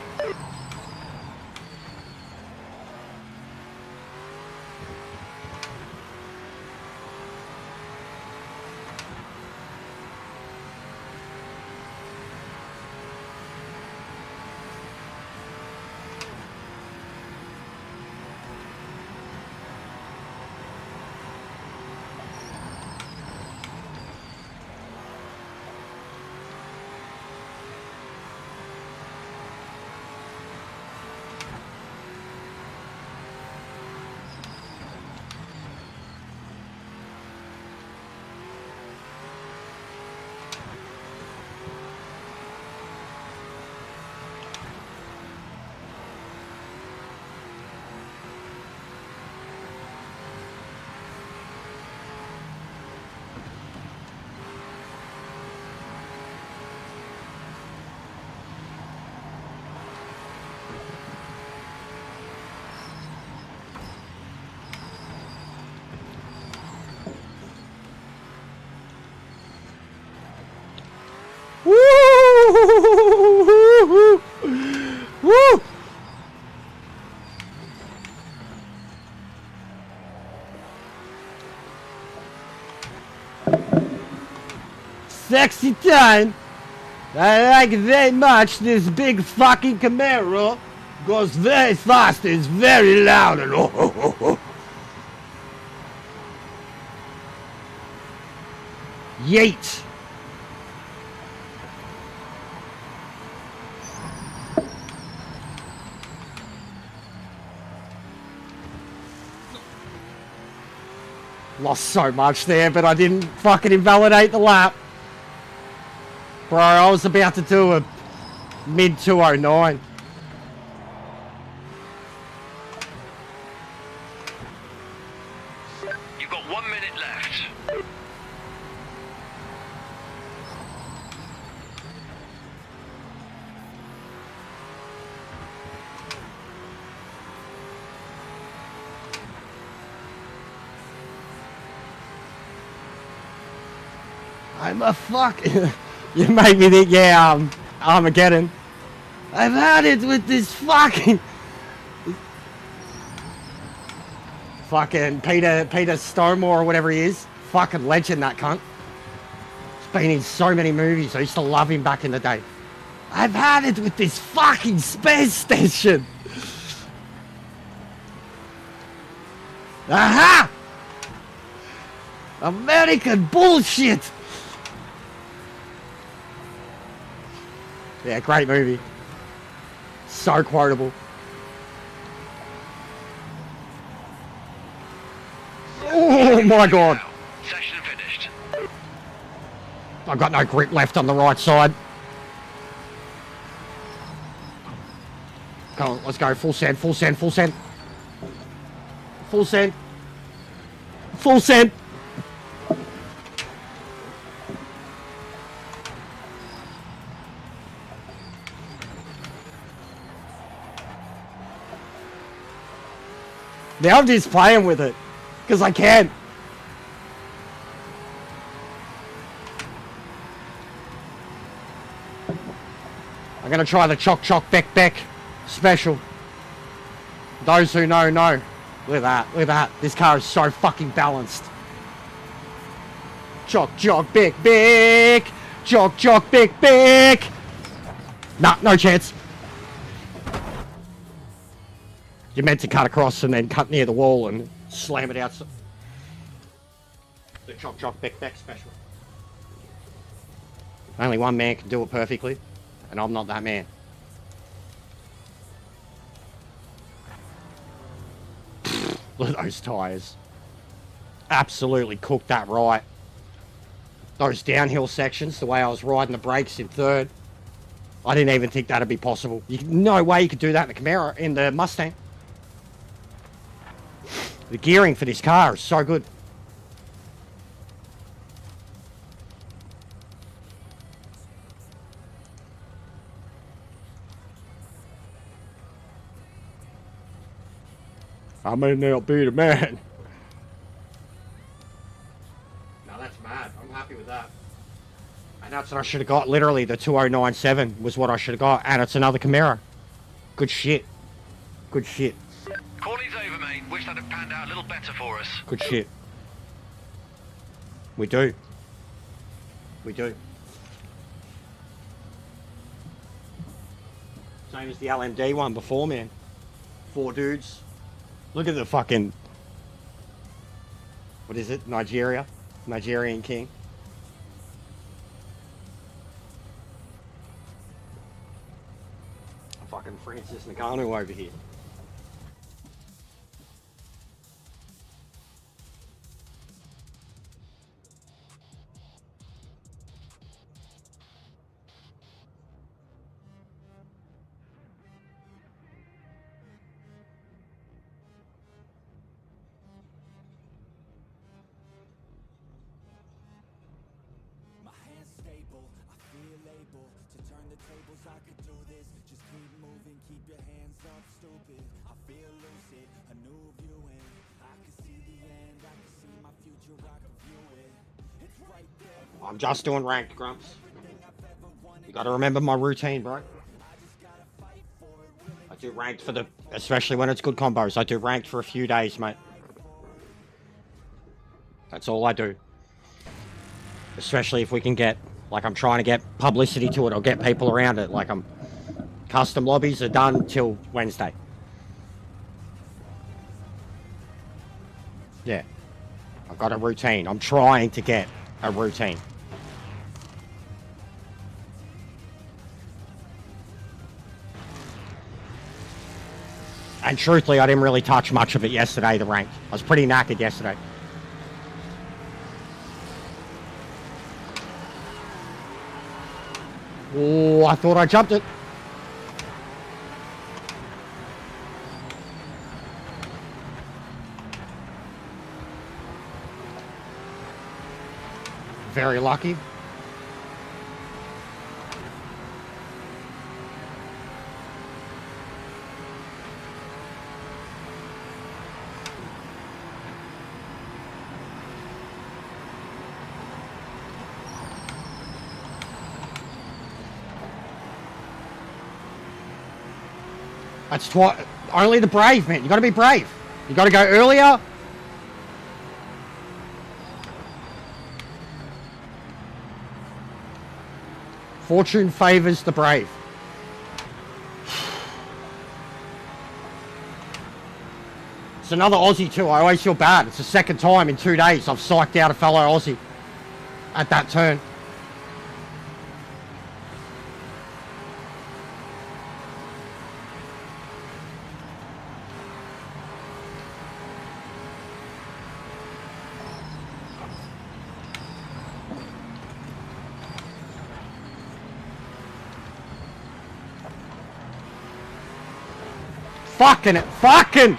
sexy time. I like it very much. This big fucking Camaro goes very fast. It's very loud. And Yeet. Lost so much there, but I didn't fucking invalidate the lap. Bro, I was about to do a mid 209. You've got 1 minute left. I'm a fuck. You made me think, yeah, Armageddon. I've had it with this fucking Peter Stormare or whatever he is. Fucking legend, that cunt. He's been in so many movies. I used to love him back in the day. I've had it with this fucking space station. Aha! American bullshit. Yeah, great movie. So quotable. Oh my god. Session finished. I've got no grip left on the right side. Come on, let's go. Full send, full send, full send. Full send. Full send. Now I'm just playing with it, because I can. I'm going to try the Choc Choc Beck Beck special. Those who know, know. Look at that, look at that. This car is so fucking balanced. Choc Choc Beck Beck. Choc Choc Beck Beck. Nah, no chance. You're meant to cut across and then cut near the wall and slam it out. The Choc Choc Beck Beck special. Only one man can do it perfectly, and I'm not that man. Look at those tyres. Absolutely cooked that right. Those downhill sections, the way I was riding the brakes in third, I didn't even think that'd be possible. No way you could do that in the Camaro, in the Mustang. The gearing for this car is so good. I may not be the man. No, that's mad. I'm happy with that. And that's what I should have got. Literally, the 2097 was what I should have got. And it's another Camaro. Good shit. Good shit. Corney's over, mate. Wish that had panned out a little better for us. Good shit. We do. We do. Same as the LMD one before, man. 4 dudes. Look at the fucking... What is it? Nigeria? Nigerian king. Fucking Francis Ngannou over here. My hands stable, I feel able to turn the tables. I could do this. Just keep moving, keep your hands up, stupid. I feel lucid, a new viewing. I can see the end, I can see my future, I can view it. It's right there. I'm just doing ranked, Grumps. You gotta remember my routine, bro. I do ranked for the... Especially when it's good combos. I do ranked for a few days, mate. That's all I do. Especially if we can get Like, I'm trying to get publicity to it or get people around it. Like, custom lobbies are done till Wednesday. Yeah. I've got a routine. I'm trying to get a routine. And truthfully, I didn't really touch much of it yesterday, the rank. I was pretty knackered yesterday. Oh, I thought I jumped it. Very lucky. That's only the brave, man. You gotta be brave. You gotta go earlier. Fortune favors the brave. It's another Aussie too. I always feel bad. It's the second time in 2 days I've psyched out a fellow Aussie at that turn. Fucking!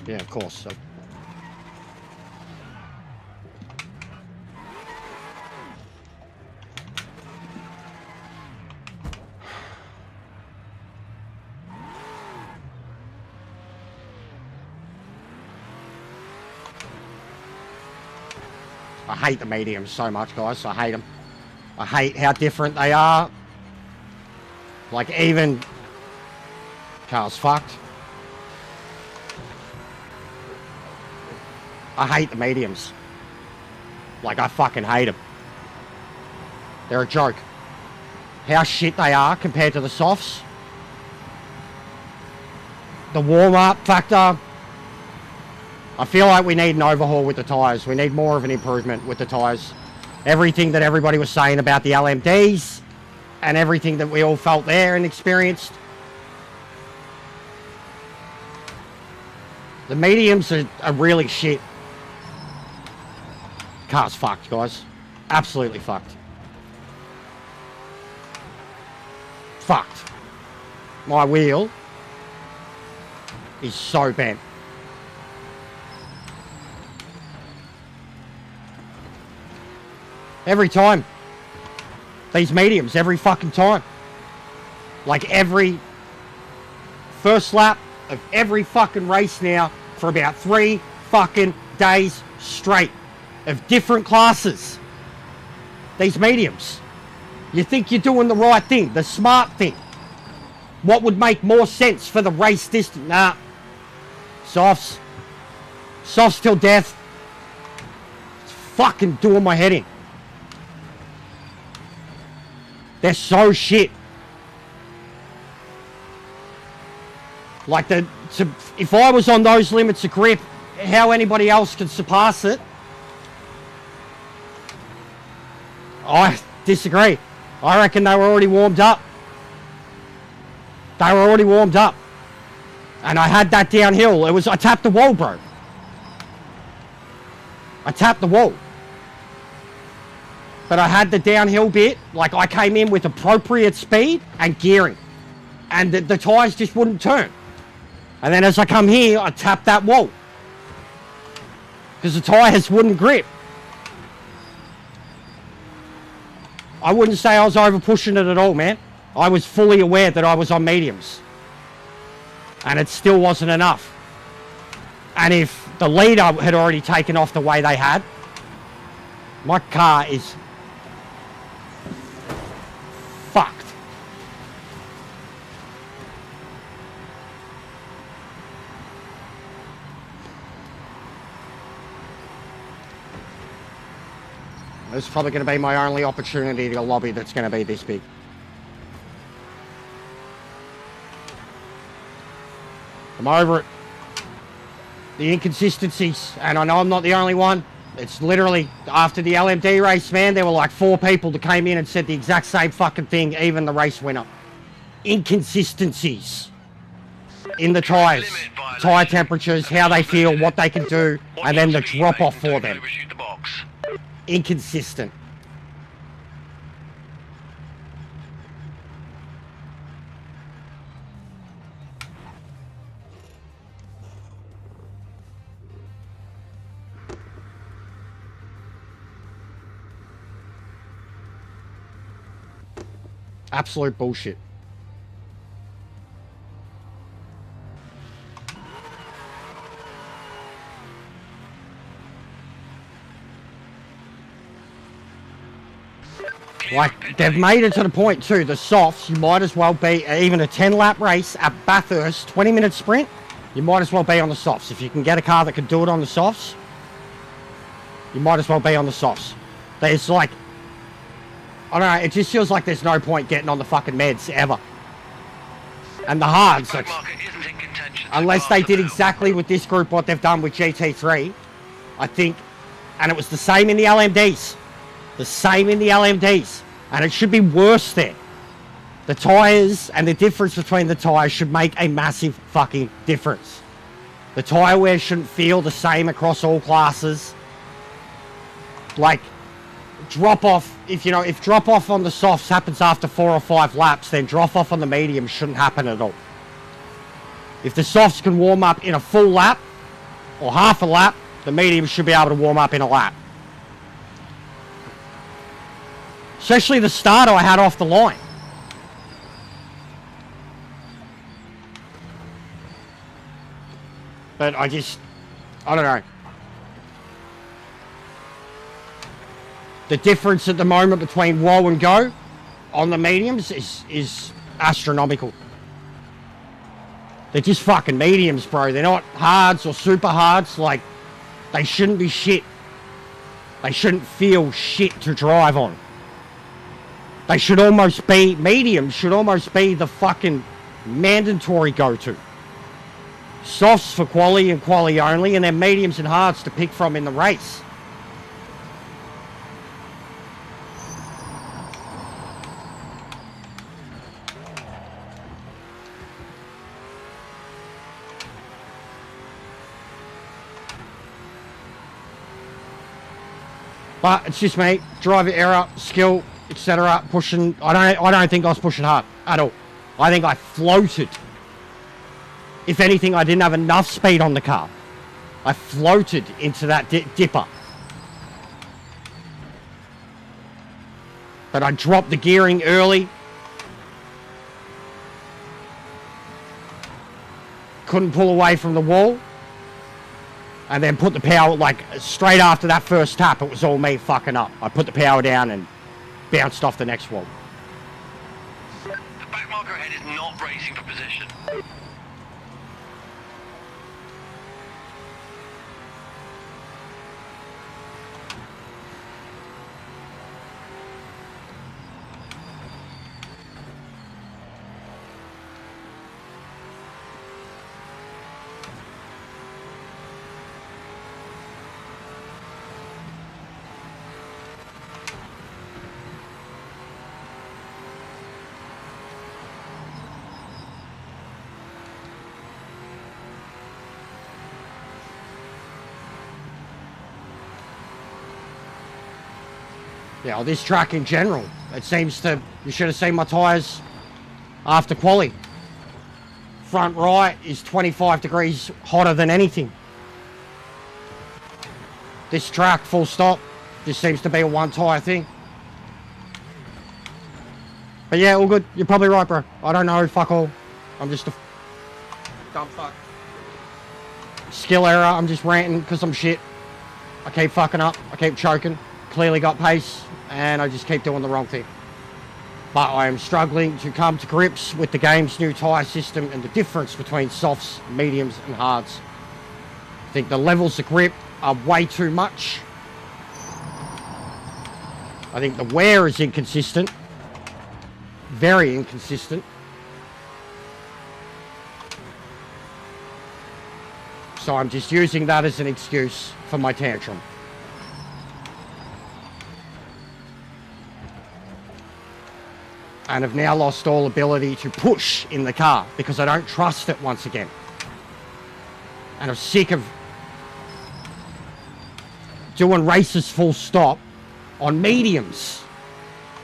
Yeah, of course. So. I hate the mediums so much, guys. I hate them. I hate how different they are. Like, even... Car's fucked. I hate the mediums. Like, I fucking hate them. They're a joke. How shit they are compared to the softs. The warm-up factor... I feel like we need an overhaul with the tyres. We need more of an improvement with the tyres. Everything that everybody was saying about the LMDs and everything that we all felt there and experienced. The mediums are really shit. Car's fucked, guys. Absolutely fucked. Fucked. My wheel is so bent. Every time. These mediums, every fucking time. Like every first lap of every fucking race now for about 3 fucking days straight of different classes. These mediums. You think you're doing the right thing, the smart thing. What would make more sense for the race distance? Nah. Softs. Softs till death. It's fucking doing my head in. They're so shit. Like, if I was on those limits of grip, how anybody else could surpass it? I disagree. I reckon they were already warmed up. They were already warmed up. And I had that downhill. I tapped the wall, bro. I tapped the wall. But I had the downhill bit, like I came in with appropriate speed and gearing. And the tyres just wouldn't turn. And then as I come here, I tapped that wall. Because the tyres wouldn't grip. I wouldn't say I was over pushing it at all, man. I was fully aware that I was on mediums. And it still wasn't enough. And if the leader had already taken off the way they had, my car is It's probably going to be my only opportunity to lobby that's going to be this big. I'm over it. The inconsistencies, and I know I'm not the only one. It's literally, after the LMD race, man, there were like 4 people that came in and said the exact same fucking thing, even the race winner. Inconsistencies in the tyres, tyre temperatures, how they feel, what they can do, and then the drop-off for them. Overshoot the box. Inconsistent. Absolute bullshit. Like, they've made it to the point too, the softs, you might as well be, even a 10-lap race at Bathurst, 20-minute sprint, you might as well be on the softs. If you can get a car that can do it on the softs, you might as well be on the softs. There's like, I don't know, it just feels like there's no point getting on the fucking meds, ever. And the hards, like, unless they did exactly with this group what they've done with GT3, I think, and it was the same in the LMDs. The same in the LMDs. And it should be worse there. The tyres and the difference between the tyres should make a massive fucking difference. The tyre wear shouldn't feel the same across all classes. Like, drop off, if drop off on the softs happens after 4 or 5 laps, then drop off on the mediums shouldn't happen at all. If the softs can warm up in a full lap or half a lap, the mediums should be able to warm up in a lap. Especially the starter I had off the line. But I don't know. The difference at the moment between whoa and go on the mediums is astronomical. They're just fucking mediums, bro. They're not hards or super hards. Like, they shouldn't be shit. They shouldn't feel shit to drive on. They should almost be, mediums should almost be the fucking mandatory go-to. Softs for quali and quali only, and then mediums and hards to pick from in the race. But it's just me, driver error, skill, etc. Pushing. I don't think I was pushing hard at all. I think I floated. If anything, I didn't have enough speed on the car. I floated into that dipper. But I dropped the gearing early. Couldn't pull away from the wall. And then put the power, like, straight after that first tap, it was all me fucking up. I put the power down and bounced off the next wall. The back marker ahead is not racing for position. Yeah, well, this track in general, it seems to, you should have seen my tyres after quali. Front right is 25 degrees hotter than anything. This track, full stop, just seems to be a one tyre thing. But yeah, all good. You're probably right, bro. I don't know, fuck all. I'm just a dumb fuck. Skill error, I'm just ranting because I'm shit. I keep fucking up, I keep choking. Clearly got pace, and I just keep doing the wrong thing. But I am struggling to come to grips with the game's new tyre system and the difference between softs, mediums and hards. I think the levels of grip are way too much. I think the wear is inconsistent. Very inconsistent. So I'm just using that as an excuse for my tantrum. And have now lost all ability to push in the car because I don't trust it once again. And I'm sick of doing races full stop on mediums.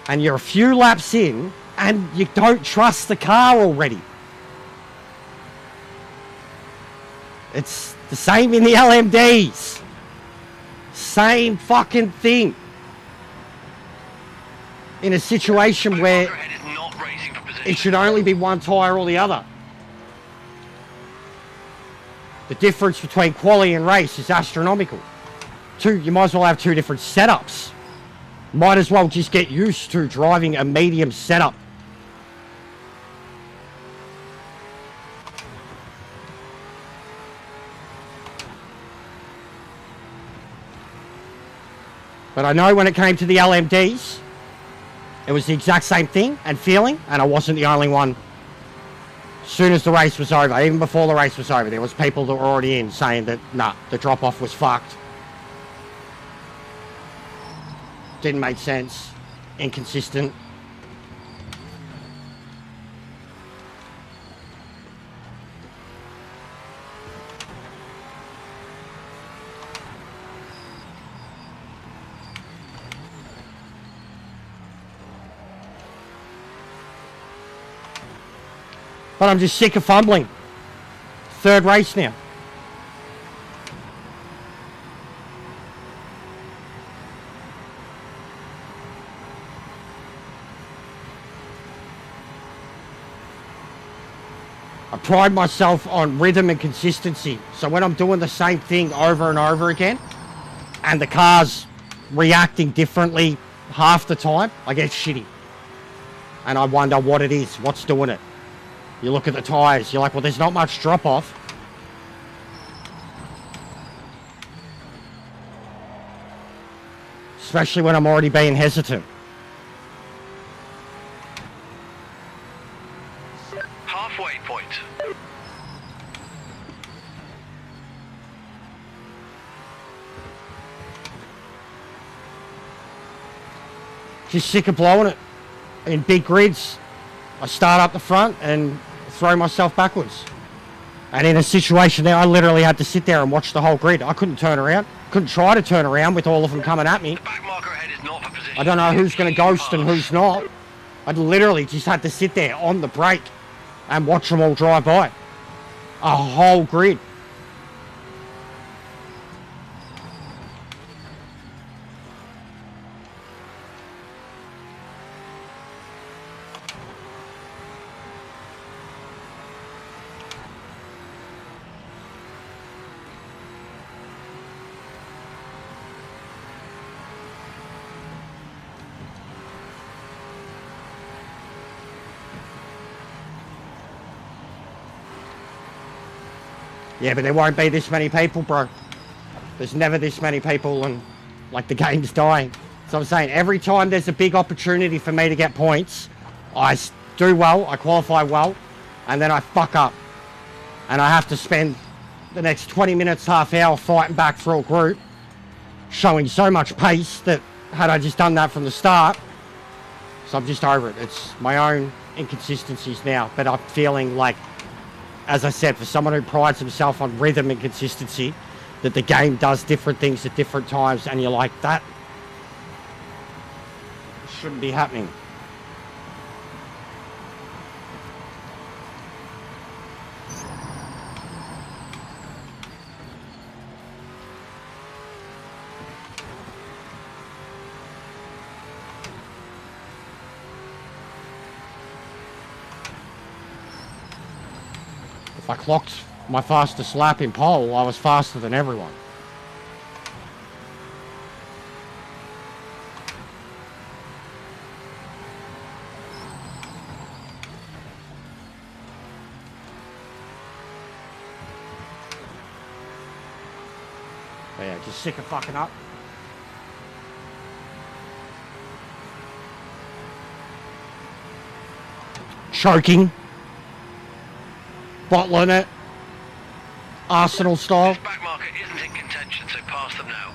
And you're a few laps in and you don't trust the car already. It's the same in the LMDs. Same fucking thing. In a situation where it should only be one tyre or the other. The difference between quali and race is astronomical. You might as well have two different setups. Might as well just get used to driving a medium setup. But I know when it came to the LMDs, it was the exact same thing and feeling, and I wasn't the only one. As soon as the race was over, even before the race was over, there was people that were already in saying that, nah, the drop-off was fucked. Didn't make sense. Inconsistent. But I'm just sick of fumbling. Third race now. I pride myself on rhythm and consistency. So when I'm doing the same thing over and over again, and the car's reacting differently half the time, I get shitty. And I wonder what it is, what's doing it. You look at the tyres, you're like, well, there's not much drop-off. Especially when I'm already being hesitant. Halfway point. Just sick of blowing it. In big grids, I start up the front and throw myself backwards. And in a situation there, I literally had to sit there and watch the whole grid. I couldn't turn around. Couldn't try to turn around with all of them coming at me. The back marker ahead is not for position. I don't know who's going to ghost and who's not. I literally just had to sit there on the brake and watch them all drive by. A whole grid. Yeah, but there won't be this many people, bro. There's never this many people and, like, the game's dying. So I'm saying every time there's a big opportunity for me to get points, I do well, I qualify well, and then I fuck up. And I have to spend the next 20 minutes, half hour fighting back for a group, showing so much pace that had I just done that from the start, so I'm just over it. It's my own inconsistencies now, but I'm feeling like, as I said, for someone who prides himself on rhythm and consistency, that the game does different things at different times, and you're like, that shouldn't be happening. If I clocked my fastest lap in pole, I was faster than everyone. But yeah, just sick of fucking up. choking, bottling it, Arsenal style. This back marker isn't in contention, so pass them now.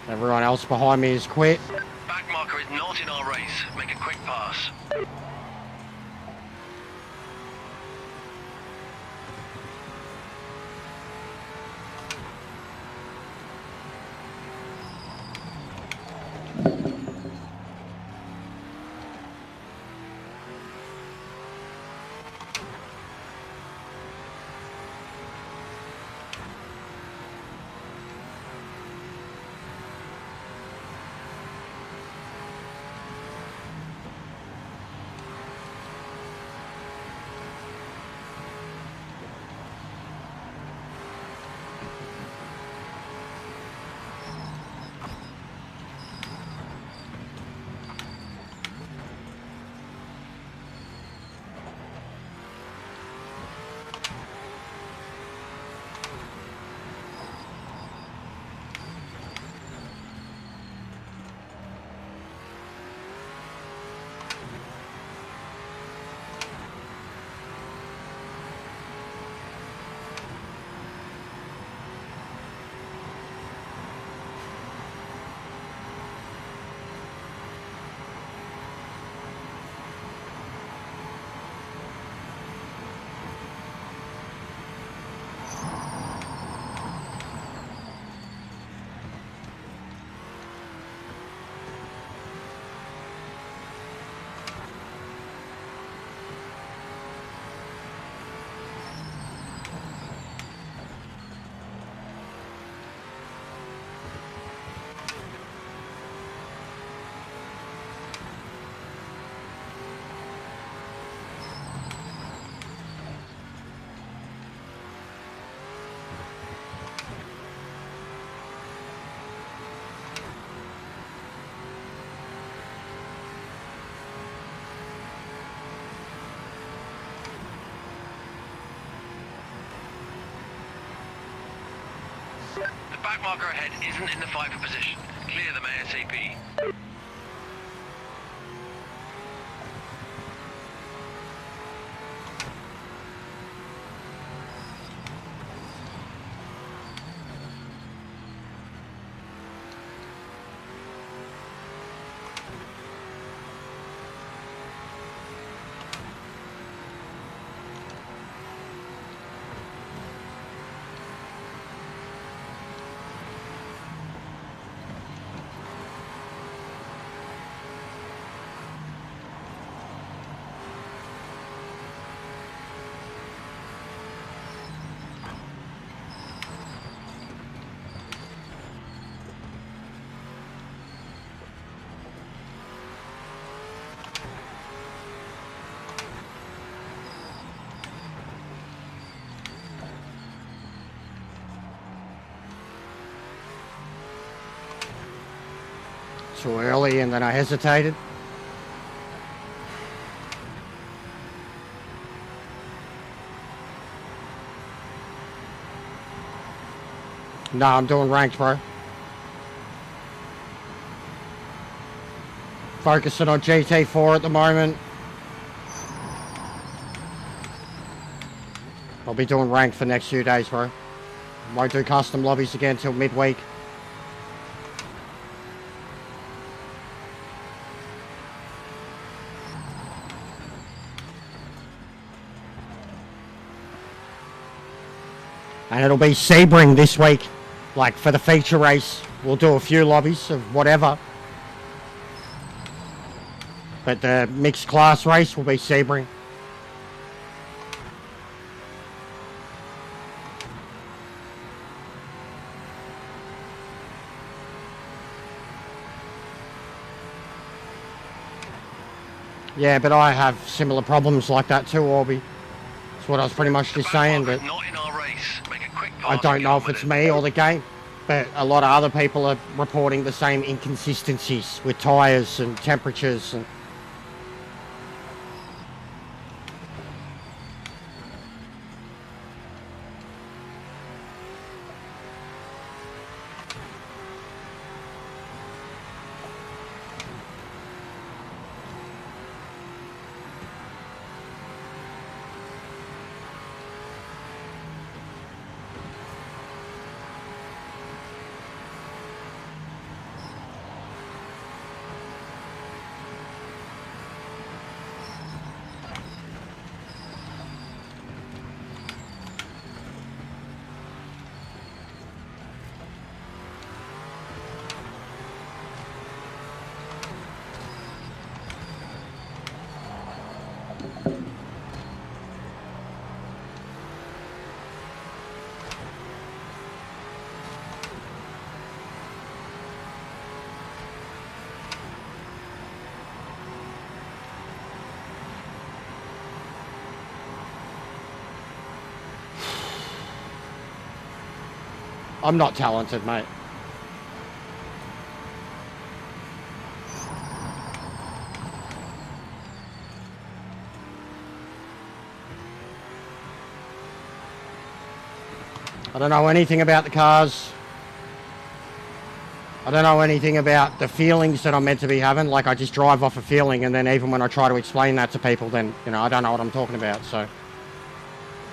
Everyone else behind me is quit. Back marker is not in our race. Make a quick pass. The back marker ahead isn't in the fight for position. Clear them ASAP. Too early and then I hesitated. No, I'm doing ranked, bro. Focusing on GT4 at the moment. I'll be doing ranked for the next few days, bro. Won't do custom lobbies again till midweek. And it'll be Sebring this week. Like for the feature race, we'll do a few lobbies of whatever. But the mixed class race will be Sebring. Yeah, but I have similar problems like that too, Orby. That's what I was pretty much just saying, but Not in our race. Make a quick I pass don't and know get if on it's with it. me or the game. But a lot of other people are reporting the same inconsistencies with tyres and temperatures and I'm not talented, mate. I don't know anything about the cars. I don't know anything about the feelings that I'm meant to be having. Like, I just drive off a feeling, and then even when I try to explain that to people, then, you know, I don't know what I'm talking about. So,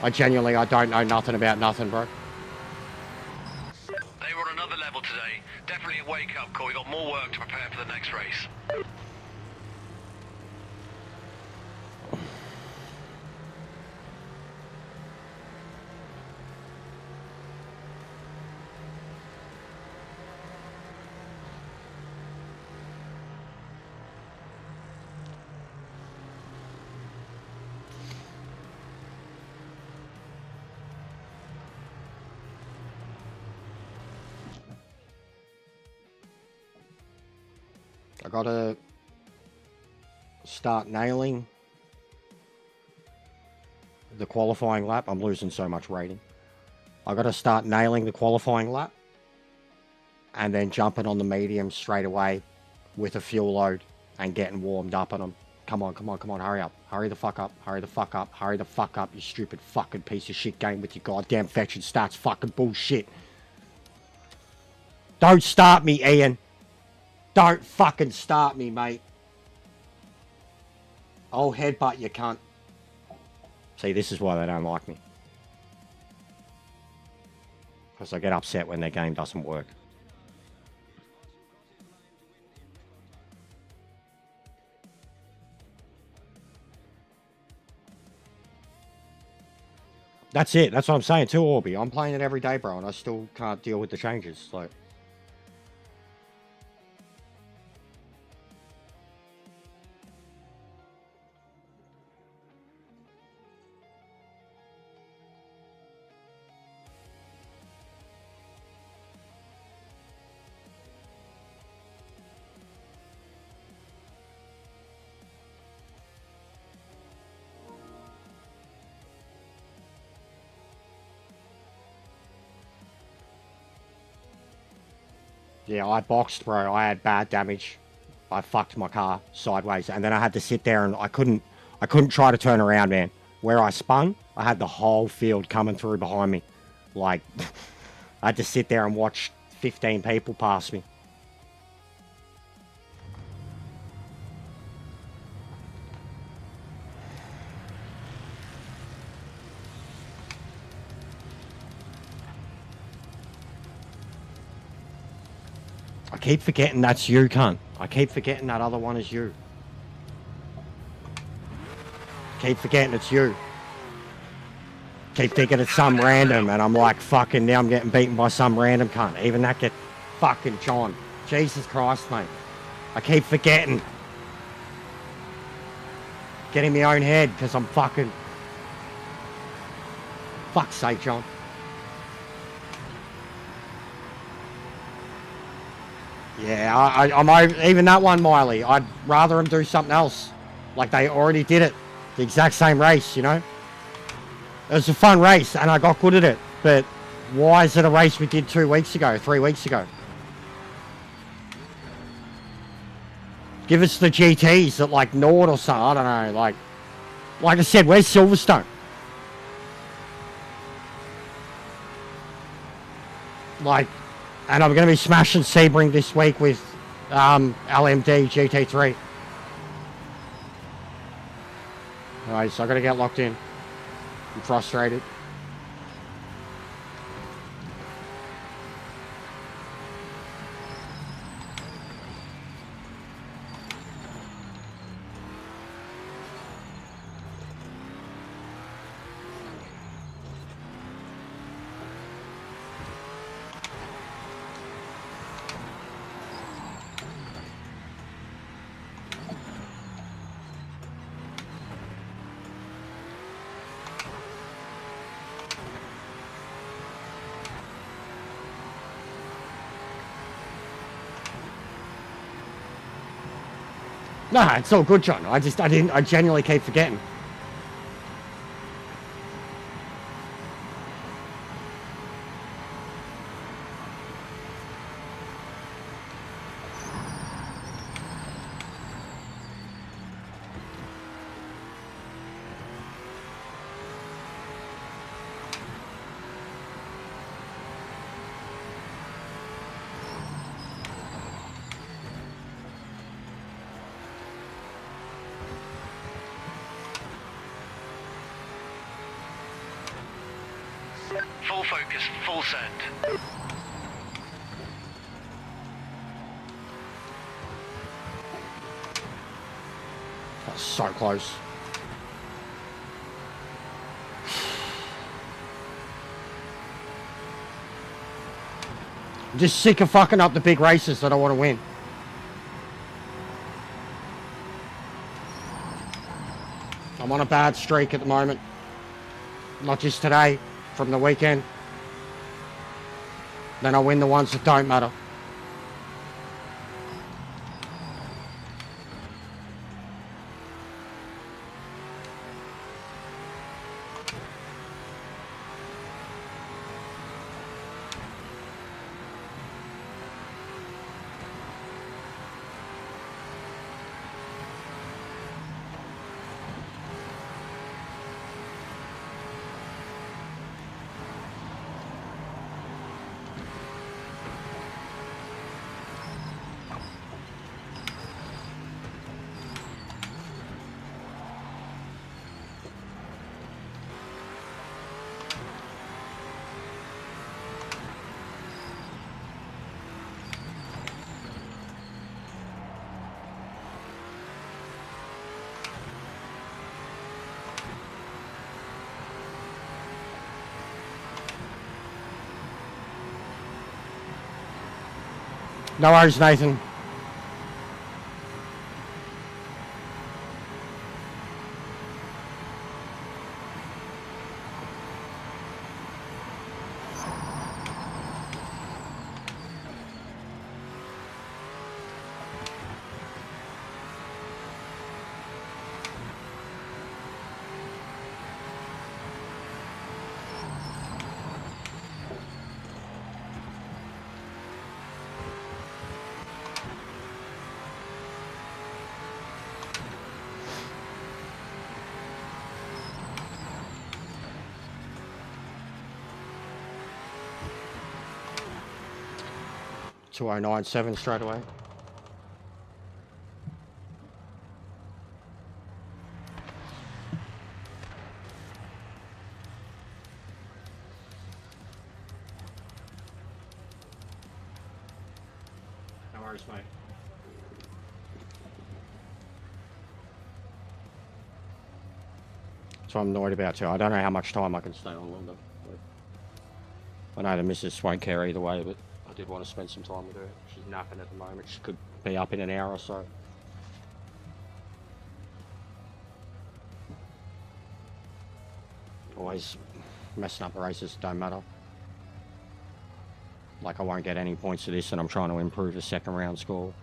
I don't know nothing about nothing, bro. They were on another level today. Definitely a wake-up call. We got more work to prepare for the next race. I gotta start nailing the qualifying lap. I'm losing so much rating. I gotta start nailing the qualifying lap and then jumping on the medium straight away with a fuel load and getting warmed up on them. Come on, hurry up. Hurry the fuck up, hurry the fuck up, you stupid fucking piece of shit game with your goddamn fetch and starts fucking bullshit. Don't start me, Ian. Don't fucking start me, mate. I'll headbutt you, cunt. See, this is why they don't like me. Because I get upset when their game doesn't work. That's it. That's what I'm saying too, Orby. I'm playing it every day, bro, and I still can't deal with the changes. Like, Yeah, I boxed, bro. I had bad damage. I fucked my car sideways, and then I had to sit there, and I couldn't try to turn around, man. Where I spun, I had the whole field coming through behind me. Like, I had to sit there and watch 15 people pass me. I keep forgetting that's you, cunt. I keep forgetting that other one is you. Keep forgetting it's you. Keep thinking it's some random, and I'm like, fucking, now I'm getting beaten by some random cunt. Even that get fucking John. Jesus Christ, mate. I keep forgetting. Getting my own head, because I'm fucking... Fuck's sake, John. Yeah, I'm over, even that one, Miley. I'd rather them do something else. Like they already did it. The exact same race, you know? It was a fun race, and I got good at it. But why is it a race we did 2 weeks ago, 3 weeks ago? Give us the GTs at like Nord or something. I don't know. Like I said, where's Silverstone? Like, and I'm going to be smashing Sebring this week with LMD GT3. Alright, so I got to get locked in. I'm frustrated. Nah, it's all good, John. I genuinely keep forgetting. Full focus, full send. That's so close. I'm just sick of fucking up the big races that I want to win. I'm on a bad streak at the moment. Not just today, from the weekend. Then I win the ones that don't matter. No worries, Nathan. 2097 straight away. No worries, mate. That's what I'm annoyed about too. I don't know how much time I can stay on longer. I know the missus won't care either way, but I did want to spend some time with her. She's napping at the moment. She could be up in an hour or so. Always messing up races, don't matter. Like I won't get any points for this and I'm trying to improve the second round score.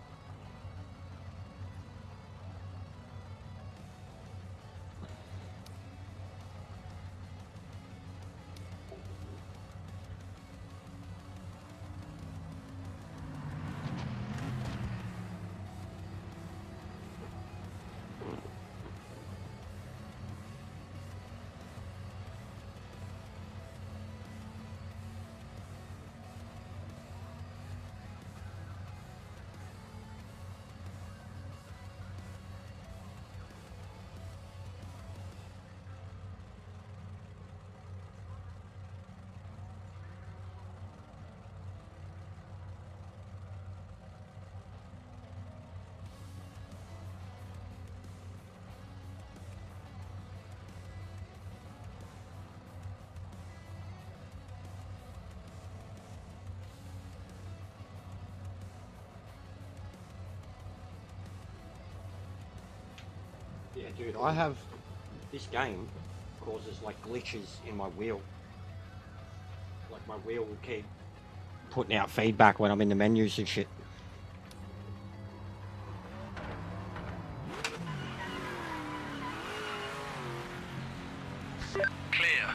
Yeah, dude, I have... This game causes, like, glitches in my wheel. Like, my wheel will keep putting out feedback when I'm in the menus and shit. Clear.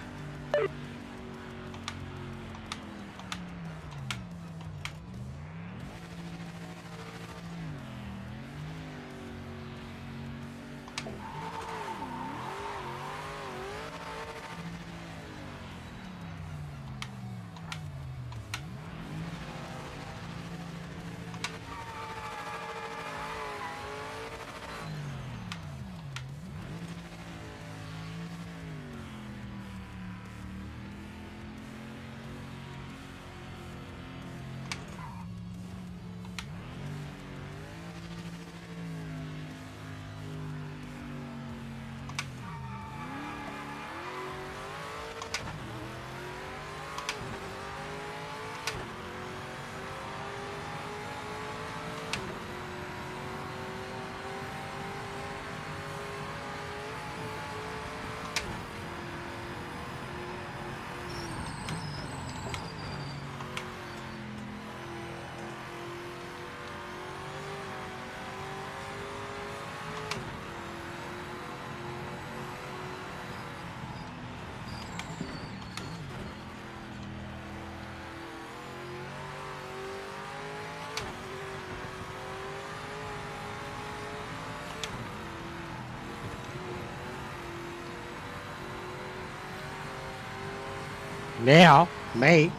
Now, me.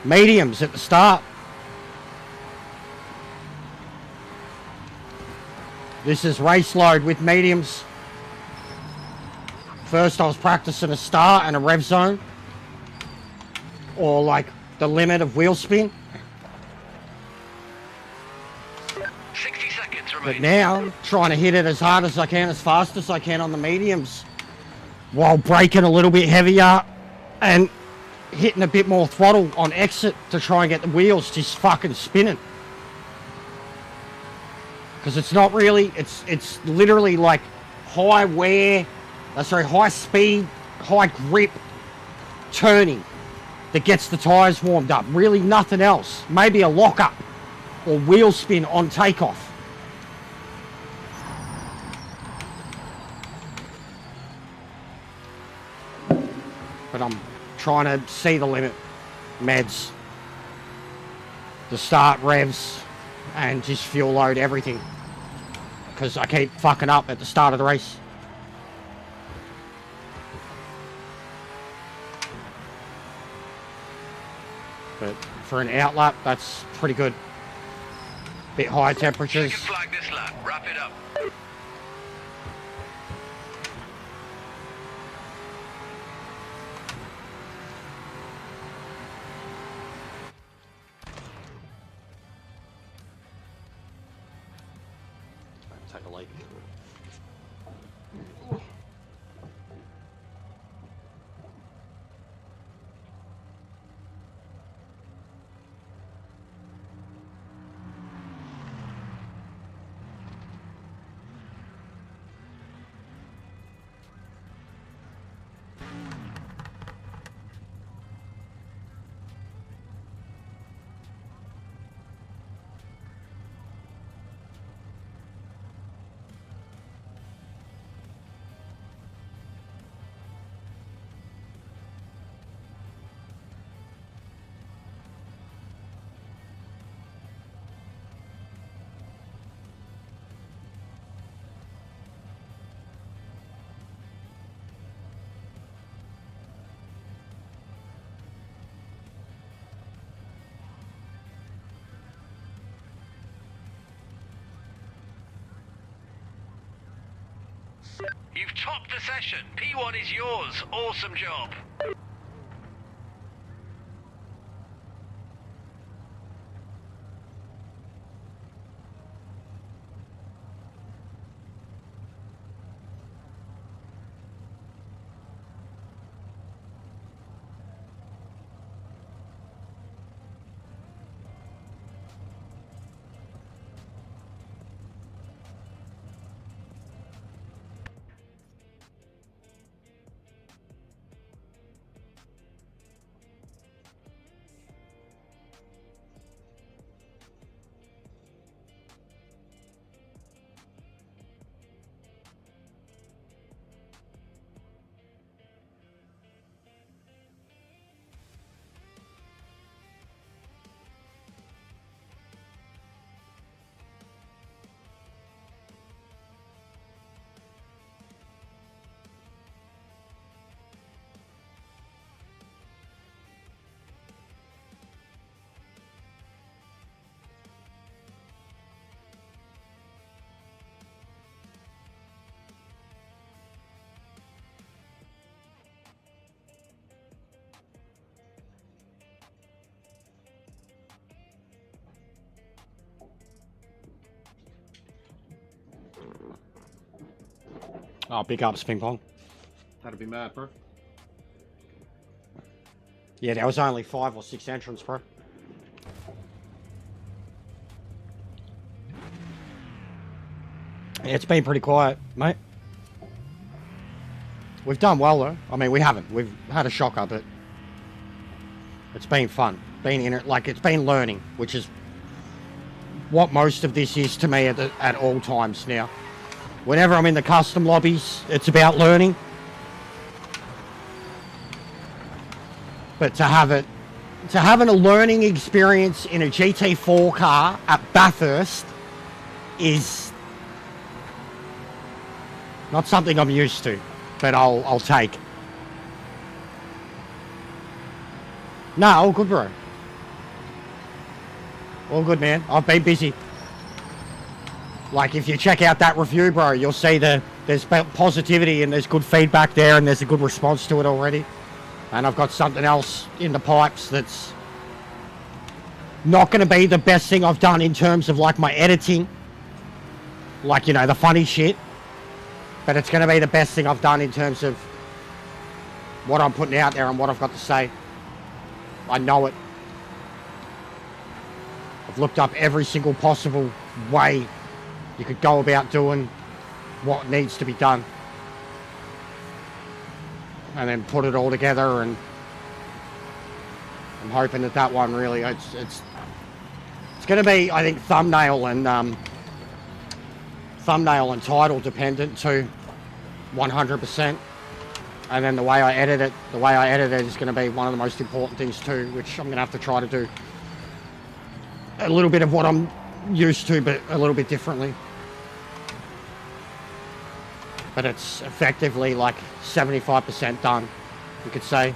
Mediums at the start. This is race load with mediums. First I was practicing a start and a rev zone. Or like the limit of wheel spin. 60 seconds But remaining. now, trying to hit it as hard as I can, as fast as I can on the mediums. While braking a little bit heavier and hitting a bit more throttle on exit to try and get the wheels just fucking spinning. Because it's not really, it's literally like high wear, high speed, high grip turning that gets the tyres warmed up. Really nothing else. Maybe a lock-up or wheel spin on takeoff. But I'm trying to see the limit. Meds. The start revs and just fuel load everything. Because I keep fucking up at the start of the race. But for an outlap, that's pretty good. Bit high temperatures. Second flag this lap. Wrap it up. Take a leak. You've topped the session. P1 is yours. Awesome job. Oh, big ups, ping pong. That'd be mad, bro. Yeah, there was only 5 or 6 entrants, bro. Yeah, it's been pretty quiet, mate. We've done well, though. I mean, we haven't. We've had a shocker, but it's been fun. Been in it, like, it's been learning, which is what most of this is to me at all times now. Whenever I'm in the custom lobbies, it's about learning. But to have a learning experience in a GT4 car at Bathurst is not something I'm used to, but I'll take. No, all good, bro. All good, man. I've been busy. Like, if you check out that review, bro, you'll see there's positivity and there's good feedback there and there's a good response to it already. And I've got something else in the pipes that's not going to be the best thing I've done in terms of, like, my editing. Like, you know, the funny shit. But it's going to be the best thing I've done in terms of what I'm putting out there and what I've got to say. I know it. I've looked up every single possible way you could go about doing what needs to be done. And then put it all together, and I'm hoping that one really, it's going to be, I think, thumbnail and title dependent too, 100%. And then the way I edit it is going to be one of the most important things too, which I'm going to have to try to do a little bit of what I'm used to, but a little bit differently. But it's effectively like 75% done, you could say.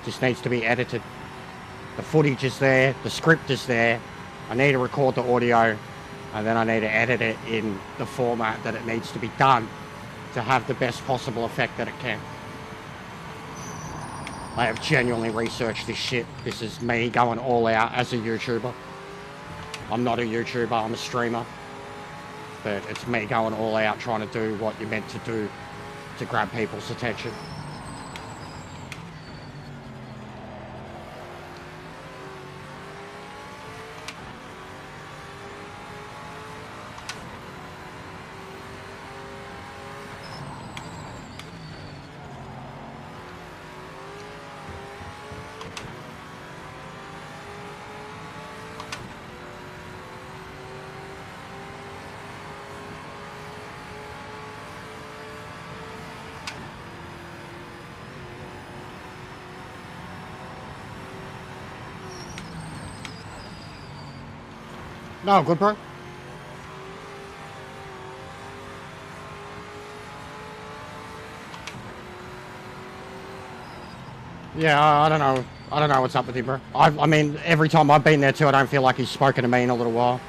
Just needs to be edited. The footage is there, the script is there. I need to record the audio, and then I need to edit it in the format that it needs to be done to have the best possible effect that it can. I have genuinely researched this shit. This is me going all out as a YouTuber. I'm not a YouTuber, I'm a streamer. But it's me going all out trying to do what you're meant to do to grab people's attention. No, good, bro. Yeah, I don't know. I don't know what's up with him, bro. I mean, every time I've been there too, I don't feel like he's spoken to me in a little while.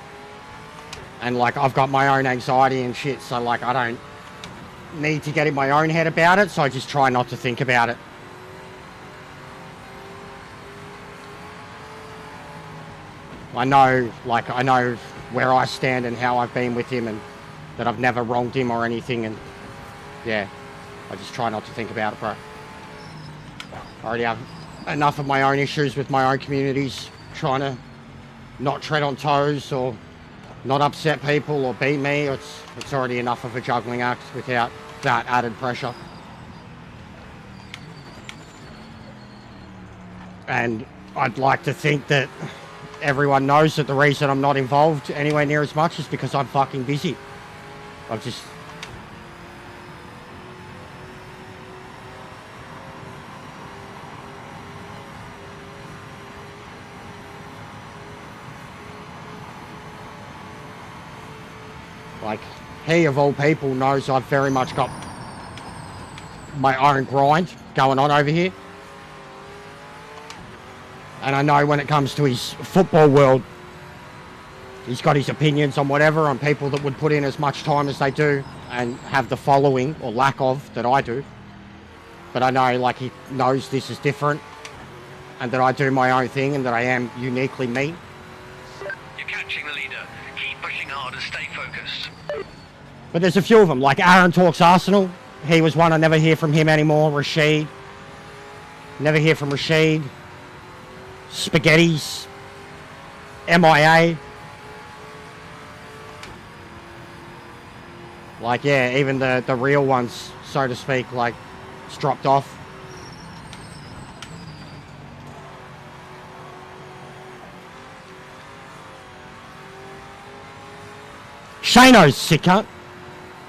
And, like, I've got my own anxiety and shit, so, like, I don't need to get in my own head about it, so I just try not to think about it. I know where I stand and how I've been with him and that I've never wronged him or anything, and yeah, I just try not to think about it, bro. I already have enough of my own issues with my own communities, trying to not tread on toes or not upset people or be me. It's already enough of a juggling act without that added pressure. And I'd like to think that everyone knows that the reason I'm not involved anywhere near as much is because I'm fucking busy. I've just... Like, he of all people knows I've very much got my own grind going on over here. And I know when it comes to his football world, he's got his opinions on whatever, on people that would put in as much time as they do and have the following, or lack of, that I do. But I know, like, he knows this is different and that I do my own thing and that I am uniquely me. You're catching the leader. Keep pushing hard and stay focused. But there's a few of them, like Aaron Talks Arsenal. He was one, I never hear from him anymore. Rashid. Never hear from Rashid. Spaghetti's. MIA. Like, yeah, even the real ones, so to speak, like, it's dropped off. Shano's sick, cunt.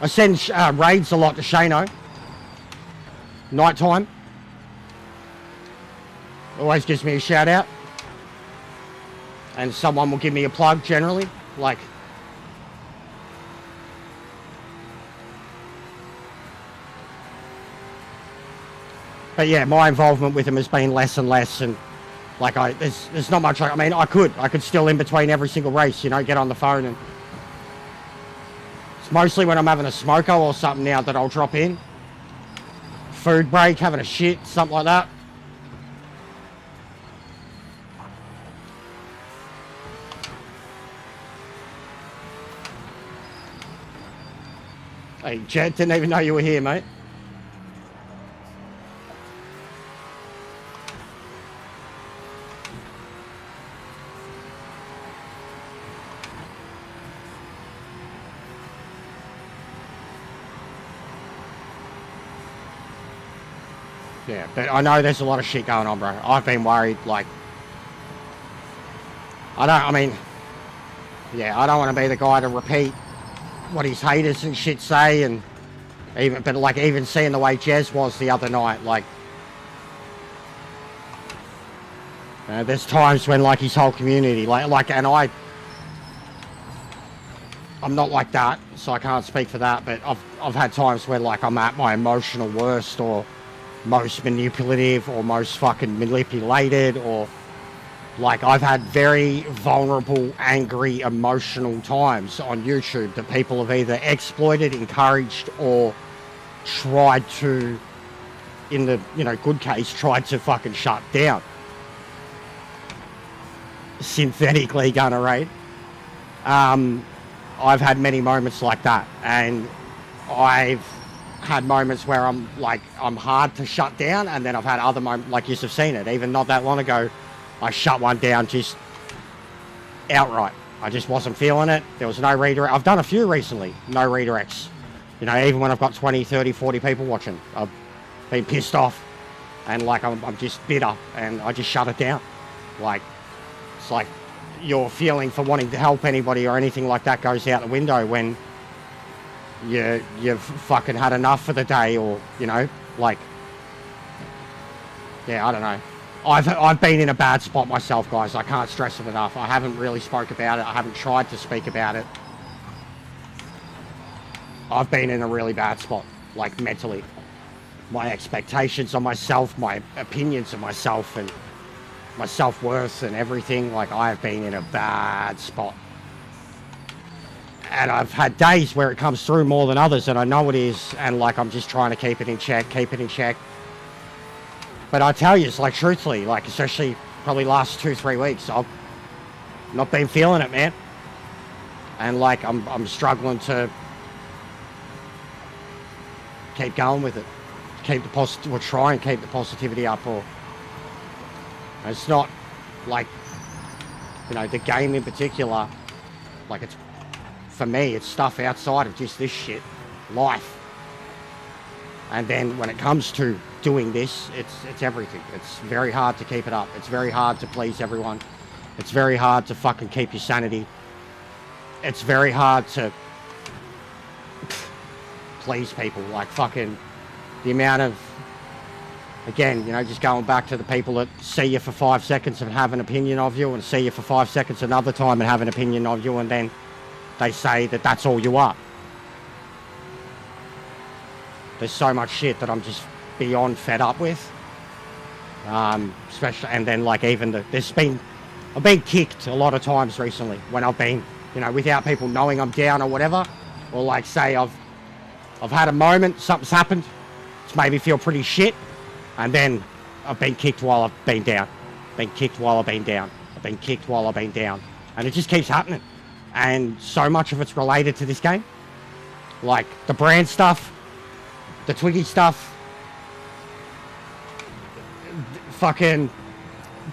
I send raids a lot to Shano. Nighttime. Always gives me a shout out. And someone will give me a plug generally. Like, but yeah, my involvement with him has been less and less, and like there's not much. I mean, I could still in between every single race, you know, get on the phone, and it's mostly when I'm having a smoko or something now that I'll drop in. Food break, having a shit, something like that. Hey, Jet, didn't even know you were here, mate. Yeah, but I know there's a lot of shit going on, bro. I've been worried, like... I don't want to be the guy to repeat what his haters and shit say, and even seeing the way Jez was the other night, like... there's times when, like, his whole community, and I'm not like that, so I can't speak for that, but I've had times where, like, I'm at my emotional worst, or most manipulative, or most fucking manipulated, or Like, I've had very vulnerable, angry, emotional times on YouTube that people have either exploited, encouraged, or tried to, in the, good case, tried to fucking shut down. Synthetically gonna rate. I've had many moments like that, and I've had moments where I'm hard to shut down, and then I've had other moments, like you've seen it, even not that long ago, I shut one down just outright. I just wasn't feeling it. There was no redirect. I've done a few recently, no redirects. Even when I've got 20, 30, 40 people watching, I've been pissed off, and I'm just bitter, and I just shut it down. It's like your feeling for wanting to help anybody or anything like that goes out the window when you've fucking had enough for the day, or yeah, I don't know. I've been in a bad spot myself, guys. I can't stress it enough. I haven't really spoke about it. I haven't tried to speak about it. I've been in a really bad spot, mentally. My expectations on myself, my opinions of myself, and my self-worth and everything, I have been in a bad spot. And I've had days where it comes through more than others, and I know it is, and I'm just trying to keep it in check. But I tell you, it's truthfully, especially probably last 2-3 weeks, I've not been feeling it, man. And I'm struggling to keep going with it, try and keep the positivity up, or it's not the game in particular, it's, for me, it's stuff outside of just this shit, life. And then when it comes to doing this, it's everything. It's very hard to keep it up. It's very hard to please everyone. It's very hard to fucking keep your sanity. It's very hard to please people. Fucking the amount of, again, just going back to the people that see you for 5 seconds and have an opinion of you, and see you for 5 seconds another time and have an opinion of you, and then they say that that's all you are. There's so much shit that I'm just beyond fed up with. Especially, and then I've been kicked a lot of times recently when I've been, without people knowing I'm down or whatever, or say I've had a moment, something's happened, it's made me feel pretty shit, and then I've been kicked while I've been down. Been kicked while I've been down. I've been kicked while I've been down. And it just keeps happening. And so much of it's related to this game. The brand stuff, the Twiggy stuff, fucking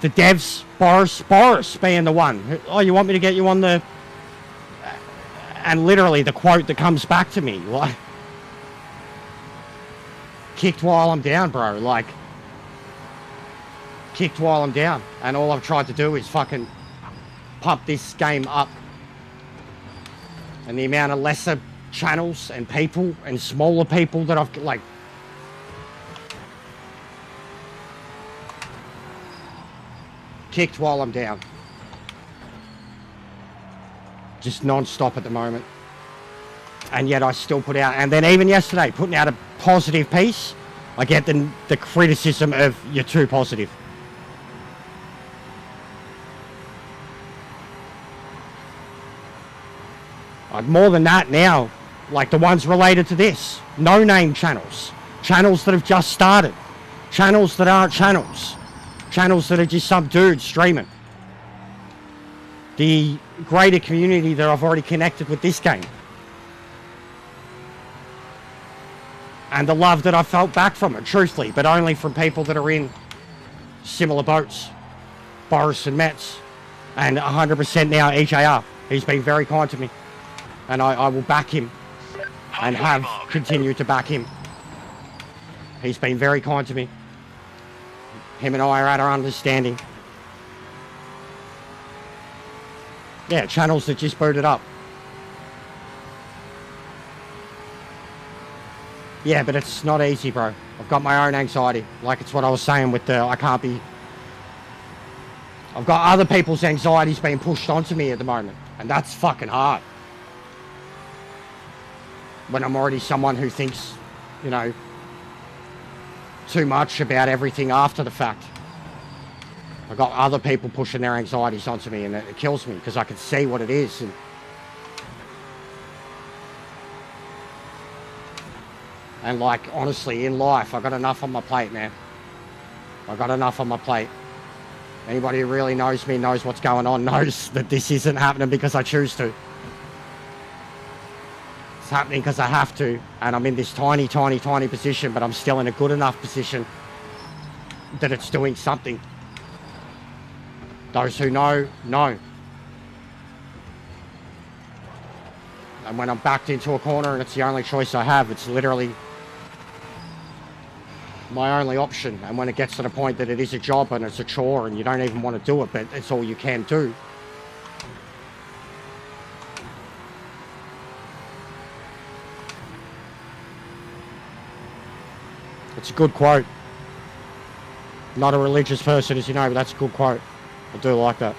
the devs, Boris being the one. Oh, you want me to get you on the... And literally the quote that comes back to me, kicked while I'm down, bro. Kicked while I'm down. And all I've tried to do is fucking pump this game up. And the amount of lesser channels and people and smaller people that I've kicked while I'm down. Just non-stop at the moment. And yet I still put out, and then even yesterday, putting out a positive piece, I get the criticism of you're too positive. More than that now, the ones related to this, no-name channels that have just started, channels that aren't channels that are just some dude streaming. The greater community that I've already connected with this game. And the love that I felt back from it, truthfully, but only from people that are in similar boats. Boris and Metz, and 100% now EJR. He's been very kind to me. And I will back him, and have continued to back him. He's been very kind to me. Him and I are at our understanding. Yeah, channels that just booted up. Yeah, but it's not easy, bro. I've got my own anxiety. It's what I was saying with the, I can't be... I've got other people's anxieties being pushed onto me at the moment. And that's fucking hard. When I'm already someone who thinks, too much about everything after the fact. I've got other people pushing their anxieties onto me, and it kills me because I can see what it is. And like, honestly, in life, I got enough on my plate, man. I got enough on my plate. Anybody who really knows me, knows what's going on, knows that this isn't happening because I choose to. It's happening because I have to, and I'm in this tiny, tiny, tiny position, but I'm still in a good enough position that it's doing something. Those who know, know. And when I'm backed into a corner and it's the only choice I have, it's literally my only option. And when it gets to the point that it is a job and it's a chore and you don't even want to do it, but it's all you can do, it's a good quote. Not a religious person, as you know, but that's a good quote. I do like that.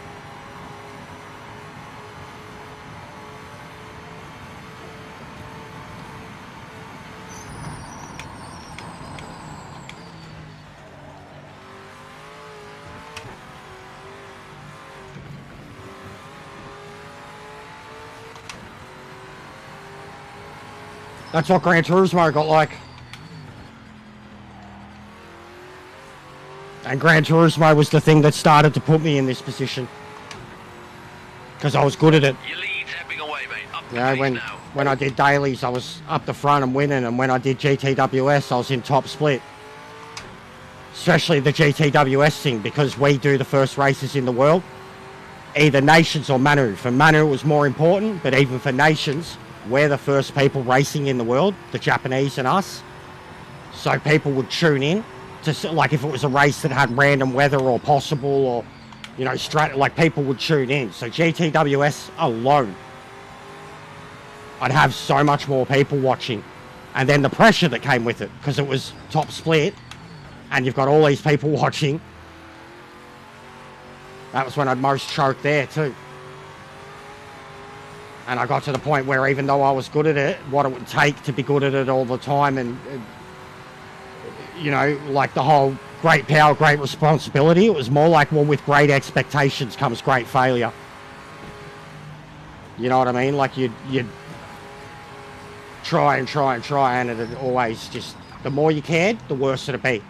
That's what Gran Turismo got like. And Gran Turismo was the thing that started to put me in this position. Because I was good at it. Your lead's ebbing away, mate. Up the You know, pace when, now. when I did dailies, I was up the front and winning. And when I did GTWS, I was in top split. Especially the GTWS thing, because we do the first races in the world. Either Nations or Manu. For Manu, it was more important, but even for Nations, we're the first people racing in the world, the Japanese and us. So people would tune in to, like, if it was a race that had random weather or possible or, you know, like, people would tune in. So GTWS alone, I'd have so much more people watching. And then the pressure that came with it, because it was top split and you've got all these people watching. That was when I'd most choked there too. And I got to the point where even though I was good at it, what it would take to be good at it all the time, and you know, like the whole great power, great responsibility, it was more like, well, with great expectations comes great failure. You know what I mean? Like you'd try and try and try, and it always just, the more you cared, the worse it'd be.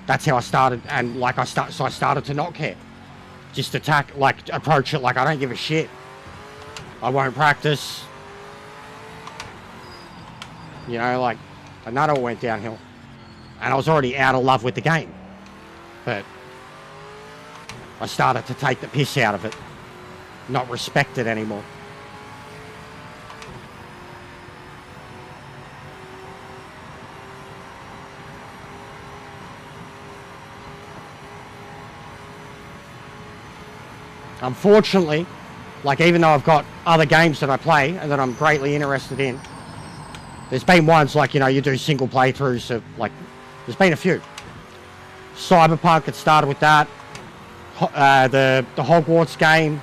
That's how I started, and like I started to not care. Just attack, like approach it like I don't give a shit. I won't practice. You know, like, and that all went downhill. And I was already out of love with the game. But I started to take the piss out of it. Not respect it anymore. Unfortunately, like, even though I've got other games that I play and that I'm greatly interested in, there's been ones like, you know, you do single playthroughs of, like, there's been a few. Cyberpunk, it started with that. The Hogwarts game.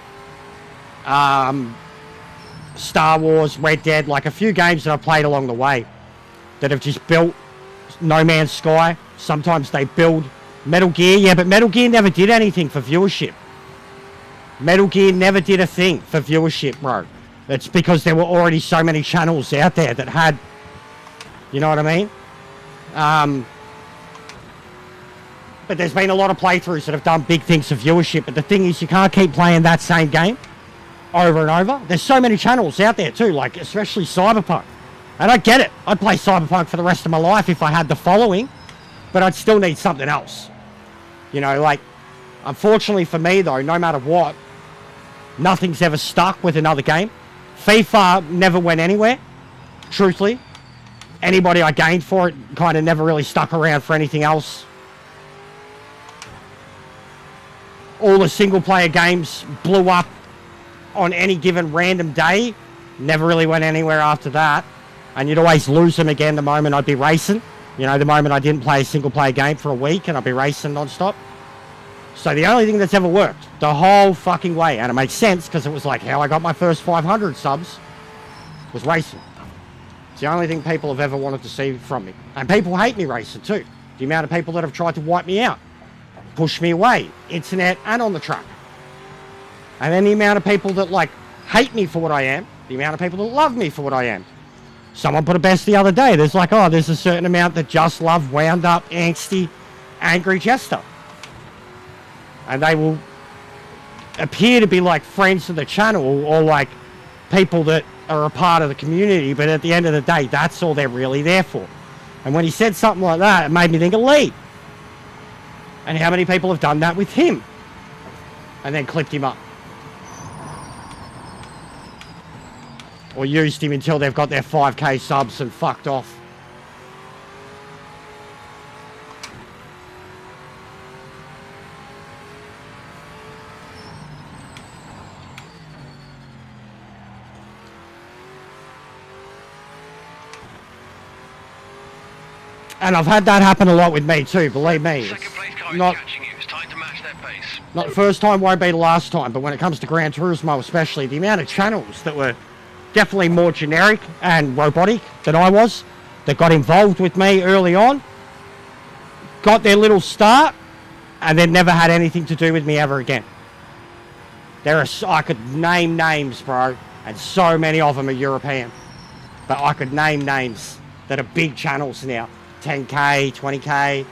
Star Wars, Red Dead, like a few games that I've played along the way that have just built No Man's Sky. Sometimes they build Metal Gear, yeah, but Metal Gear never did anything for viewership. Metal Gear never did a thing for viewership, bro. It's because there were already so many channels out there that had, you know what I mean? But there's been a lot of playthroughs that have done big things for viewership, but the thing is, you can't keep playing that same game over and over. There's so many channels out there too, like especially Cyberpunk. And I get it. I'd play Cyberpunk for the rest of my life if I had the following, but I'd still need something else. You know, like, unfortunately for me though, no matter what, nothing's ever stuck with another game. FIFA never went anywhere, truthfully. Anybody I gained for it kind of never really stuck around for anything else. All the single player games blew up on any given random day. Never really went anywhere after that. And you'd always lose them again the moment I'd be racing. You know, the moment I didn't play a single player game for a week and I'd be racing non-stop. So the only thing that's ever worked the whole fucking way, and it makes sense because it was like how I got my first 500 subs, was racing. It's the only thing people have ever wanted to see from me. And people hate me racing too. The amount of people that have tried to wipe me out. pushed me away, internet and on the track. And then the amount of people that like hate me for what I am, the amount of people that love me for what I am. Someone put it best the other day. There's like, oh, there's a certain amount that just love wound up, angsty, angry Jester. And they will appear to be like friends of the channel or like people that are a part of the community, but at the end of the day, that's all they're really there for. And when he said something like that, it made me think of Lee. And how many people have done that with him? And then clipped him up. Or used him until they've got their 5k subs and fucked off. And I've had that happen a lot with me too, believe me. Second place car is Not, catching you. It's time to match their pace. not the first time, won't be the last time, but when it comes to Gran Turismo especially, the amount of channels that were definitely more generic and robotic than I was, that got involved with me early on, got their little start, and then never had anything to do with me ever again. I could name names, bro, and so many of them are European. But I could name names that are big channels now. 10k, 20k.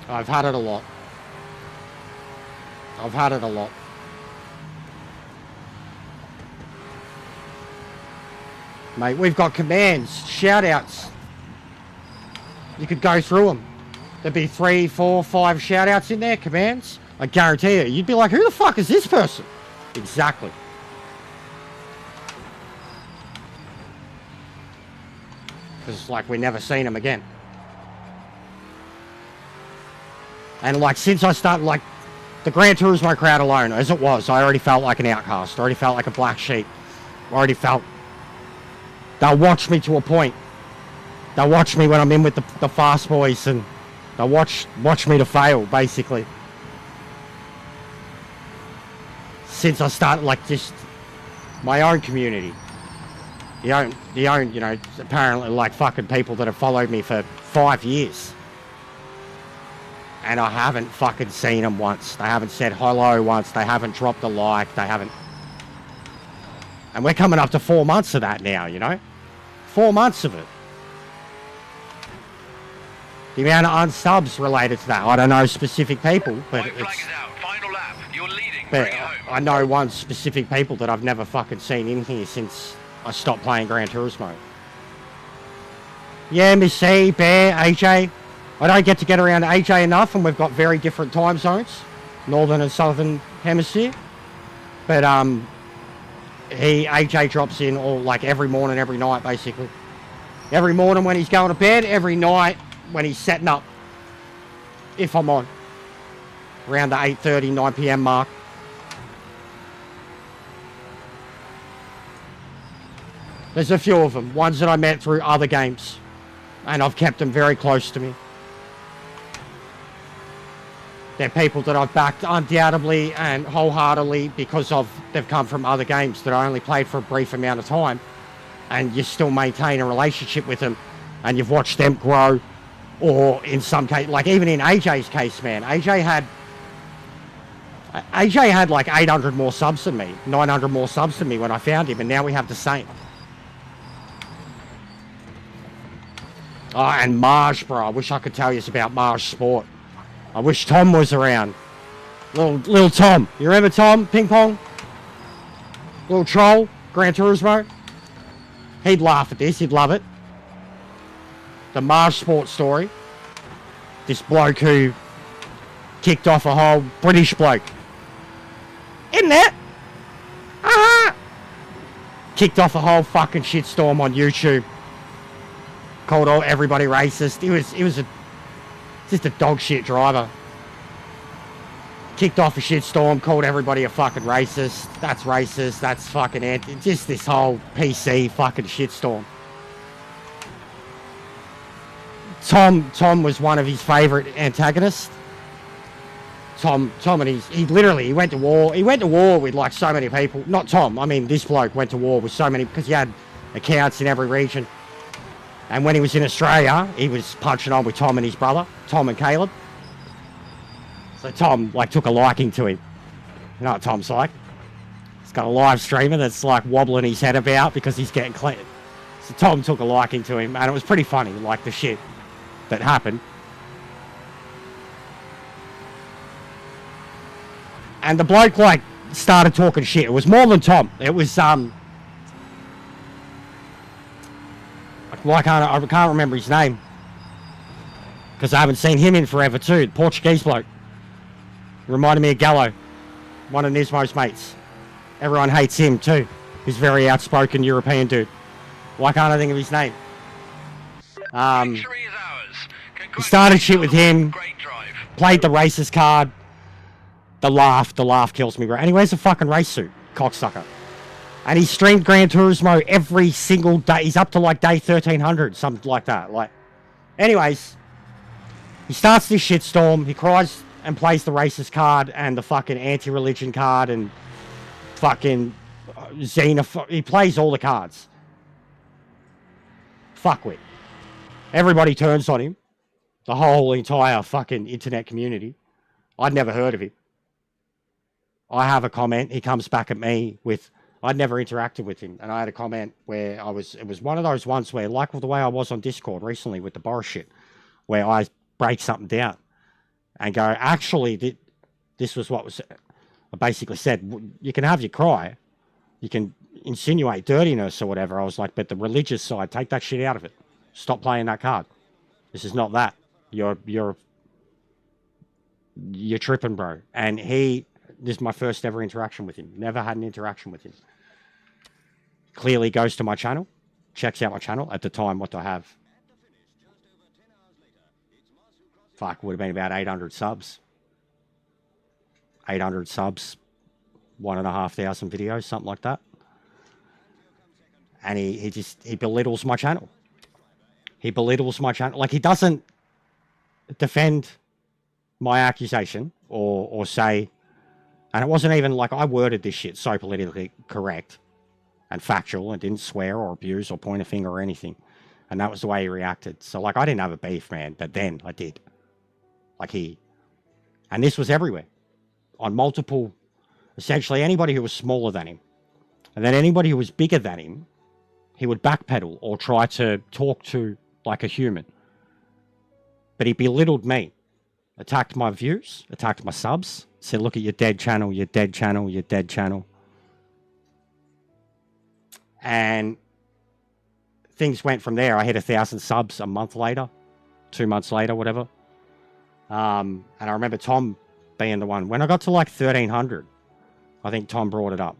I've had it a lot. I've had it a lot. Mate, we've got commands, shout-outs. You could go through them. There'd be 3, 4, 5 shout-outs in there, commands. I guarantee you, you'd be like, who the fuck is this person? Exactly. Because it's like, we never seen them again. And like, since I started, like, the Gran Turismo crowd alone, as it was, I already felt like an outcast. I already felt like a black sheep. I already felt... They'll watch me to a point. They'll watch me when I'm in with the fast boys, and they'll watch me to fail, basically. Since I started, like, just my own community. The own, you know, apparently, like, fucking people that have followed me for 5 years. And I haven't fucking seen them once. They haven't said hello once. They haven't dropped a like. They haven't... And we're coming up to 4 months of that now, you know? 4 months of it. The amount of unsubs related to that. I don't know specific people, but White flag it's... is out. Final lap. You're leading. But Bring it home. I know one specific people that I've never fucking seen in here since I stopped playing Gran Turismo. Yeah, Miss C, Bear, AJ. I don't get to get around AJ enough, and we've got very different time zones, northern and southern hemisphere. But AJ drops in all, like, every morning, every night, basically. Every morning when he's going to bed, every night when he's setting up, if I'm on, around the 8:30, 9 p.m. mark. There's a few of them, ones that I met through other games, and I've kept them very close to me. They're people that I've backed undoubtedly and wholeheartedly because they've come from other games that I only played for a brief amount of time, and you still maintain a relationship with them, and you've watched them grow, or in some case, like even in AJ's case, man, AJ had like 800 more subs than me, 900 more subs than me when I found him, and now we have the same. Oh, and Marge, bro, I wish I could tell you about Marge Sport. I wish Tom was around. Little Tom. You remember Tom? Ping Pong? Little troll? Gran Turismo? He'd laugh at this. He'd love it. The Marge Sport story. This bloke who kicked off a whole British bloke. Isn't it? Kicked off a whole fucking shitstorm on YouTube. Called everybody racist. He was just a dog shit driver. kicked off a shitstorm, called everybody a fucking racist. That's racist. That's fucking anti. Just this whole PC fucking shitstorm. Tom was one of his favorite antagonists. Tom and he went to war. He went to war with like so many people. Not Tom. I mean, this bloke went to war with so many because he had accounts in every region. And when he was in Australia, he was punching on with Tom and his brother, Tom and Caleb. So Tom like took a liking to him. You know what Tom's like? He's got a live streamer that's like wobbling his head about because he's getting clean. So Tom took a liking to him, and it was pretty funny, like the shit that happened. And the bloke like started talking shit. It was more than Tom. It was I can't remember his name because I haven't seen him in forever too. The Portuguese bloke reminded me of Gallo, one of Nismo's mates. Everyone hates him too. He's a very outspoken European dude. Why can't I think of his name? Victory is ours. He started shit with him. Great drive. Played the racist card. The laugh kills me, bro. And he wears a fucking race suit, cocksucker. And he streamed Gran Turismo every single day. He's up to like day 1300, something like that. Like, anyways, he starts this shitstorm. He cries and plays the racist card and the fucking anti-religion card and fucking xenophobe. He plays all the cards. Fuckwit. Everybody turns on him. The whole entire fucking internet community. I'd never heard of him. I have a comment. He comes back at me with, I'd never interacted with him. And I had a comment where it was one of those ones where, like the way I was on Discord recently with the Boris shit, where I break something down and go, actually, this was what was, I basically said, you can have your cry. You can insinuate dirtiness or whatever. I was like, but the religious side, take that shit out of it. Stop playing that card. This is not that. You're tripping, bro. And this is my first ever interaction with him. Never had an interaction with him. Clearly goes to my channel, checks out my channel. At the time, what do I have? Fuck, would have been about 800 subs. 800 subs, 1,500 videos, something like that. And he belittles my channel. He belittles my channel. Like, he doesn't defend my accusation or say, and it wasn't even like I worded this shit so politically correct and factual and didn't swear or abuse or point a finger or anything. And that was the way he reacted. So, like, I didn't have a beef, man, but then I did. Like, and this was everywhere. On multiple, essentially anybody who was smaller than him. And then anybody who was bigger than him, he would backpedal or try to talk to like a human. But he belittled me. Attacked my views, attacked my subs, said, look at your dead channel, your dead channel, your dead channel. And things went from there. I hit 1,000 subs a month later, 2 months later, whatever. And I remember Tom being the one. When I got to like 1,300, I think Tom brought it up.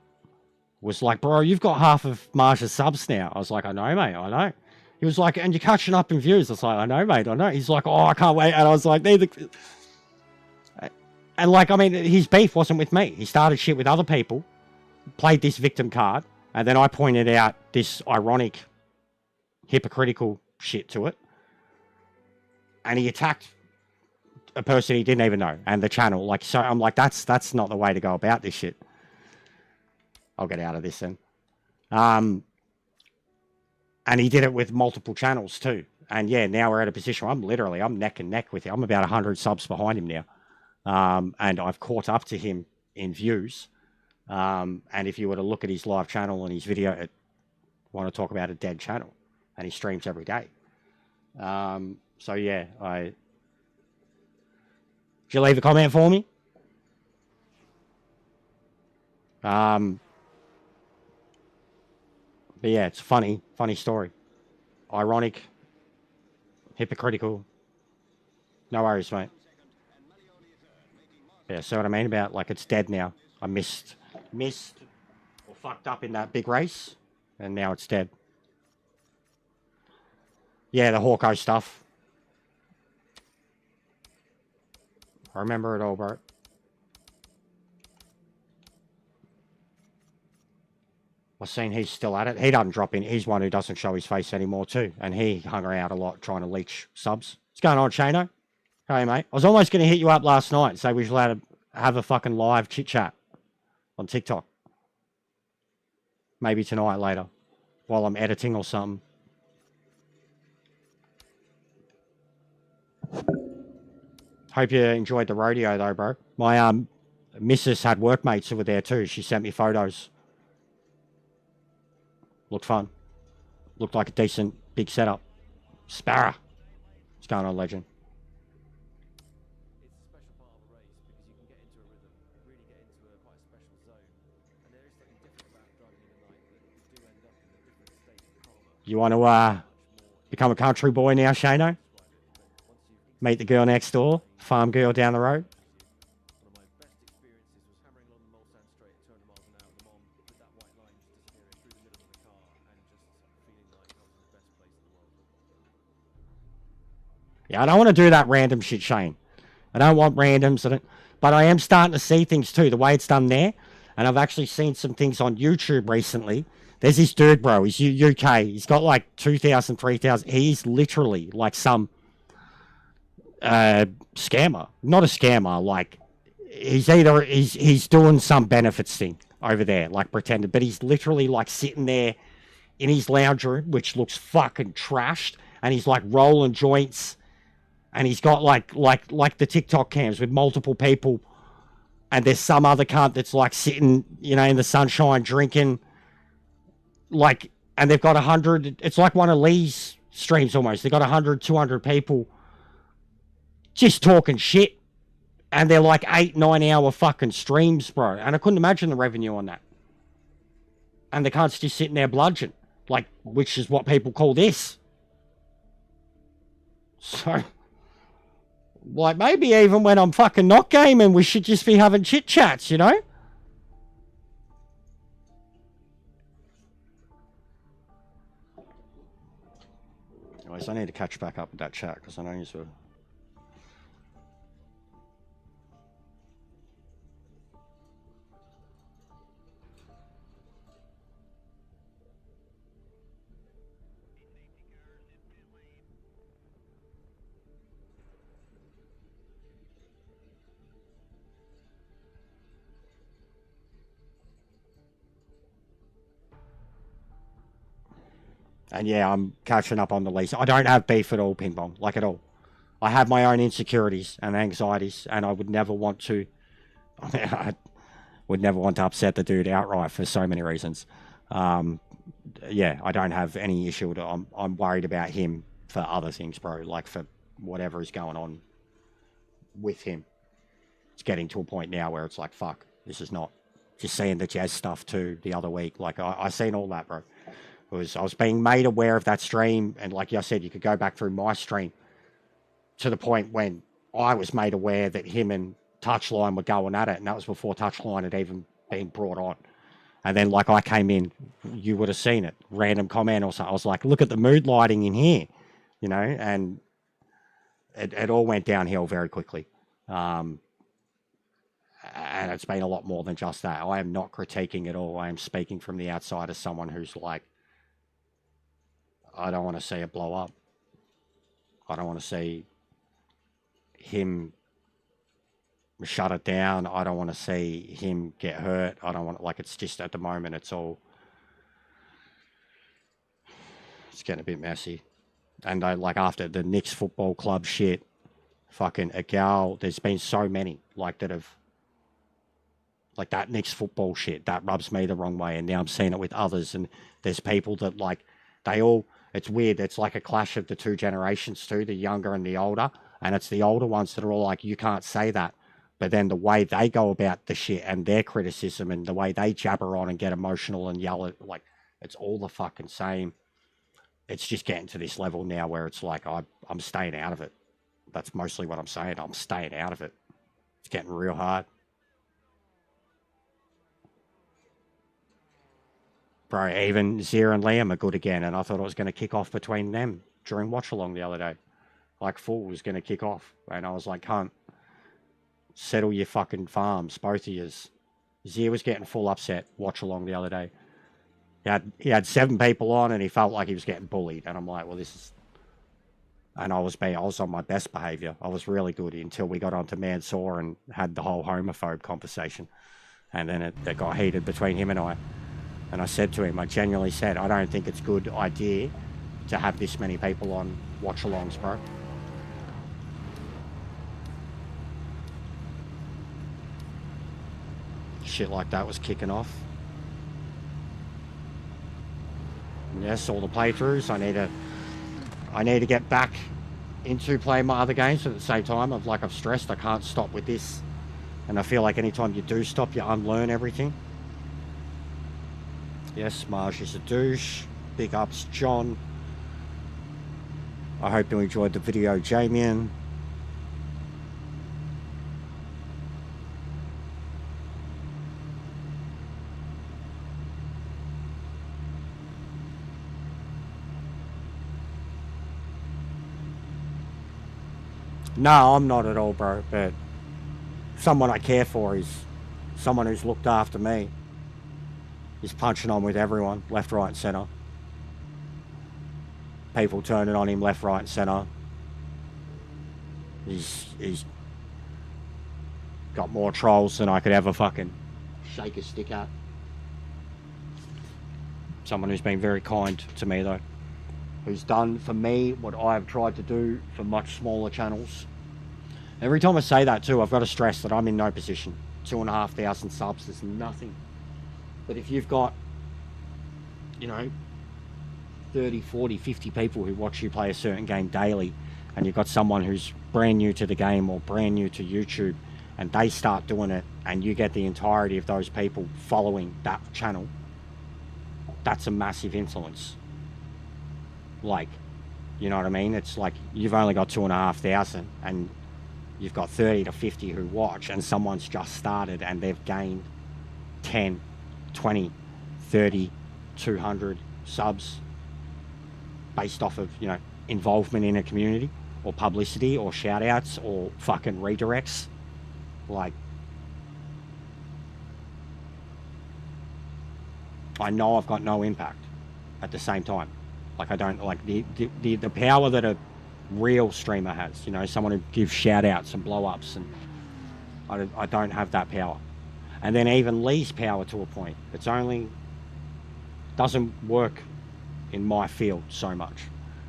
Was like, bro, you've got half of Marsha's subs now. I was like, I know, mate, I know. He was like, and you're catching up in views. I was like, I know, mate, I know. He's like, oh, I can't wait. And I was like, and like, I mean, his beef wasn't with me. He started shit with other people, played this victim card, and then I pointed out this ironic, hypocritical shit to it. And he attacked a person he didn't even know and the channel. Like, so I'm like, that's not the way to go about this shit. I'll get out of this then. And he did it with multiple channels too. And yeah, now we're at a position where I'm neck and neck with him. I'm about 100 subs behind him now. And I've caught up to him in views. And if you were to look at his live channel and his video, want to talk about a dead channel, and he streams every day. So yeah, did you leave a comment for me? But yeah, it's funny story. Ironic, hypocritical. No worries, mate. Yeah, see what I mean about, like, it's dead now. I missed or fucked up in that big race, and now it's dead. Yeah, the Hawko stuff. I remember it all, bro. I seen he's still at it. He doesn't drop in. He's one who doesn't show his face anymore too. And he hung around a lot trying to leech subs. What's going on, Shano? Hey, mate. I was almost going to hit you up last night and say we should have a fucking live chit-chat on TikTok. Maybe tonight later while I'm editing or something. Hope you enjoyed the rodeo though, bro. My missus had workmates who were there too. She sent me photos. Looked fun. Looked like a decent big setup. Sparrow. What's going on, legend? You want to become a country boy now, Shano? Meet the girl next door, farm girl down the road. Yeah, I don't want to do that random shit, Shane. I don't want randoms, but I am starting to see things too, the way it's done there. And I've actually seen some things on YouTube recently. There's this dude, bro. He's UK. He's got like 2,000, 3,000. He's literally like some scammer. Not a scammer. Like he's doing some benefits thing over there, like pretended. But he's literally like sitting there in his lounge room, which looks fucking trashed, and he's like rolling joints. And he's got like the TikTok cams with multiple people. And there's some other cunt that's like sitting, in the sunshine drinking. Like, and they've got 100, it's like one of Lee's streams almost. They've got 100, 200 people just talking shit. And they're like 8-9 hour fucking streams, bro. And I couldn't imagine the revenue on that. And the cunt's just sitting there bludgeon. Like, which is what people call this. So, like, maybe even when I'm fucking not gaming, we should just be having chit-chats, Anyways, I need to catch back up with that chat, because I know you're And yeah, I'm catching up on the lease. I don't have beef at all, Ping Pong, like at all. I have my own insecurities and anxieties, and I would never want to. I would never want to upset the dude outright for so many reasons. Yeah, I don't have any issue with it. I'm worried about him for other things, bro. Like for whatever is going on with him. It's getting to a point now where it's like, fuck, this is not. Just seeing the Jazz stuff too the other week. Like I seen all that, bro. I was being made aware of that stream, and like I said, you could go back through my stream to the point when I was made aware that him and Touchline were going at it, and that was before Touchline had even been brought on. And then like I came in, you would have seen it, random comment or something. I was like, look at the mood lighting in here, and it all went downhill very quickly. And it's been a lot more than just that. I am not critiquing at all. I am speaking from the outside as someone who's like, I don't want to see it blow up. I don't want to see him shut it down. I don't want to see him get hurt. I don't want, like, it's just at the moment, it's getting a bit messy. And like after the Knicks football club shit, fucking a gal, there's been so many like that have, like that Knicks football shit, that rubs me the wrong way. And now I'm seeing it with others. And there's people that like, it's weird. It's like a clash of the two generations too, the younger and the older. And it's the older ones that are all like, you can't say that. But then the way they go about the shit and their criticism and the way they jabber on and get emotional and yell at, like, it's all the fucking same. It's just getting to this level now where it's like, I'm staying out of it. That's mostly what I'm saying. I'm staying out of it. It's getting real hard. Bro, even Zia and Liam are good again, and I thought it was going to kick off between them during Watch Along the other day. Like, full was going to kick off. And I was like, cunt, settle your fucking farms, both of yous. Zia was getting full upset, Watch Along the other day. He had 7 people on, and he felt like he was getting bullied. And I'm like, well, this is. And I was on my best behaviour. I was really good until we got onto Mansour and had the whole homophobe conversation, and then it got heated between him and I. And I said to him, I genuinely said, I don't think it's a good idea to have this many people on watch-alongs, bro. Shit like that was kicking off. And yes, all the playthroughs. I need to get back into playing my other games, but at the same time, I've stressed, I can't stop with this. And I feel like anytime you do stop, you unlearn everything. Yes, Marge is a douche. Big ups, John. I hope you enjoyed the video, Jamian. No, I'm not at all, bro, but someone I care for is someone who's looked after me. He's punching on with everyone, left, right, and centre. People turning on him left, right, and centre. He's got more trolls than I could ever fucking shake a stick at. Someone who's been very kind to me, though. Who's done for me what I've tried to do for much smaller channels. Every time I say that too, I've got to stress that I'm in no position. 2,500 subs is nothing. But if you've got, 30, 40, 50 people who watch you play a certain game daily, and you've got someone who's brand new to the game or brand new to YouTube, and they start doing it, and you get the entirety of those people following that channel, that's a massive influence. Like, you know what I mean? It's like you've only got 2,500 and you've got 30 to 50 who watch, and someone's just started and they've gained 10, 20, 30, 200 subs based off of, involvement in a community or publicity or shout outs or fucking redirects. Like, I know I've got no impact at the same time. Like, I don't like the power that a real streamer has, someone who gives shout outs and blow ups, and I don't have that power. And then even Lee's power to a point. It's only doesn't work in my field so much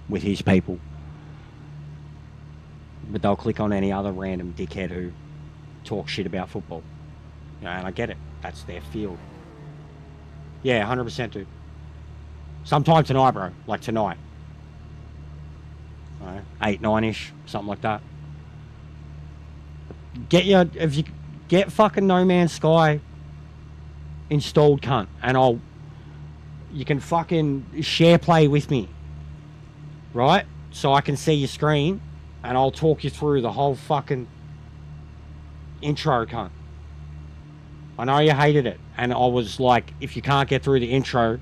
with his people. But they'll click on any other random dickhead who talks shit about football. And I get it. That's their field. Yeah, 100% dude. Sometime tonight, bro. Like tonight. 8, 9-ish. Something like that. If you get fucking No Man's Sky installed, cunt. And you can fucking share play with me. Right? So I can see your screen. And I'll talk you through the whole fucking intro, cunt. I know you hated it. And I was like, if you can't get through the intro,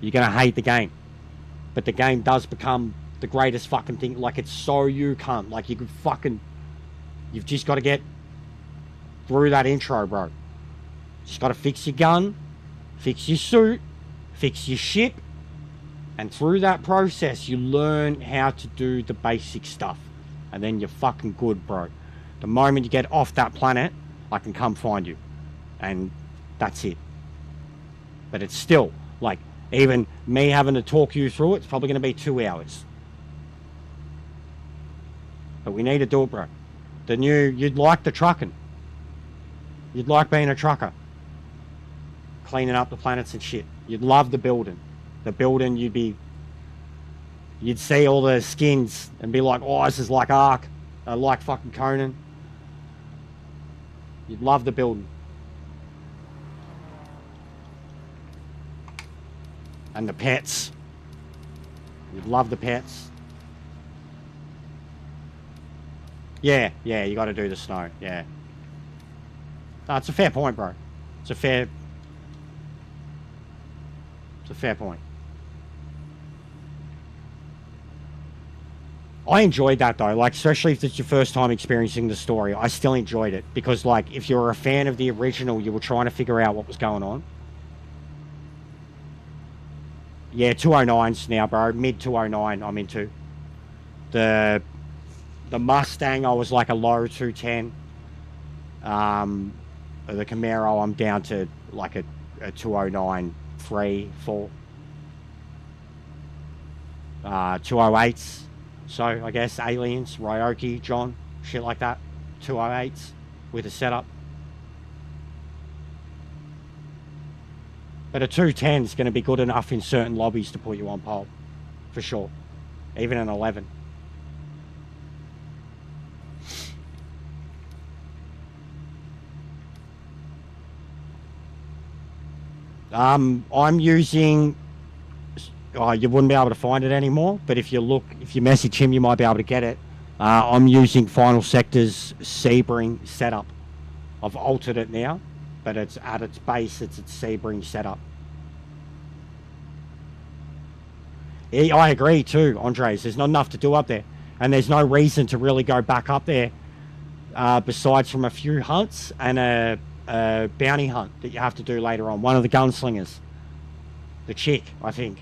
you're going to hate the game. But the game does become the greatest fucking thing. Like, it's so you cunt. Like, you could fucking... You've just got to get through that intro, bro. Just got to fix your gun, fix your suit, fix your ship. And through that process, you learn how to do the basic stuff. And then you're fucking good, bro. The moment you get off that planet, I can come find you. And that's it. But it's still, like, even me having to talk you through it, it's probably going to be 2 hours. But we need to do it, bro. You'd like the trucking. You'd like being a trucker. Cleaning up the planets and shit. You'd love the building. The building, you'd see all the skins and be like, oh, this is like Ark. Like fucking Conan. You'd love the building. And the pets. You'd love the pets. Yeah, you got to do the snow, yeah. No, it's a fair point, bro. It's a fair point. I enjoyed that, though. Like, especially if it's your first time experiencing the story, I still enjoyed it. Because, like, if you were a fan of the original, you were trying to figure out what was going on. Yeah, 209s now, bro. Mid 209 I'm into. The Mustang, I was like a low 210. The Camaro, I'm down to like a 209, 3, 4. 208s. So, I guess Aliens, Ryoki, John, shit like that. 208s with a setup. But a 210 is going to be good enough in certain lobbies to put you on pole. For sure. Even an 11. I'm using... Oh, you wouldn't be able to find it anymore, but if you message him, you might be able to get it. I'm using Final Sector's Sebring setup. I've altered it now, but it's at its base, it's its Sebring setup. Yeah, I agree too, Andres. There's not enough to do up there, and there's no reason to really go back up there, besides from a few hunts and a bounty hunt that you have to do later on. One of the gunslingers, the chick, I think.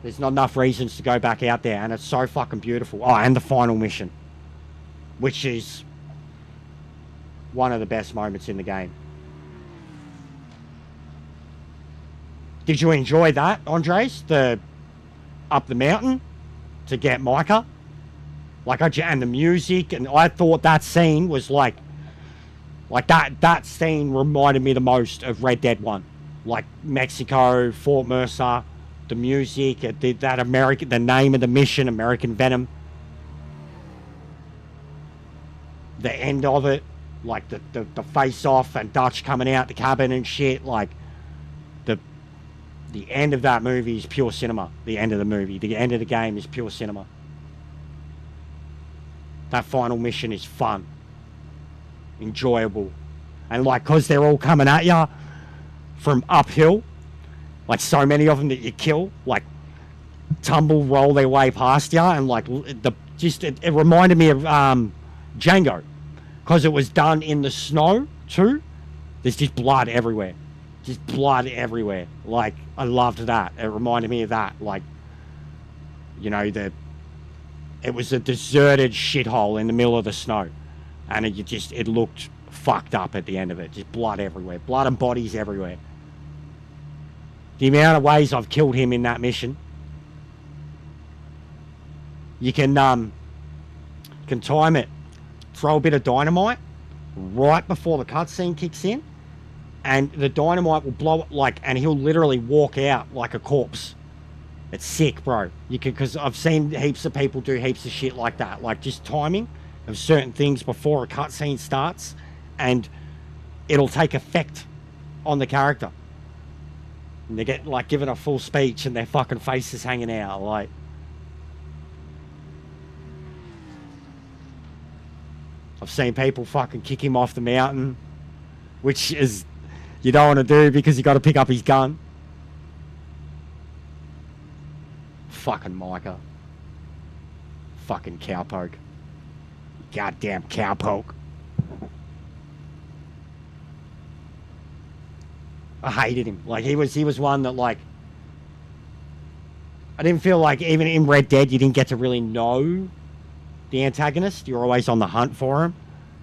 There's not enough reasons to go back out there, and it's so fucking beautiful. Oh, and the final mission, which is one of the best moments in the game. Did you enjoy that, Andres? The up the mountain to get Micah? And the music, and I thought that scene was like that scene reminded me the most of Red Dead 1. Like Mexico, Fort Mercer, the music, the name of the mission, American Venom. The end of it, like the face off and Dutch coming out the cabin and shit, like the end of that movie is pure cinema. The end of the movie, the end of the game is pure cinema. That final mission is fun, enjoyable, and like, cause they're all coming at ya from uphill, like so many of them that you kill, like roll their way past ya, and like it reminded me of Django, cause it was done in the snow too. There's just blood everywhere. Just blood everywhere. Like, I loved that. It reminded me of that. Like, you know, it was a deserted shithole in the middle of the snow. And it looked fucked up at the end of it. Just blood everywhere. Blood and bodies everywhere. The amount of ways I've killed him in that mission. You can time it. Throw a bit of dynamite right before the cutscene kicks in. And the dynamite will blow it and he'll literally walk out like a corpse. It's sick, bro. Because I've seen heaps of people do heaps of shit like that. Like just timing of certain things before a cutscene starts, and it'll take effect on the character. And they get like given a full speech and their fucking faces hanging out. Like, I've seen people fucking kick him off the mountain, which is you don't want to do because you got to pick up his gun. Fucking Micah. Fucking cowpoke. Goddamn cowpoke. I hated him. Like, he was one that, like, I didn't feel like even in Red Dead you didn't get to really know the antagonist. You're always on the hunt for him.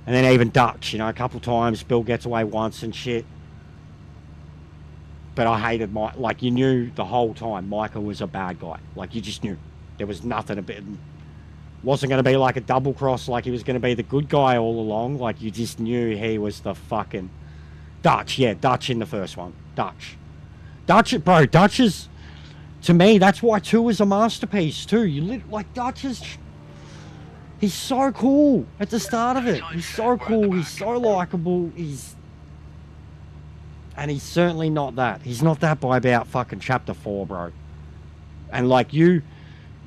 And then even Dutch, you know, a couple times Bill gets away once and shit. But I hated like, you knew the whole time Micah was a bad guy. Like, you just knew. There was nothing a bit. Wasn't going to be like a double cross, like he was going to be the good guy all along. Like, you just knew he was the fucking Dutch. Yeah, Dutch in the first one. Dutch, bro, Dutch is, to me, that's why 2 is a masterpiece too. Like, Dutch is, he's so cool at the start of it. He's so cool. He's so likable. And he's certainly not that. He's not that by about fucking chapter 4, bro. And like, you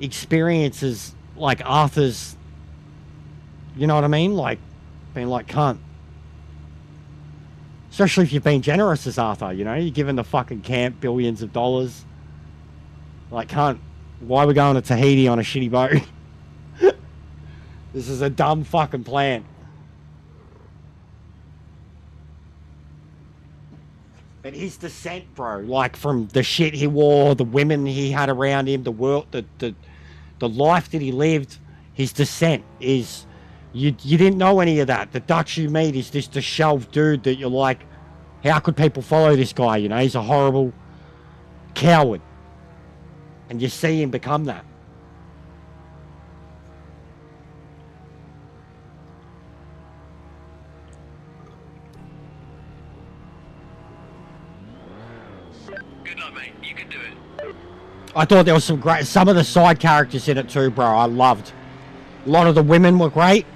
experiences like Arthur's, you know what I mean? Like, being like, cunt. Especially if you've been generous as Arthur, you know? You're giving the fucking camp billions of dollars. Like, cunt, why are we going to Tahiti on a shitty boat? This is a dumb fucking plan. But his descent, bro, like from the shit he wore, the women he had around him, the world, the life that he lived, his descent is, you didn't know any of that. The Dutch you meet is this disheveled dude that you're like, how could people follow this guy? You know, he's a horrible coward. And you see him become that. Good luck, mate. You can do it. I thought there was some of the side characters in it too, bro. I loved. A lot of the women were great.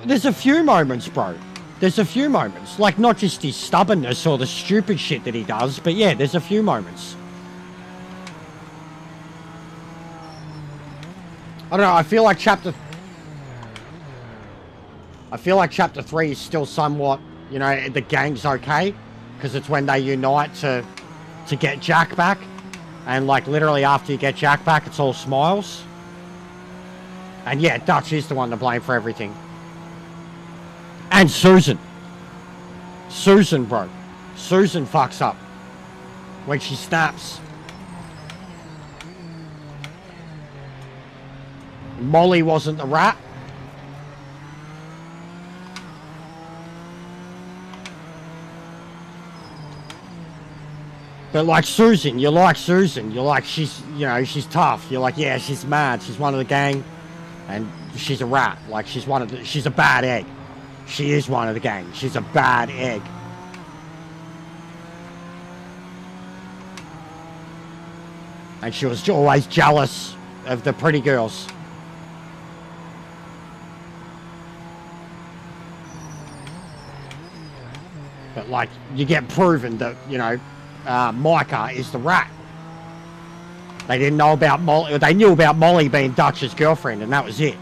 There's a few moments, bro. There's a few moments. Like, not just his stubbornness or the stupid shit that he does, but yeah, there's a few moments. I don't know, I feel like chapter 3 is still somewhat, you know, the gang's okay. Because it's when they unite to get Jack back. And, like, literally after you get Jack back, it's all smiles. And, yeah, Dutch is the one to blame for everything. And Susan. Susan, bro. Susan fucks up. When she snaps. Molly wasn't the rat. But like Susan, you like Susan. You're like, she's, you know, she's tough. You're like, yeah, she's mad. She's one of the gang. And she's a rat. Like, she's a bad egg. She is one of the gang. She's a bad egg. And she was always jealous of the pretty girls. But like, you get proven that, you know, Micah is the rat. They didn't know about Molly. They knew about Molly being Dutch's girlfriend, and that was it.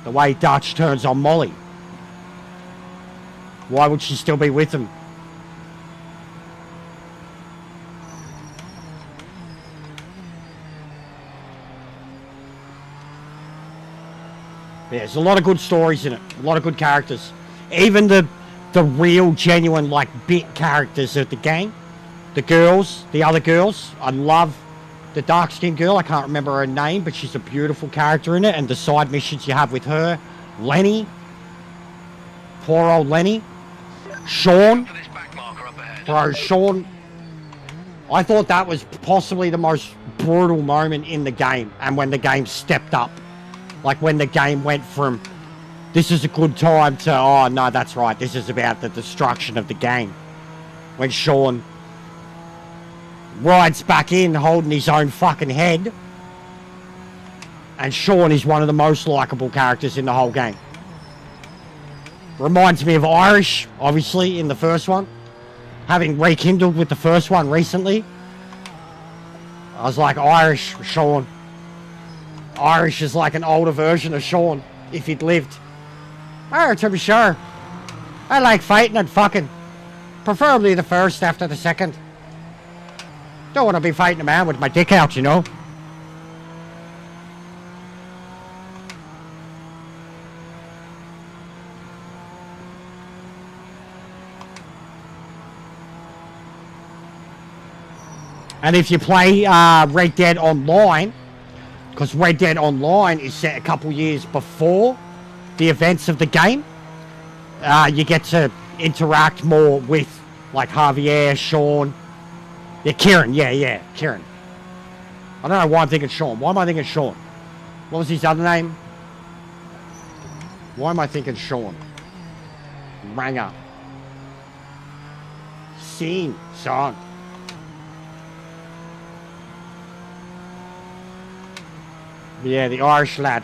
The way Dutch turns on Molly. Why would she still be with him? Yeah, there's a lot of good stories in it. A lot of good characters. Even the real, genuine, like, bit characters of the gang. The girls, the other girls. I love the dark-skinned girl. I can't remember her name, but she's a beautiful character in it. And the side missions you have with her. Lenny. Poor old Lenny. Sean. For this back marker up ahead. Bro, Sean. I thought that was possibly the most brutal moment in the game. And when the game stepped up. Like when the game went from, this is a good time, to, oh no, that's right, this is about the destruction of the gang. When Sean rides back in holding his own fucking head. And Sean is one of the most likeable characters in the whole game. Reminds me of Irish, obviously, in the first one. Having rekindled with the first one recently. I was like, Irish, Sean. Irish is like an older version of Sean, if he'd lived. Oh, to be sure. I like fighting and fucking. Preferably the first after the second. Don't want to be fighting a man with my dick out, you know. And if you play Red Dead Online, because Red Dead Online is set a couple years before the events of the game, you get to interact more with, like, Javier, Sean. Yeah, Kieran. Yeah, Kieran. I don't know why I'm thinking Sean. Why am I thinking Sean? What was his other name? Why am I thinking Sean? Ranger. Scene, son. Yeah, the Irish lad.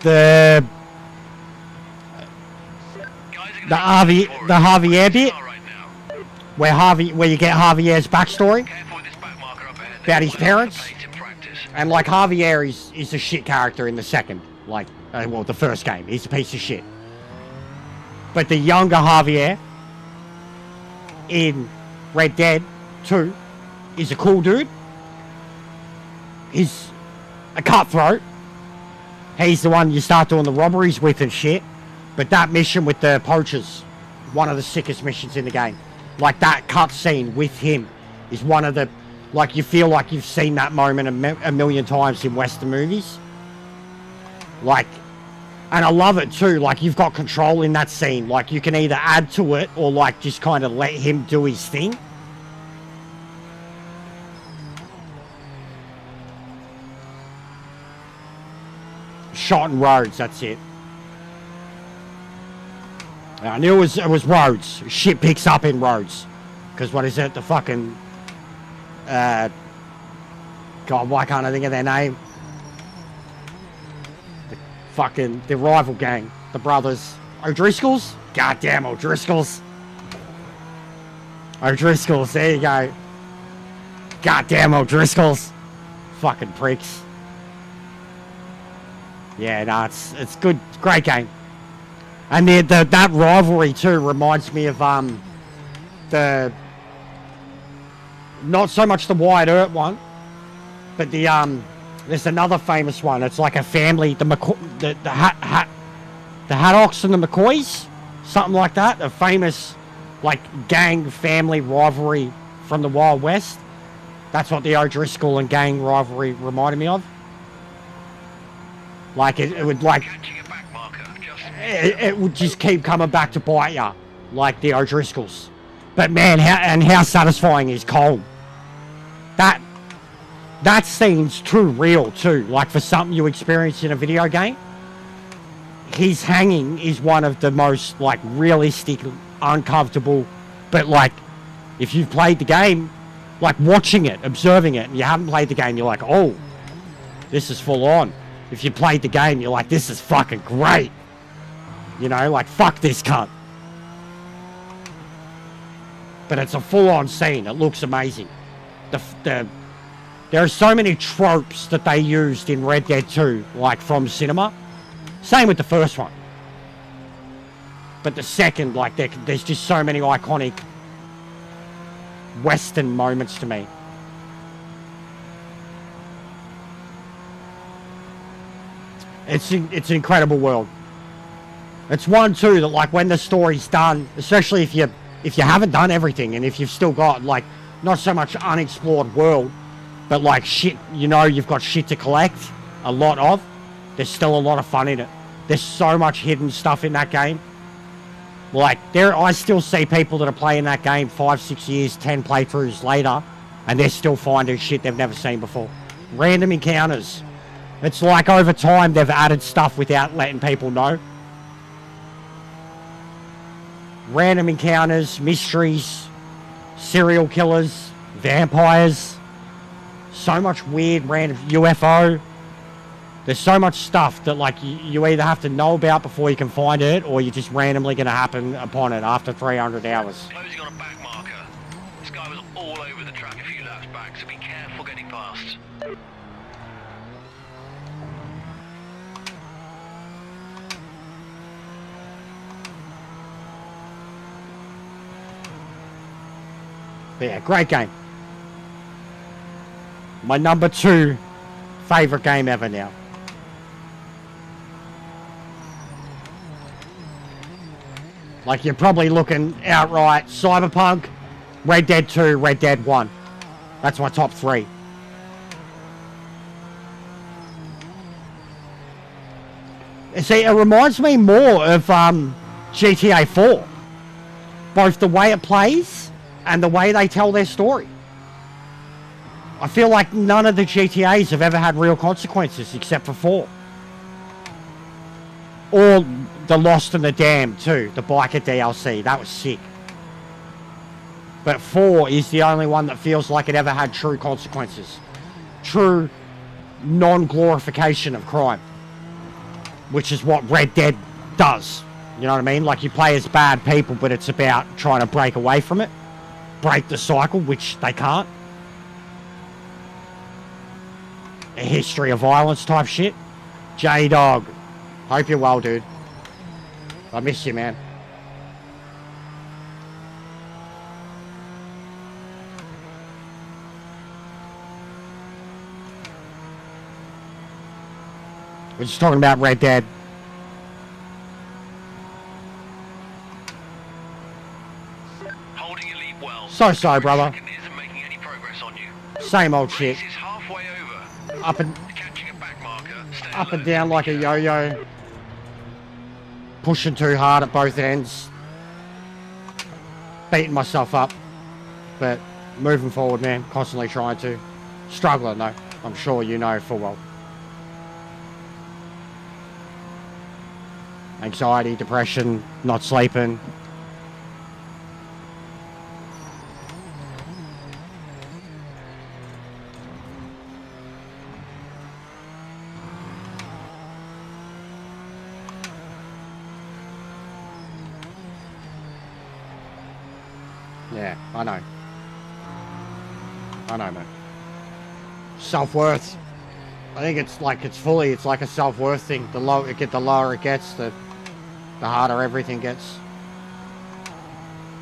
The Javier bit, where you get Javier's backstory about his parents, and like Javier is a shit character in the second, like, well, the first game, he's a piece of shit. But the younger Javier in Red Dead 2 is a cool dude. He's a cutthroat, He's the one you start doing the robberies with and shit. But that mission with the poachers, one of the sickest missions in the game. Like, that cutscene with him is one of the... Like, you feel like you've seen that moment a million times in Western movies. Like, and I love it too. Like, you've got control in that scene. Like, you can either add to it or, like, just kind of let him do his thing. Shot in Rhodes, that's it. I knew it was Rhodes. Shit picks up in Rhodes. Because what is it? The fucking... God, why can't I think of their name? The rival gang. The brothers. O'Driscolls? Goddamn O'Driscolls. O'Driscolls, there you go. Goddamn O'Driscolls. Fucking pricks. Yeah, no, it's good. It's a great game. And that rivalry too reminds me of the not so much the Wyatt Earp one, but there's another famous one. It's like a family, the Haddocks and the McCoys, something like that. A famous like gang family rivalry from the Wild West. That's what the O'Driscoll and gang rivalry reminded me of. Like it would like. It would just keep coming back to bite ya, like the O'Driscolls. But man, how satisfying is Cole? That scene's too real too. Like for something you experience in a video game. His hanging is one of the most like realistic, uncomfortable, but like if you've played the game, like watching it, observing it, and you haven't played the game, you're like, oh, this is full on. If you played the game, you're like, this is fucking great. You know, like, fuck this cunt. But it's a full-on scene. It looks amazing. There are so many tropes that they used in Red Dead 2, like, from cinema. Same with the first one. But the second, like, there's just so many iconic Western moments to me. It's an incredible world. It's one too that like when the story's done, especially if you haven't done everything and if you've still got like not so much unexplored world, but like shit, you know, you've got shit to collect a lot of. There's still a lot of fun in it. There's so much hidden stuff in that game. Like I still see people that are playing that game 5, 6 years, 10 playthroughs later, and they're still finding shit they've never seen before. Random encounters. It's like over time they've added stuff without letting people know. Random encounters, mysteries, serial killers, vampires, so much weird random UFO. There's so much stuff that like you either have to know about before you can find it, or you're just randomly going to happen upon it after 300 hours. Closing on a back marker. This guy was all over the track a few laps back, so be careful getting past. But yeah, great game. My number 2 favourite game ever now. Like you're probably looking outright Cyberpunk, Red Dead 2, Red Dead 1. That's my top 3. See, it reminds me more of GTA 4. Both the way it plays and the way they tell their story. I feel like none of the GTAs have ever had real consequences except for 4. Or the Lost and the Damned too, the biker DLC, that was sick. But 4 is the only one that feels like it ever had true consequences. True non-glorification of crime. Which is what Red Dead does. You know what I mean? Like you play as bad people, but it's about trying to break away from it. Break the cycle, which they can't. A history of violence type shit. J-Dog. Hope you're well, dude. I miss you, man. We're just talking about Red Dead. Holding your lead well. So, brother. Second isn't making any progress on you. Same old shit. Race is halfway over. Up and Catching a back marker. Stay up and alert. down like a yo-yo. Pushing too hard at both ends. Beating myself up. But moving forward, man. Constantly trying to. Struggling, though. I'm sure you know full well. Anxiety, depression, not sleeping. Yeah, I know. I know, man. Self-worth. I think it's like it's like a self-worth thing. The lower it gets, the harder everything gets.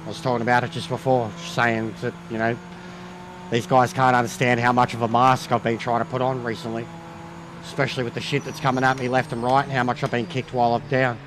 I was talking about it just before, saying that, you know, these guys can't understand how much of a mask I've been trying to put on recently. Especially with the shit that's coming at me left and right, and how much I've been kicked while I'm down.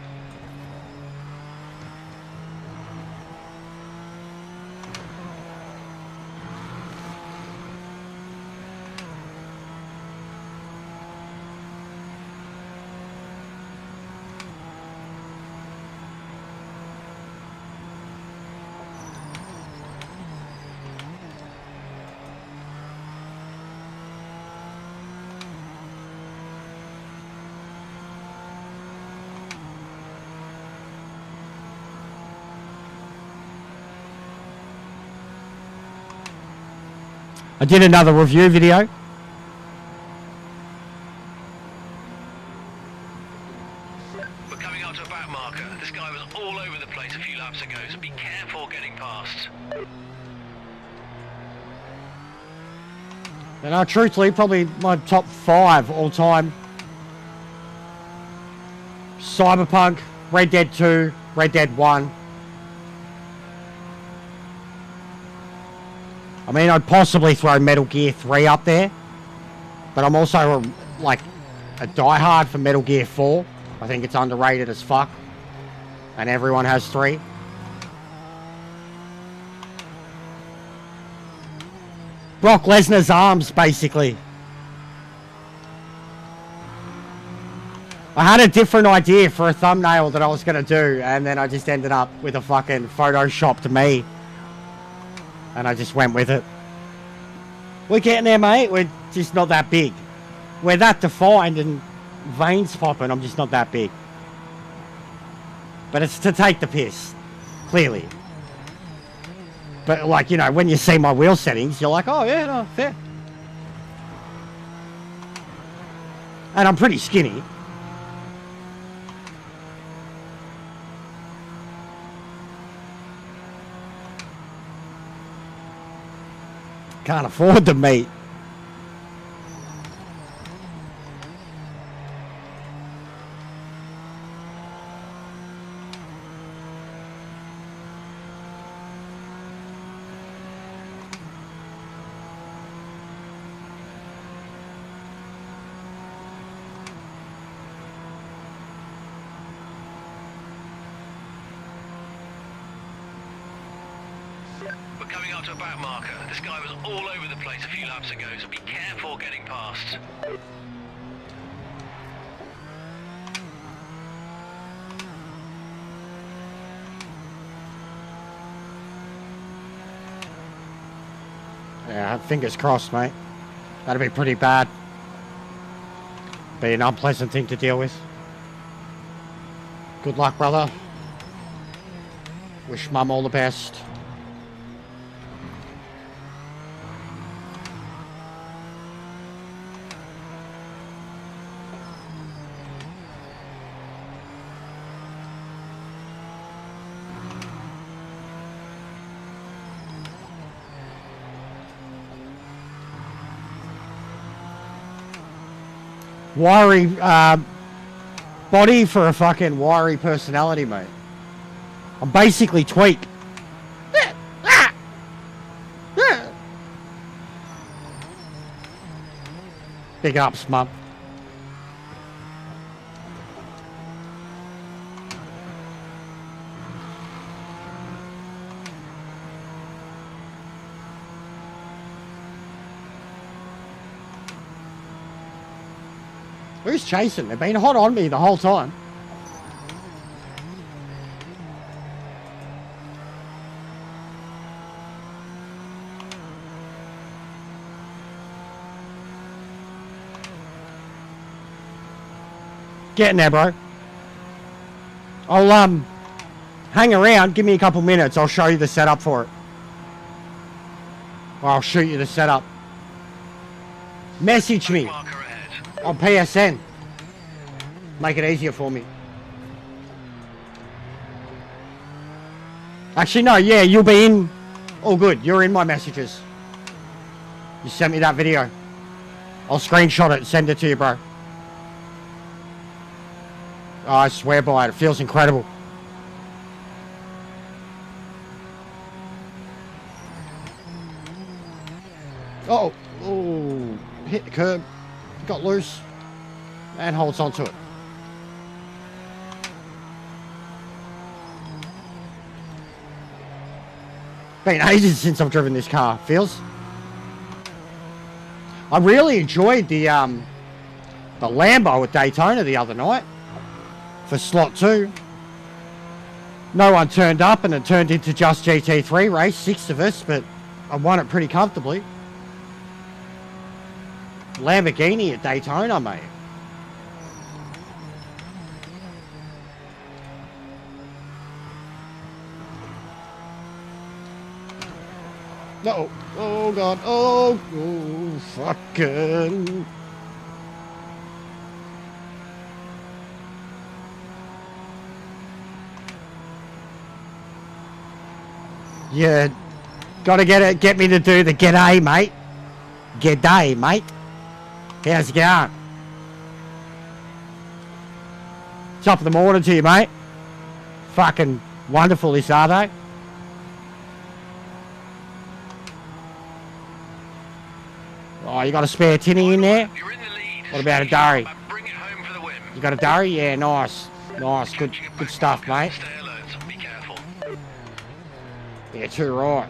I did another review video. We're coming up to a back marker. This guy was all over the place a few laps ago, so be careful getting past. And truthfully, probably my top 5 all time. Cyberpunk, Red Dead 2, Red Dead 1. I mean, I'd possibly throw Metal Gear 3 up there. But I'm also like a diehard for Metal Gear 4. I think it's underrated as fuck. And everyone has 3. Brock Lesnar's arms, basically. I had a different idea for a thumbnail that I was going to do, and then I just ended up with a fucking photoshopped me. And I just went with it. We're getting there, mate. We're just not that big. We're that defined and veins popping. I'm just not that big. But it's to take the piss. Clearly. But, like, you know, when you see my wheel settings, you're like, oh, yeah, no, fair. And I'm pretty skinny. Can't afford the meat. We're coming up to a back marker. This guy was all over the place a few laps ago, so be careful getting past. Yeah, fingers crossed, mate. That'd be pretty bad. Be an unpleasant thing to deal with. Good luck, brother. Wish Mum all the best. Wiry body for a fucking wiry personality, mate. I'm basically Tweak. Big ups, Mum. Who's chasing? They've been hot on me the whole time. Getting there, bro. I'll, hang around. Give me a couple minutes. I'll show you the setup for it. Or I'll shoot you the setup. Message me Marker ahead. on PSN. Make it easier for me. Actually, no, yeah, you'll be in. All good. You're in my messages. You sent me that video. I'll screenshot it and send it to you, bro. Oh, I swear by it. It feels incredible. Oh, oh, hit the curb. Got loose. And holds onto it. Been ages since I've driven this car. Feels. I really enjoyed the Lambo at Daytona the other night for slot 2. No one turned up and it turned into just GT3 race, 6 of us, but I won it pretty comfortably. Lamborghini at Daytona, mate. No. Oh, God. Oh, fucking. Yeah. Gotta get me to do the g'day, mate. G'day, mate. How's it going? Top of the morning to you, mate. Fucking wonderful this, are they? Oh, you got a spare tinny in there? You're in the lead. What about a Dari? Bring it home for the win. You got a Dari? Yeah, nice. Nice. Good stuff, mate. Stay alert. Be careful. Yeah, too right.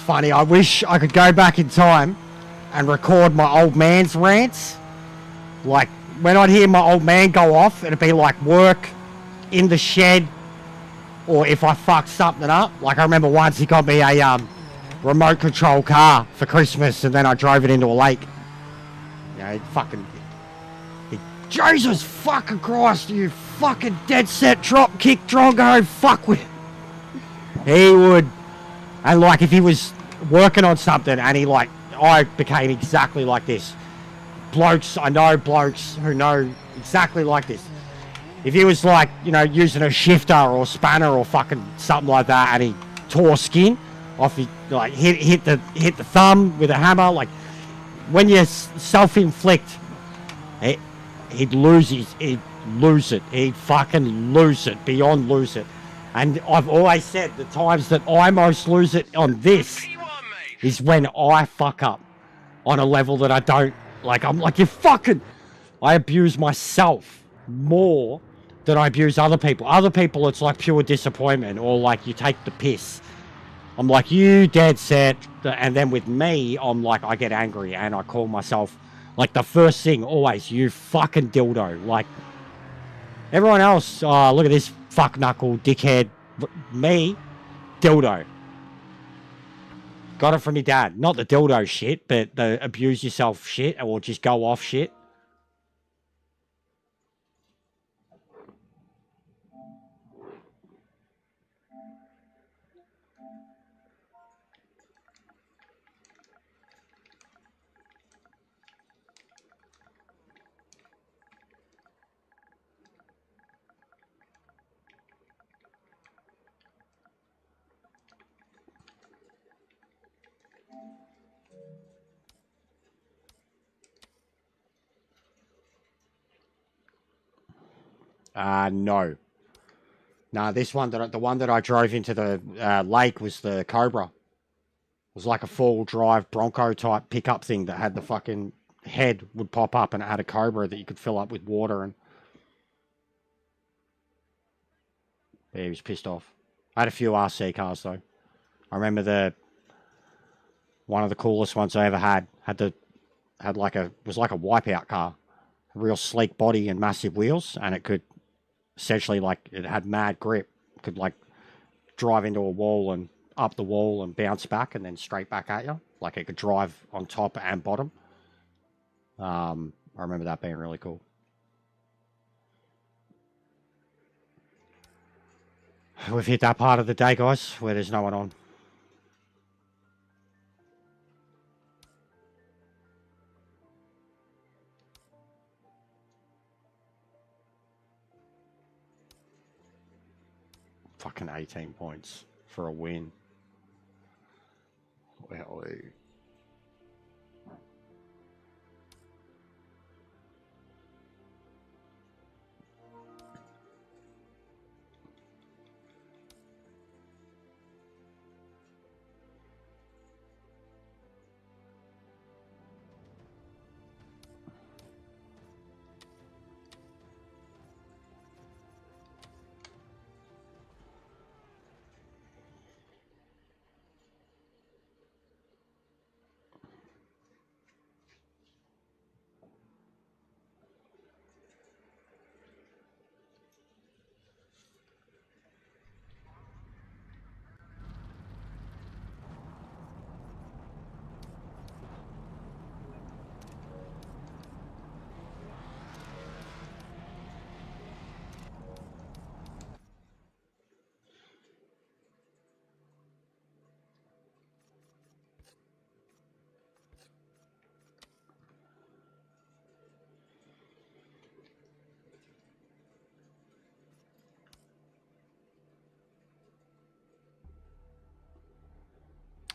Funny, I wish I could go back in time and record my old man's rants. Like, when I'd hear my old man go off, it'd be like work, in the shed, or if I fucked something up. Like, I remember once he got me a remote control car for Christmas, and then I drove it into a lake. You know, Jesus fucking Christ, you fucking dead set drop kick drongo, fuck with. He would. And like if he was working on something and he like, I became exactly like this. I know blokes who know exactly like this. If he was like, you know, using a shifter or spanner or fucking something like that and he tore skin off, he like hit the thumb with a hammer, like when you self-inflict, he'd lose it. He'd fucking lose it, beyond lose it. And I've always said the times that I most lose it on this P1, mate. is when I fuck up on a level that I don't, like, I'm like, I abuse myself more than I abuse other people. Other people, it's like pure disappointment or like you take the piss. I'm like, you dead set. And then with me, I'm like, I get angry and I call myself, like the first thing always, you fucking dildo. Like, everyone else, look at this fuck knuckle, dickhead. Me, dildo. Got it from your dad. Not the dildo shit, but the abuse yourself shit or just go off shit. No. No, this one, the one that I drove into the lake was the Cobra. It was like a four-wheel drive Bronco type pickup thing that had the fucking head would pop up and it had a Cobra that you could fill up with water. And yeah, he was pissed off. I had a few RC cars though. I remember one of the coolest ones I ever was like a wipeout car, a real sleek body and massive wheels, and it could essentially, like, it had mad grip, could like drive into a wall and up the wall and bounce back and then straight back at you. Like it could drive on top and bottom. I remember that being really cool. We've hit that part of the day, guys, where there's no one on. Fucking 18 points for a win. Well,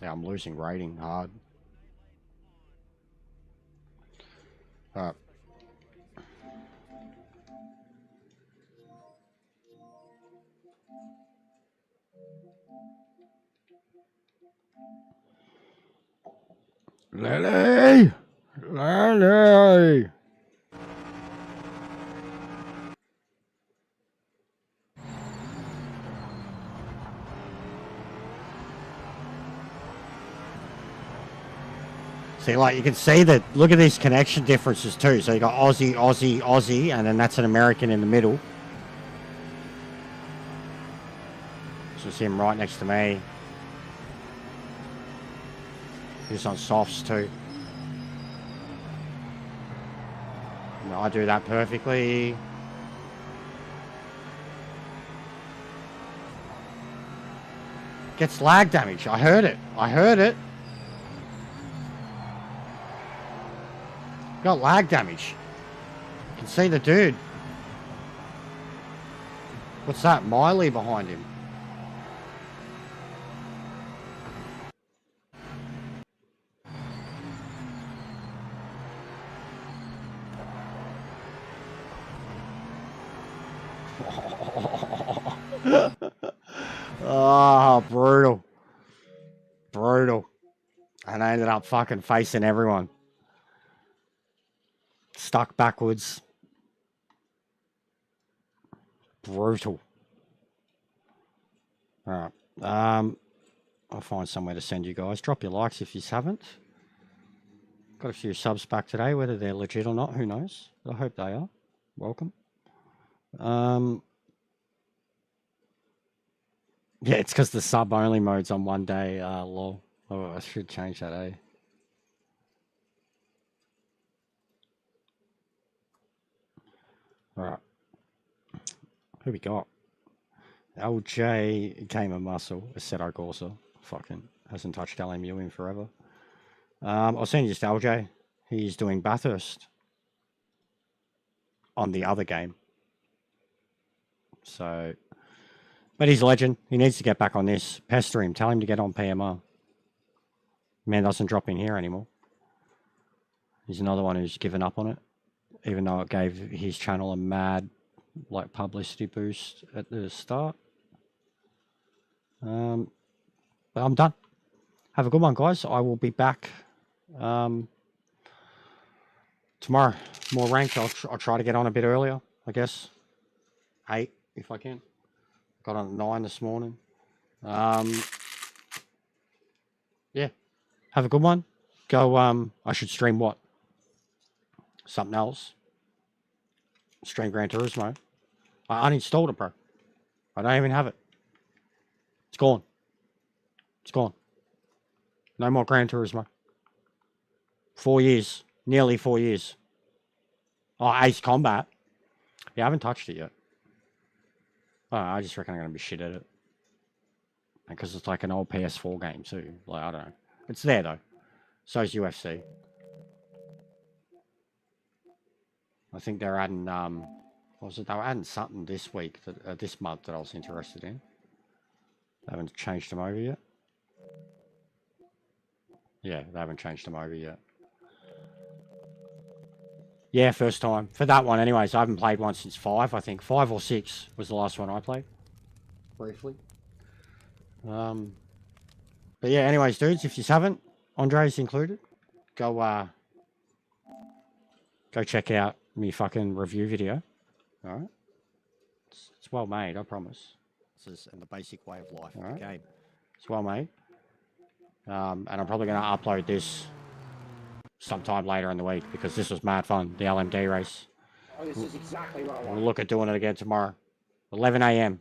yeah, I'm losing rating hard. Alright. Lily! Lily! See, like, you can see that, look at these connection differences too. So you got Aussie, Aussie, Aussie, and then that's an American in the middle. So it's him right next to me. He's on softs too. And I do that perfectly. Gets lag damage. I heard it. I heard it. Got lag damage. You can see the dude. What's that? Miley behind him. Oh, brutal. Brutal. And I ended up fucking facing everyone. Stuck backwards. Brutal. Alright. I'll find somewhere to send you guys. Drop your likes if you haven't. Got a few subs back today, whether they're legit or not, who knows? I hope they are. Welcome. Yeah, it's because the sub-only mode's on one day, lol. Oh, I should change that, eh? Alright. Who we got? LJ Gamer Muscle, Assetto Corsa. Fucking hasn't touched LMU in forever. I'll send you just LJ. He's doing Bathurst on the other game. So, but he's a legend. He needs to get back on this. Pester him. Tell him to get on PMR. Man doesn't drop in here anymore. He's another one who's given up on it, even though it gave his channel a mad like publicity boost at the start. But I'm done. Have a good one, guys. I will be back tomorrow. More ranked. I'll try to get on a bit earlier, I guess. 8 if I can. Got on at 9 this morning. Yeah. Have a good one. Go. I should stream what? Something else. Stream Gran Turismo. I uninstalled it, bro. I don't even have it. It's gone. It's gone. No more Gran Turismo. 4 years. Nearly 4 years. Oh, Ace Combat. Yeah, I haven't touched it yet. Oh, I just reckon I'm going to be shit at it. Because it's like an old PS4 game too. Like, I don't know. It's there though. So is UFC. I think they're adding, what was it? They were adding something this week, this month that I was interested in. They haven't changed them over yet. Yeah, they haven't changed them over yet. Yeah, first time. For that one anyways, I haven't played one since 5, I think. 5 or 6 was the last one I played. Briefly. But yeah, anyways, dudes, if you haven't, Andre's included, go check out me fucking review video. Alright? It's well made, I promise. This is in the basic way of life of the game. It's well made. And I'm probably going to upload this sometime later in the week because this was mad fun, the LMD race. Oh, this is exactly what I want. We'll look at doing it again tomorrow. 11 a.m.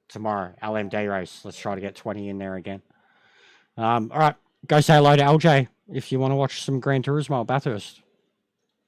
tomorrow, LMD race. Let's try to get 20 in there again. Alright, go say hello to LJ if you want to watch some Gran Turismo at Bathurst.